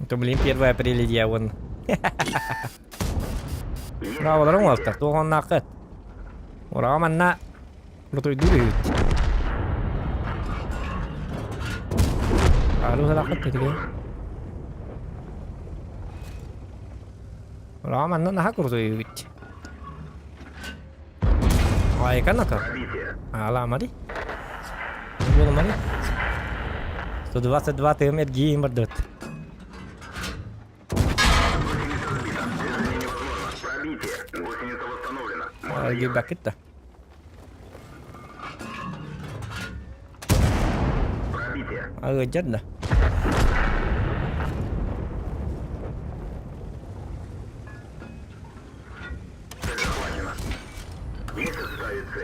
Это, блин, 1 апреля дьявол. Браво, дорогой, то он нахет. Ура, манна. Крутой дурит. Алу залахет тебе. Ура, манна нахет крутой дурит. Ай, канака. Ала, мари. Было мари. 122 ТМ геймер дот. Гибак это. Jadda.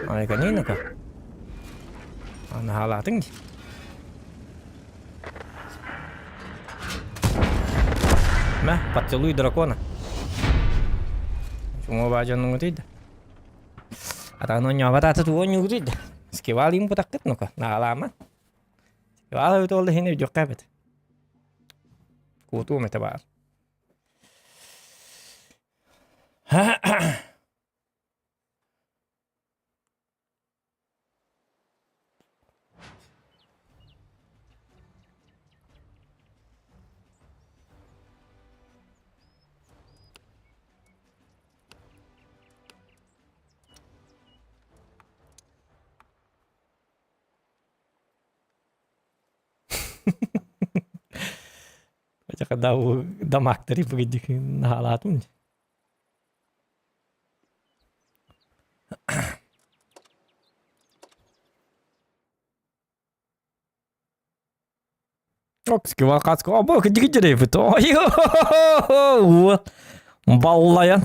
Ай, конейка. Она халатың. Мә, поцелуй дракона. Cuma baca nungguin. Atau nyoba tak tuh nungguin. Sekiwal ini putak ket nuka. Nah lama. Sekiwal itu oleh ini juga kabet. Kutu metabar. Baca tahu damak dari begitu halatun. Скивал кацку, а бог дикий рейфит. Ой, баллая.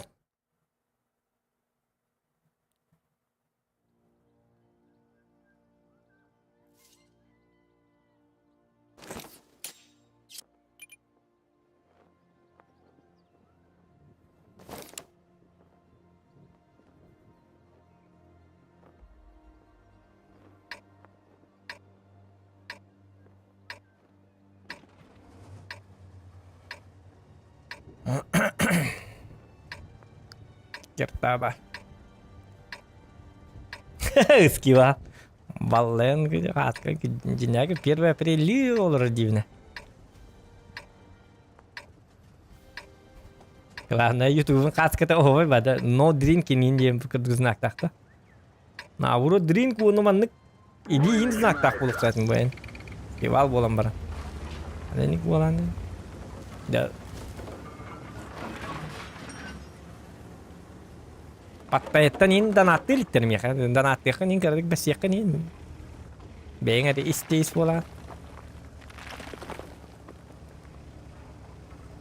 Кертаба. Скива. Баллен, гадка, деняга 1 апреля олар дивно. Главное, ютубын каската овой бада, no drinking индием знак такта. Навуру дринг уну маннык иди ин знак так булук сатын бен. Кевал болам бара. Аник болан. Да. Паттайттан ин данатты литтерим яха. Данатты яха ин кардык бас яка ин. Бейнга де истейс бола.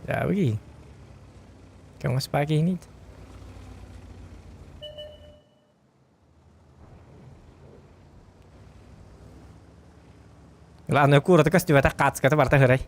Да, выги. Кем спаки нит. Ладно, кура так костюм это кац, это барта храй.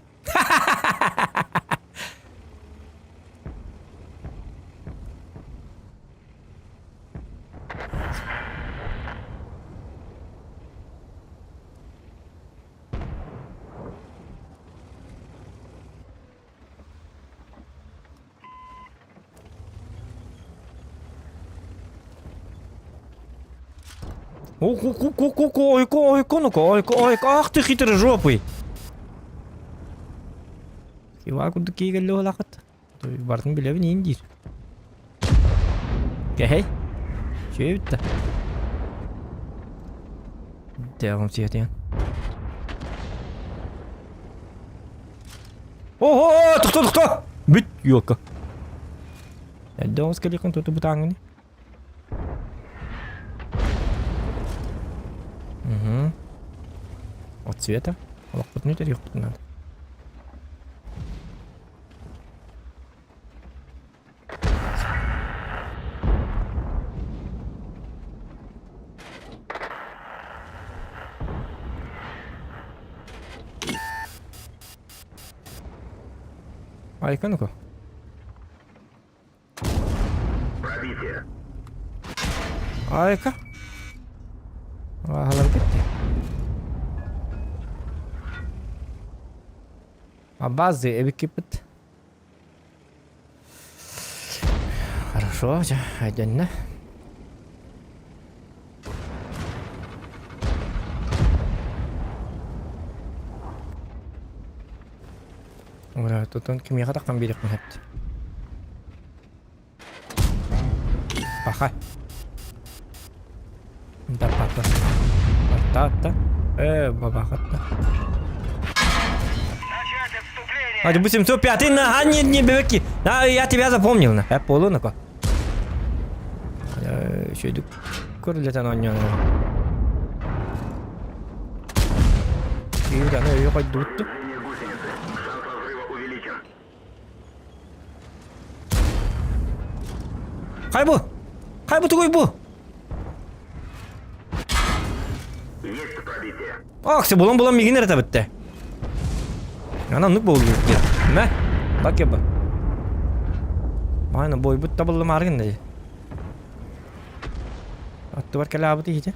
Ой, ах ты хитрожопый. Кива куда кигалло лахат. То бартын билеби не индир. Кехей. Чевитта. Дягам сиятен. Ого, кто? Бит ёлка. Дагам скаликан тут бутангани. Угу. От цвета. Лохотнуть или надо. Айка, ну-ка. Пробитие. Айка. Галар кетти. А базы эвикипет. Хорошо, один. Ура, тут он кемега таккан билек мехет. Паха. Дапата. Батата. Бабахата. А, допустим, 105 на не бебеки. Да, я тебя запомнил на. Полу на-ка. Еще иду. Курлета на нём. И да, ну её хоть тут. Хайбу такой бу. Есть пробитие. Ах, все булам мигинер это битте. Ана нук болду битте. Ме? Бак яба. Майна бой бут табылы маргын да. Атты бар кала абыты хите.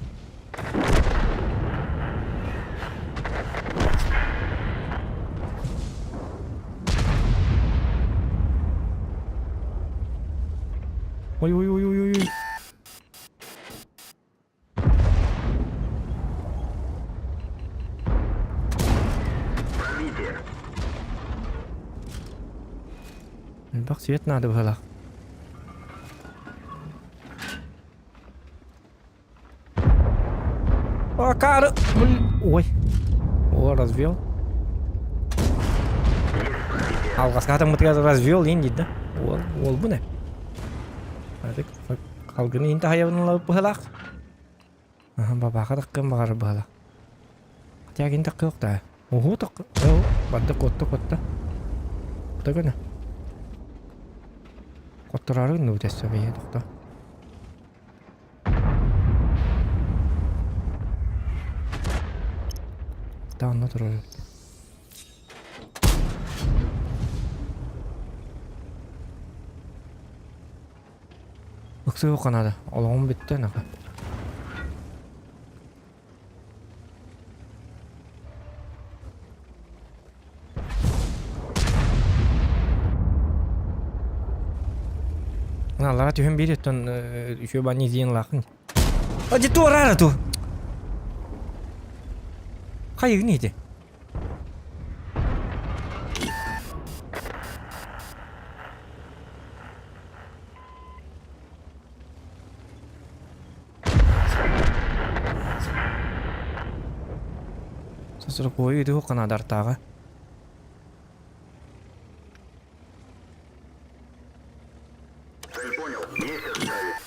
Ой. Пробитие. Бак свет надо было. О, кар. Ой. О, развел. Алгасқа мытыга развел инди да. Ол бу не? Адык калгын инде хаябын быхалак. Бабаға таққан бағар быхалак. Тягин таққы жоқ да. Ого таққы. Барды котта. Құта көне. Коттырары күнді өтесі бейе тоқта. Дағына тұрары. Өксі оқан ады. Олағым бітті наға. Аллаға түйін берет, тон үші бәні зейін лақын. Ади ту рара ту. Қайығы нейді? Сыр кой үйді қанады артағы. Цель понял. Есть отставить.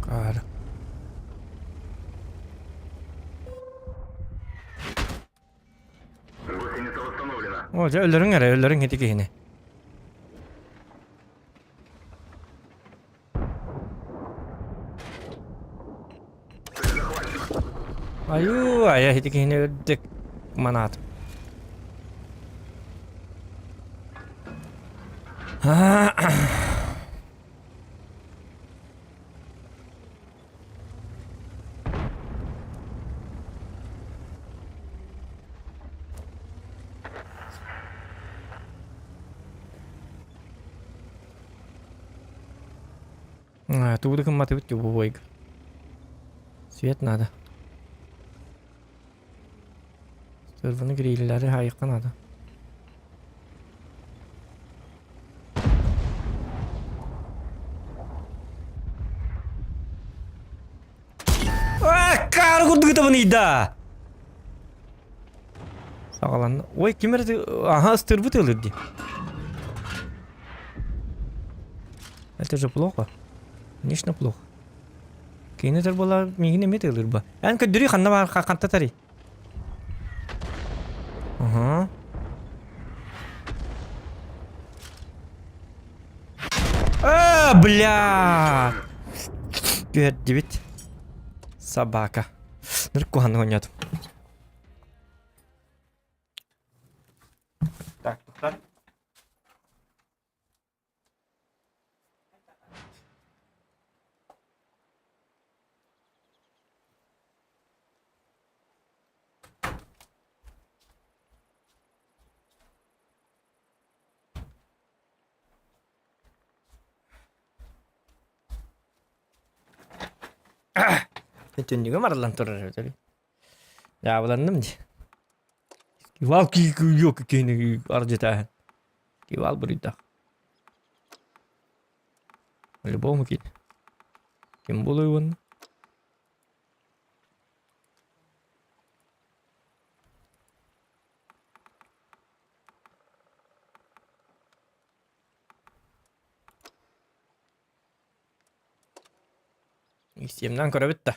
Кар. Гусеница восстановлена. О, жа өлөрүң әрі, өлөрүң хеті кейіне. Цель захвачена. Аю, ая хеті кейіне өлдік манат. Тубуды кымматы бітті бұл бойғы. Свет надо. Сырвыны грейлілері хайыққан ады. Кар күрді күті бұны ида! Сағаланды. Ой, кемерді... Ага, стырбы тылырды. Это же плохо. Конечно, плохо. Кейнетер бола мигине мет ылыр ба. Ан көдүри ханна бар хаканта тари. Ага. Бля! Дебит. Собака. Нырку ханна гонят. Так, туктар. Төннүгө маралан турар өтөлү. Жабыландым же. Кивал ки yok кени аржета. Кивал бурда. По-любому кит. Ким болой он? Семнан көрөбүттө.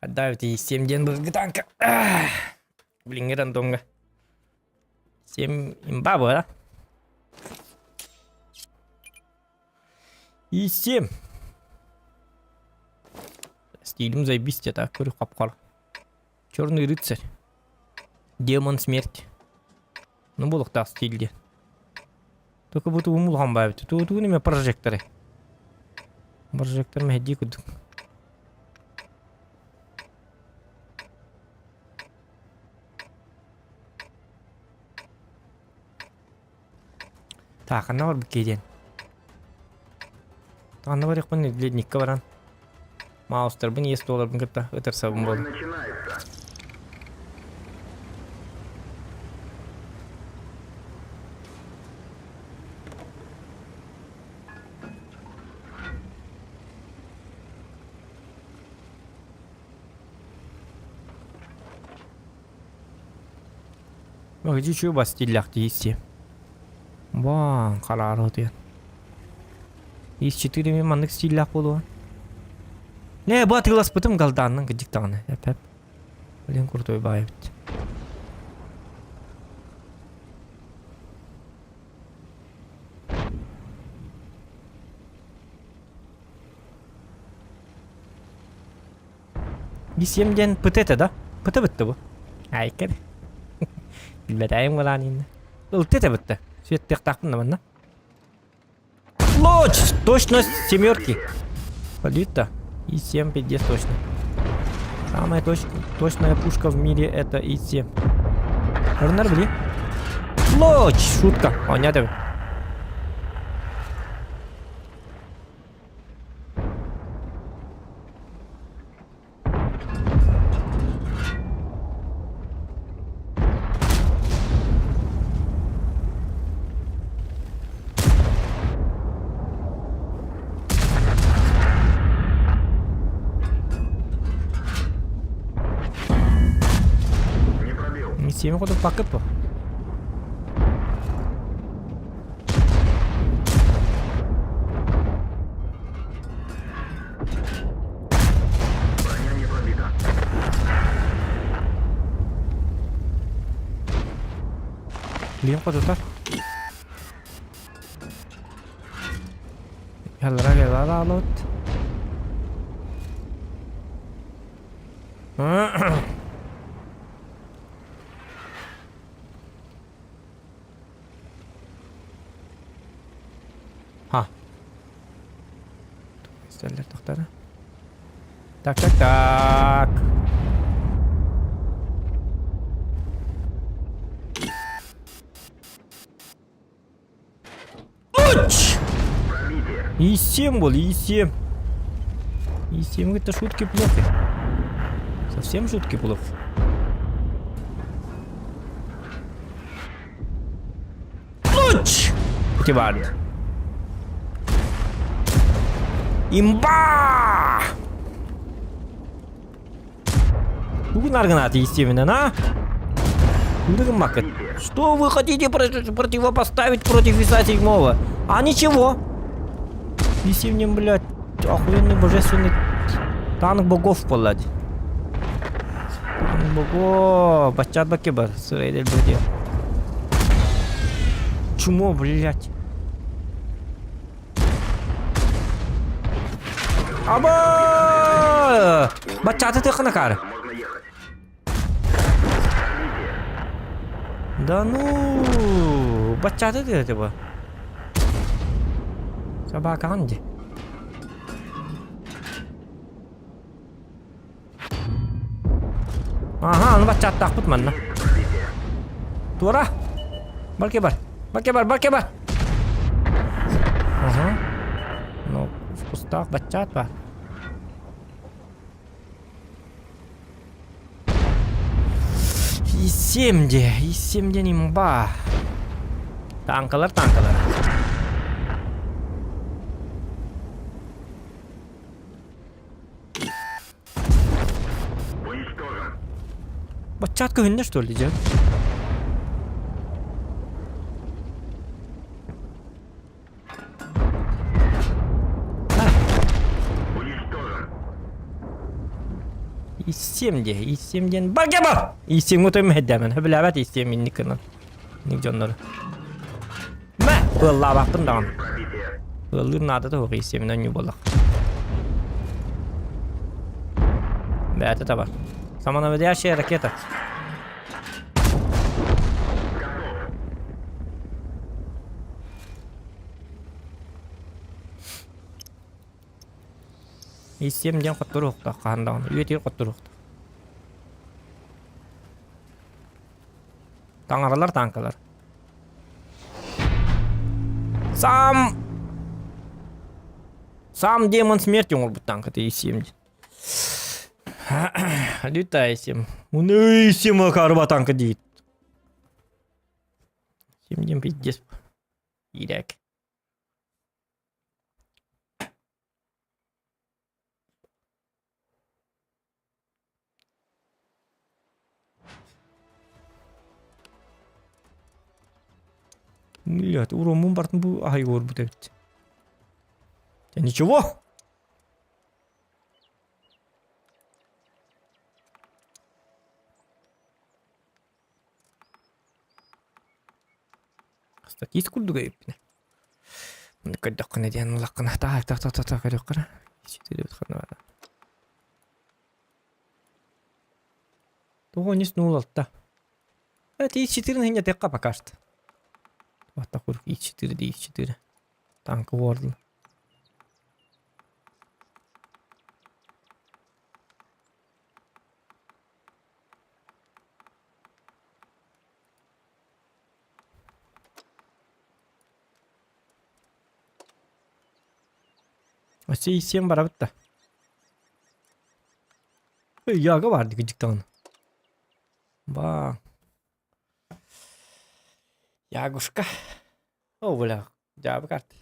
Отдавите 7 ден бызгы танка. Блин, рандомга. 7 имба была. И 7. Стилем заебись, я так говорю, капкал. Черный рыцарь. Демон смерти. Ну, был так стиль. Только будто умулган бавит. Тут у меня прожекторы. Прожектор мехди куд. Так, она вот бекеден. Она говорит, что не для них коваран. Маустер, бы не есть $100, бы как-то это сам был. Начинается. Где что бас стилях есть? Вау, карар вот я. Есть 4 меманных стилях было. Не, батылас потом галданның диктаны. Яп. Блин, крутой байт. Бисемден пыт это, да? Пыты бітті бұл. Айкер. Білбәдайым болан енді. Ұлт это бітті. Свет тақтақпын наманна. Лоч! Точность семерки. Полит-то. И 7 пиздец точно. Самая точная пушка в мире это И7. Рнар, блин. Лоч! Шутка. Понятно. И7 кодuk paket po. Броня не пробита. Liam kok tutar. Yallara gel alot. Ha. Isterler doktora. Tak tak tak. Уч! Пробитие. И7 был, И7. И7 это шутки плохи. Совсем шутки плохи. Уч! Тибард. Имба! Бүгін аргонаты естеменен, а? Бүгін макет. Что вы хотите противопоставить против Иса 7? А ничего. И7, блядь, охуенный божественный танк богов, блядь. Танк богов. Бачат бакебар. Сырайдель, блядь. Чмо, блядь. Аба! Бачат ты ханакар. Можно ехать. Да ну, бачат ты этого. Собака Анди. Ага, ну бачат takut mana. Tuara. Barkebar. Ага. Ну, в кустах бачат бар. И7 имба. Танкалар. Уничтожен. Бачатка хинне что ли, дед? Уничтожен. И7 Баркеба! И7 мутым хеддемен. Хабилабат И7 минник кына. Ник жоннары. Мә! Былла бақтын дағын. Пробитие. Быллыр нады да оғы И7-нен ю болақ. Бәті табар. Самонаводящая ракета. Готов. И7 қоттыру ұқты қағандағын. Үйетер қоттыру ұқты. Таңаралар танкалар. Сам демон смерти он будет танк, это И7. Люта И7. Он И7 карба танка дейт. И7 пиздец. Ирак. Блядь, урон бартын bu айгор bu тәбет. Ja ничего. Статист курдуга епне. Кайдаккана диян улаккана. Так, кайдаккана. Четыре бітхана. Того не снул алта. Это И4 хиня текка пока что. Вот такой И4, И4. Танк Вордл. Вообще И7 барабытта. Яга vardı gıcıktan. Ба. Ягушка. О, бля. Жабы карты.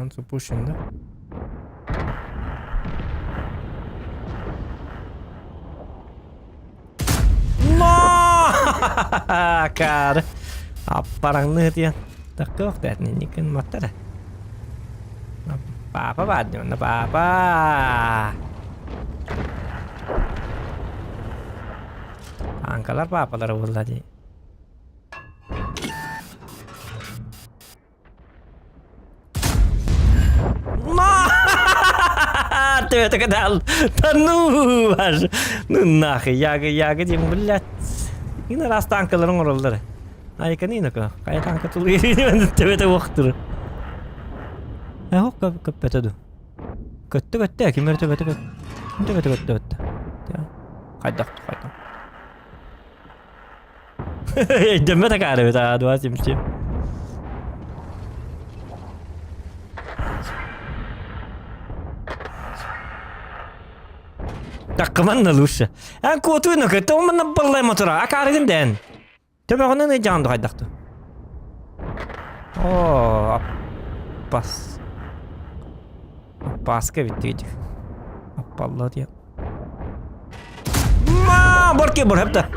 Ansu pushing da. No! Cara. Apparang nöt yan. Takok dat ni kan mata dah. Apa bad yun? Apa? Angkalar apa lar bolla ji. Ты кадал. Да ну ваш. Ну нахуй, яга дим, блядь. И на раз танкаларың оралдыр. Ай канинака. Кай танка тулгы төбөтө уктур. Хок каппетаду. Көттө кимер төбөтө. Төбөтө. Кайдак. Дэмэ такары бета дуа симчи. Так команда лучше. А котуйно кето мана баллай мотора. А карыгын ден. Төбөгөнөн не жанды кайдакты. О, пас. Паска биттик. Аппалла дия. Ма, борке бор хепта.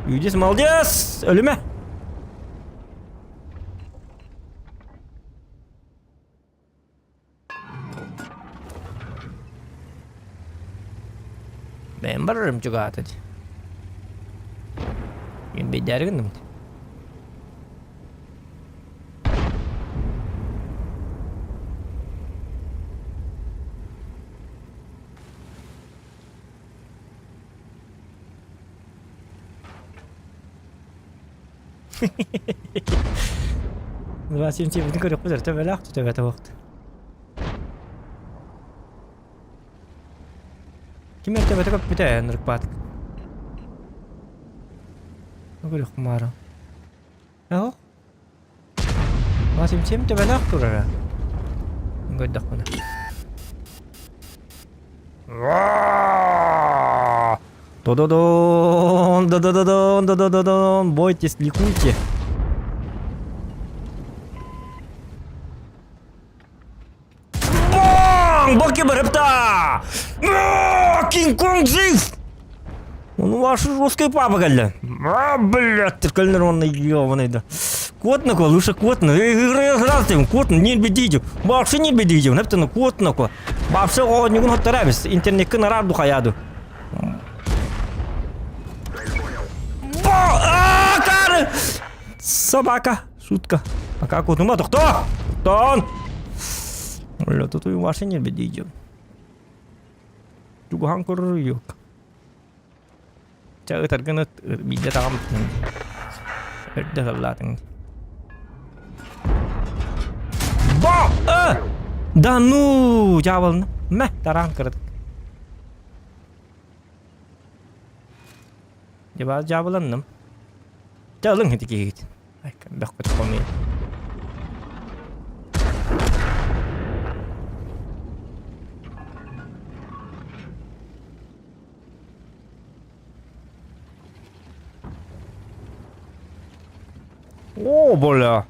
Юдис молодец. Ölüme. Ben varırım juga atacı. Ben becergin Васим тебе не говорю, подожди, тебе лягти, тебе это вахт. Кимер тебе така питає, нерпат. Ну говорю, хмара. Ого? Васим тебе лягти уже. Говорит, да хуна. Да-да-дон, бойтесь, ликуйте. Боки барепта! Кинг-Конг жив! Он ваш русский папа, гальда. Блядь, ты кальнерованный ёваный, да. Котнако, лучше котна. Играл ты, котна, не бедите. Бабше не бедите, нептану котнако. Бабше о, не гон хатарабис. Интернет канарар духаяду. Кар! Собака, шутка. А как вот, ну, кто? Кто он? Бля, тут и ваши не бедите. Juga hangkur yuk. Chơi thật cái nó bị ra tao rất là lạ thằng. Bo! Да ну, jawal meh tarang kert. Coba jawalan nem. Jalan hiti git. Ay kan dak komi. О, бля.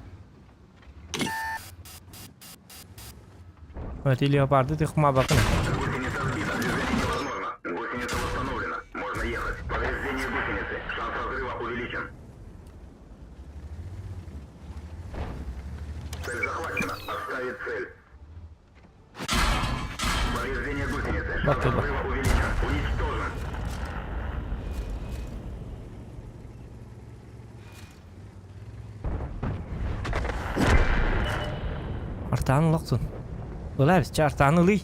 Вот или леопарды ты хма бакна. Гусеница сбита, движение невозможно. Гусеница восстановлена. Можно ехать. Повреждение гусеницы. Шанс разрыва увеличен. Цель захвачена. Оставить цель. Повреждение гусеницы. Шанс разрыва увеличен. Уничтожен. Artan loksun. Ular biz artanı li.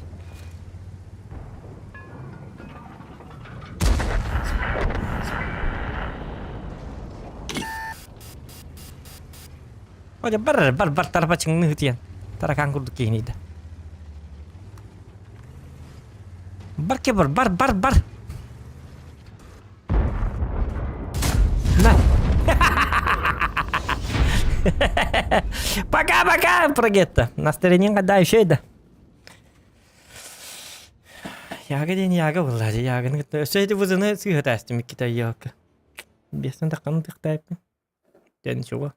Oja bar tarafa çıngını hitiyan. Tarakan kurduk kini de. Bar ke bar. Nah. Пока, прогетта. Настроение гадаю, еще это. Яга ден яга буллады. Яганы сөйдө бузыны сыйга астым китай яга. Бестен такканы тыктайпын. Ден чуга.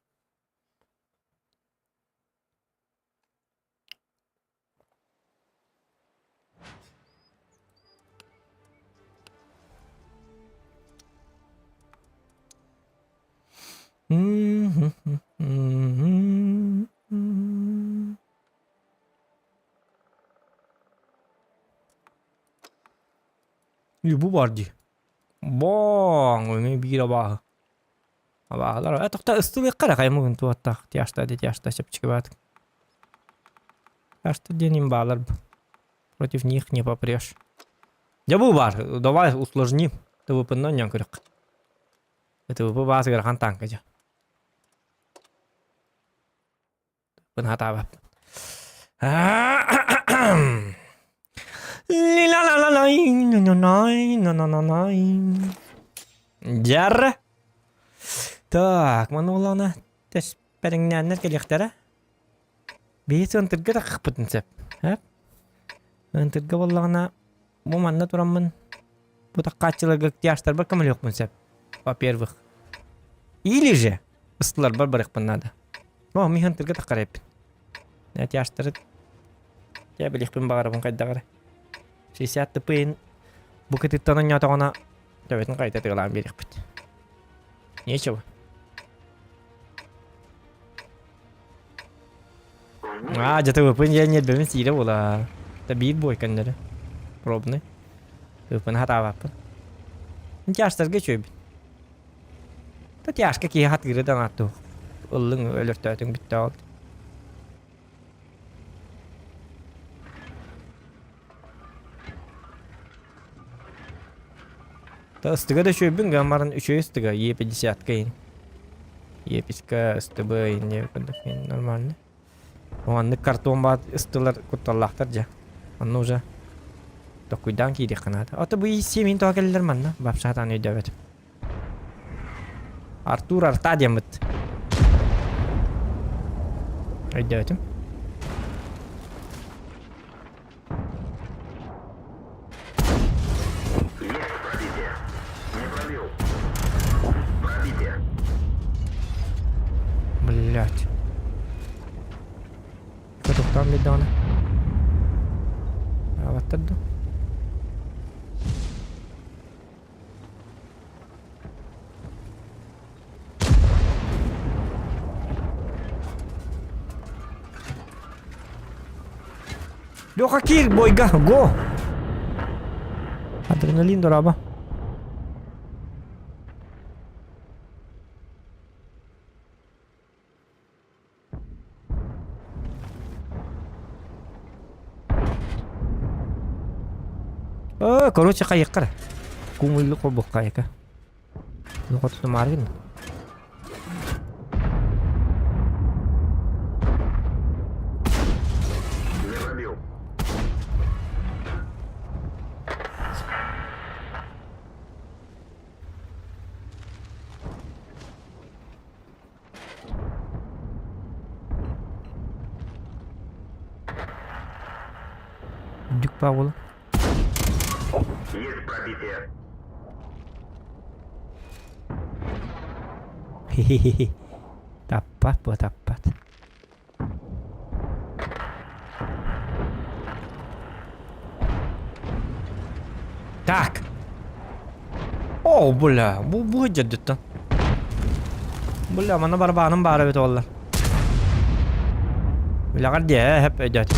Bu vardı. Bong, öyle bir abah. Abahlar. Atakta ıstılık kara kayma gün tuvatta. Тяжта şepçiki bat. Тяжта деним балар. Против них не попрешь. Я был бар. Давай усложним. Ты выпадно не крик. Это выпадает гархан танка же. Пенхата. Жар. Так, мана улана теш переңнәннәр келектәре. Бейс ынтырга да кыпытын сеп. Хәп. Ынтырга боллагына бу манна тураммын. Бу таккачылыгы тяштар бар кемел юкмын сеп. Во-первых. Или же ыстылар бар барыкпын надо. О, ми ынтырга таккарайпын. Нәт яштары. Я билихпин багарабын кайдагары. 60 тпын. Бу кытыттан ятагана төбөтүн кайта тыгылам билихпит. Нечего. Жата выпын я нет бемин сире була. Та бит бой кандары. Пробный. Выпын хатавапын. Тяштарга чөбүн. Та тяшка ки хат гырдан атту. Уллың өлөртөтүң битте алды. Та ыстыга да чөбүн гамарын 3 ыстыга Е50 кайын. Е50 ыстыбы инде нормально. Оңанны картон бат ыстылар кутталлахтар жа. Анны уже токуйдан киди канада. Ата бу семин токеллер манна. Бапшатан өйдөбөт. Артур Артадиямыт. Өйдөтүм. Блять. Там медана. А вот это. Лёха кир, бойга, го. Адреналин дораба. Короче, кайыккар. Кумуллу кобук кайыка. Ну вот что маргин. Дюк Паула. Есть пробитие. Хе-хе-хе. Таппат по таппат. Так. О, бля, bu cidden. Bля, bana barbanın bari bit ollar. Bля, qardiye hep ödet.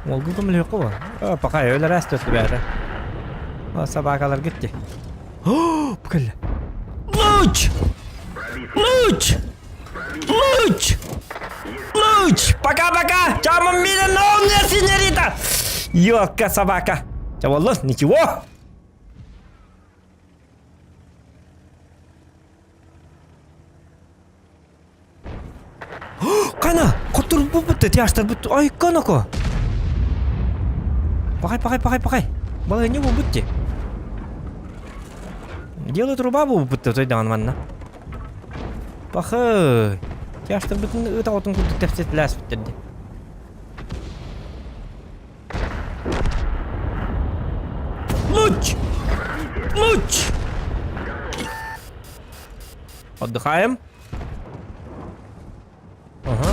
Olgu da mı var? Bakay öyle rest ötü beri. O sabahlar gitti. Bu kelle. Луч! Луч! Луч! Луч! Пока-пока! Чама мира новая синьорита! Ёлка собака! Чавалло, ничего? Кана! Котур бубутты, тяштар бутты. Ай, канако! Пахай. Бала не бубутти. Делай труба бубутты, той дан ванна. Пахай. Yaştır bütün ıta otun kurdu tepsettiler sütlerdi. Луч! Луч! Отдыхаем. Ага.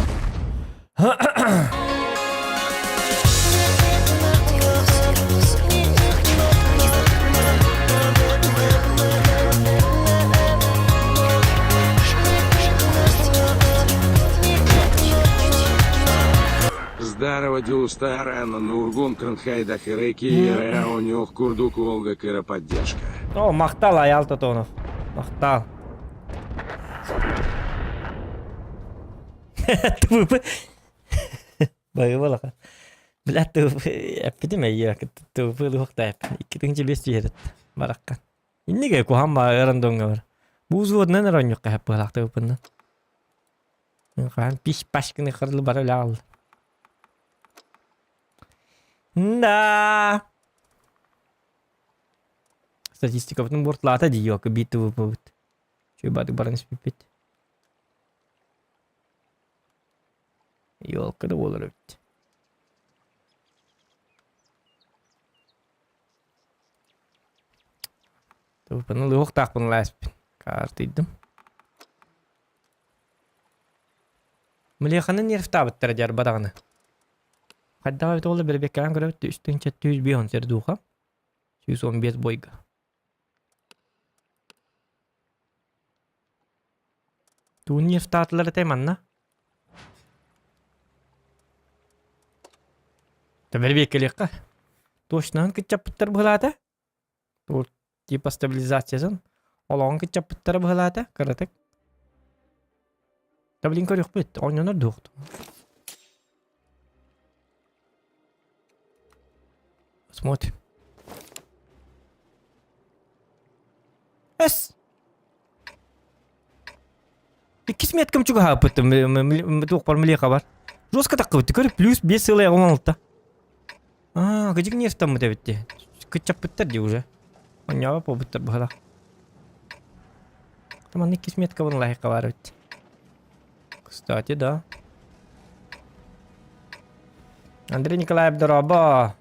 Здарова Дюстара, Нургун, Кранхайда, Хереки, Раунёх, Курдук, Волга, Кыра, поддержка. О, мақтал аял Тотонов. Мақтал. Тупы. Байыбалака. Билет тупы. Эппидим эйя. Тупы лухта эп. 2-5 жерет. Баракка. Инниге кухамма эрандонга бар. Бузуоднан эроньюкка эп балакта тупыннан. Хан пиш пашкыны кырлы бар эле ал. Да. Статистика потом бортлата дiyyor ki bitti bu bu. Şu badı barın spipit. Yol kadar olur bitti. Tuh penuh luhuk tak pun lespin. Kartıydım. Melihakanın yerif tabit terajar badağını. Hatta bir olur bir bekleyen görev üstün çatı 100 bir onser duha. 115 boyga. Tuğun statları temanna. Tabii bir kelika. Toşnan kıçapıtlar bhulata. To tipa stabilizasyasın. Olan kıçapıtlar bhulata. Karatak. Tabii linko yok bit. Oynanar doğdu. Смотрим. Эс. Ikis меткам чуга хапыттым. Тоқпар млеха бар. Жестко так кыбытты көріп. Плюс 5 сылай алмалды. Гыжык нефтам мы дәбетте. Кычап быттар де уже. Онява по быттар бахала. Таман ikis метка бын лайыққа бар бітті. Кстати, да. Андрей Николаев дороба.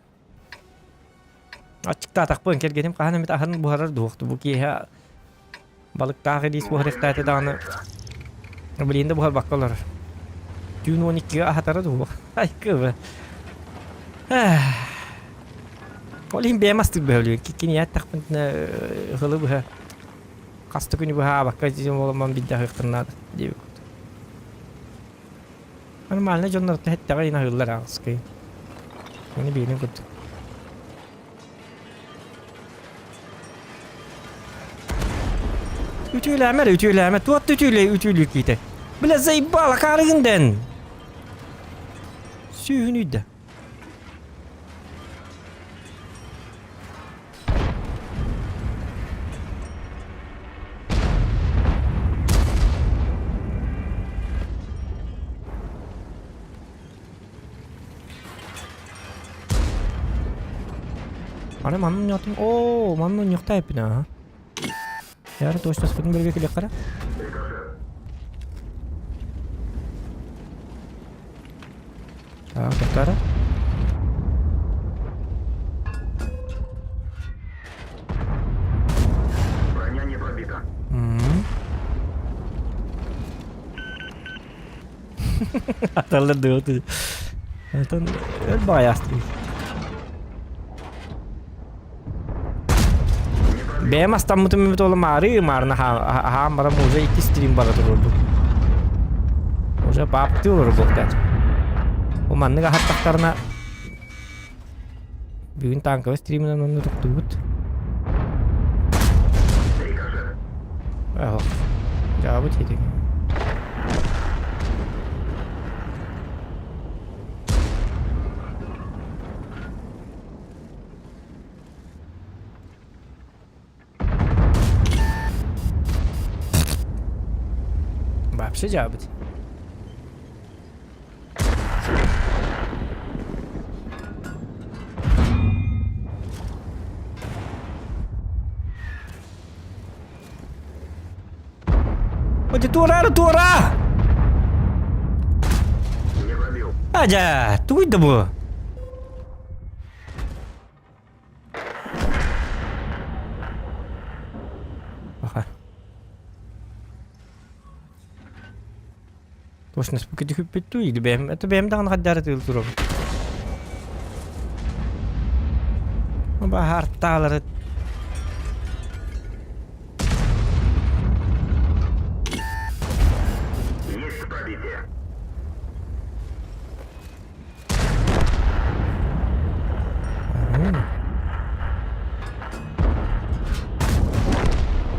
Açıkta atakpın kelgedim kahane mit ahın buharar doğuktu bu ki ha balık tağı dis buhar ihtiyatı dağını bilinde buhar bakkalar dün 12'ye ahatara doğuk ay kıvı olayım beğenmezdik böyle ki niyet takpın hılı buha kastı günü buha bakka cizim olamam bir daha yıktırnadı diye bir kutu normalde canlar hep de yine hırlar ağız ki yine beğenim kutu Ütüyleme, tuat ütüylü kite. Bile zayıbbala karıgından. Sühünü de. Ana mamnun yoktum. Oo, mamnun yok da hepine. Yarın toşta sıfırın bölge kile kara. Kara. Броня не пробита. Atarlar diyordu. Zaten öyle bayağı astı. Benim astamıtım mümkün olan marına ha mara muza 2 stream baradır oldu. Muza papti olur bu kadar. O manne ga hat taktarına bugün tankı stream'den onu tuttuğut. Cevabı çedik. Вообще cevabı. Hadi tuara. Aja, tuydu bu. Aha. Точно, спокойно хüppet tuydu benim. Benim de kadar tıltırım. Ama hartaları. Есть пробитие.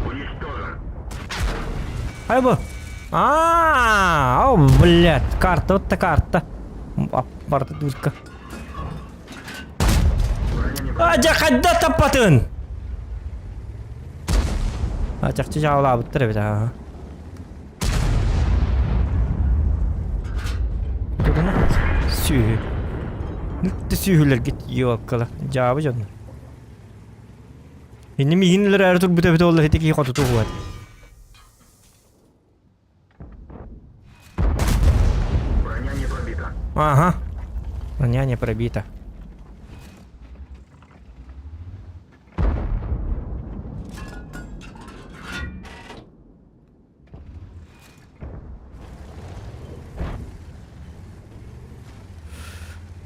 Уничтожен. Ай bu. Блядь, карта, вот та карта. Аппарата дурка. Aja kadda tapatın. Açıkça cevap bitir bir daha. Durun. Sü. Nükte sühüler git yok kala. Cevabı canım. Şimdi mi yeniler Ertuğrul büte olur hedi ki kodu tuğu. Броня не пробита. Ага. Броня не пробита.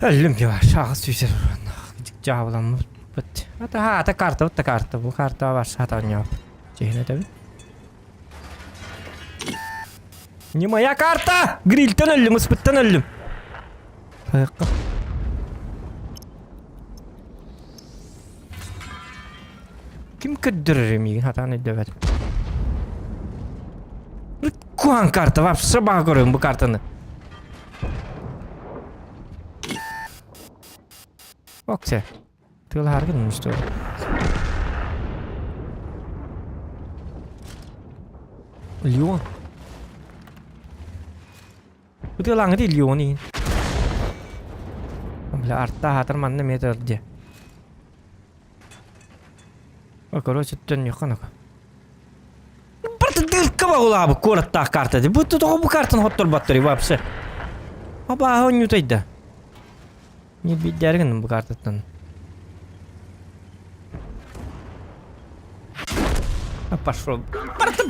Ölüm ya şahı süser. Gıcık cevablanma. Bitti. Hatta karta. Bu karta var zaten yap. Cehine tabi. Не моя карта! Грильтен öldüm, ıspıttan öldüm. Ayakta. Kim kıddırır emiğin hatanı döver. Kuan karta var. Sabah görüyorum bu kartını. Bak sen. Tığıl hargın mı işte o? Leon. Bu tığıl hangi değil Leon'in? Bля, арта хатар манна метр де. Короче, төн яқан ака. Барта дырка багула абы коратта карта де. Bu bu kartın hottol battırı vapse. Aba он ютайда. Не бидерген bu karttan. Пошел. Барта.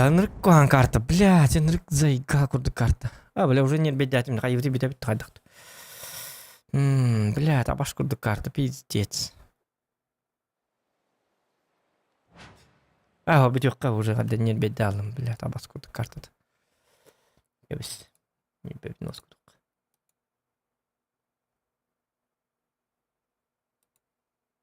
Нырк куан карта. Блядь, нырк зайга курды карта. Бля, уже нет бедятим, да, евти бедят тайдах. Бля, та баш курды карта, пиздец. Бедюкка уже нет бедалым, бля, та баш курды карта. Я весь не беднос курды.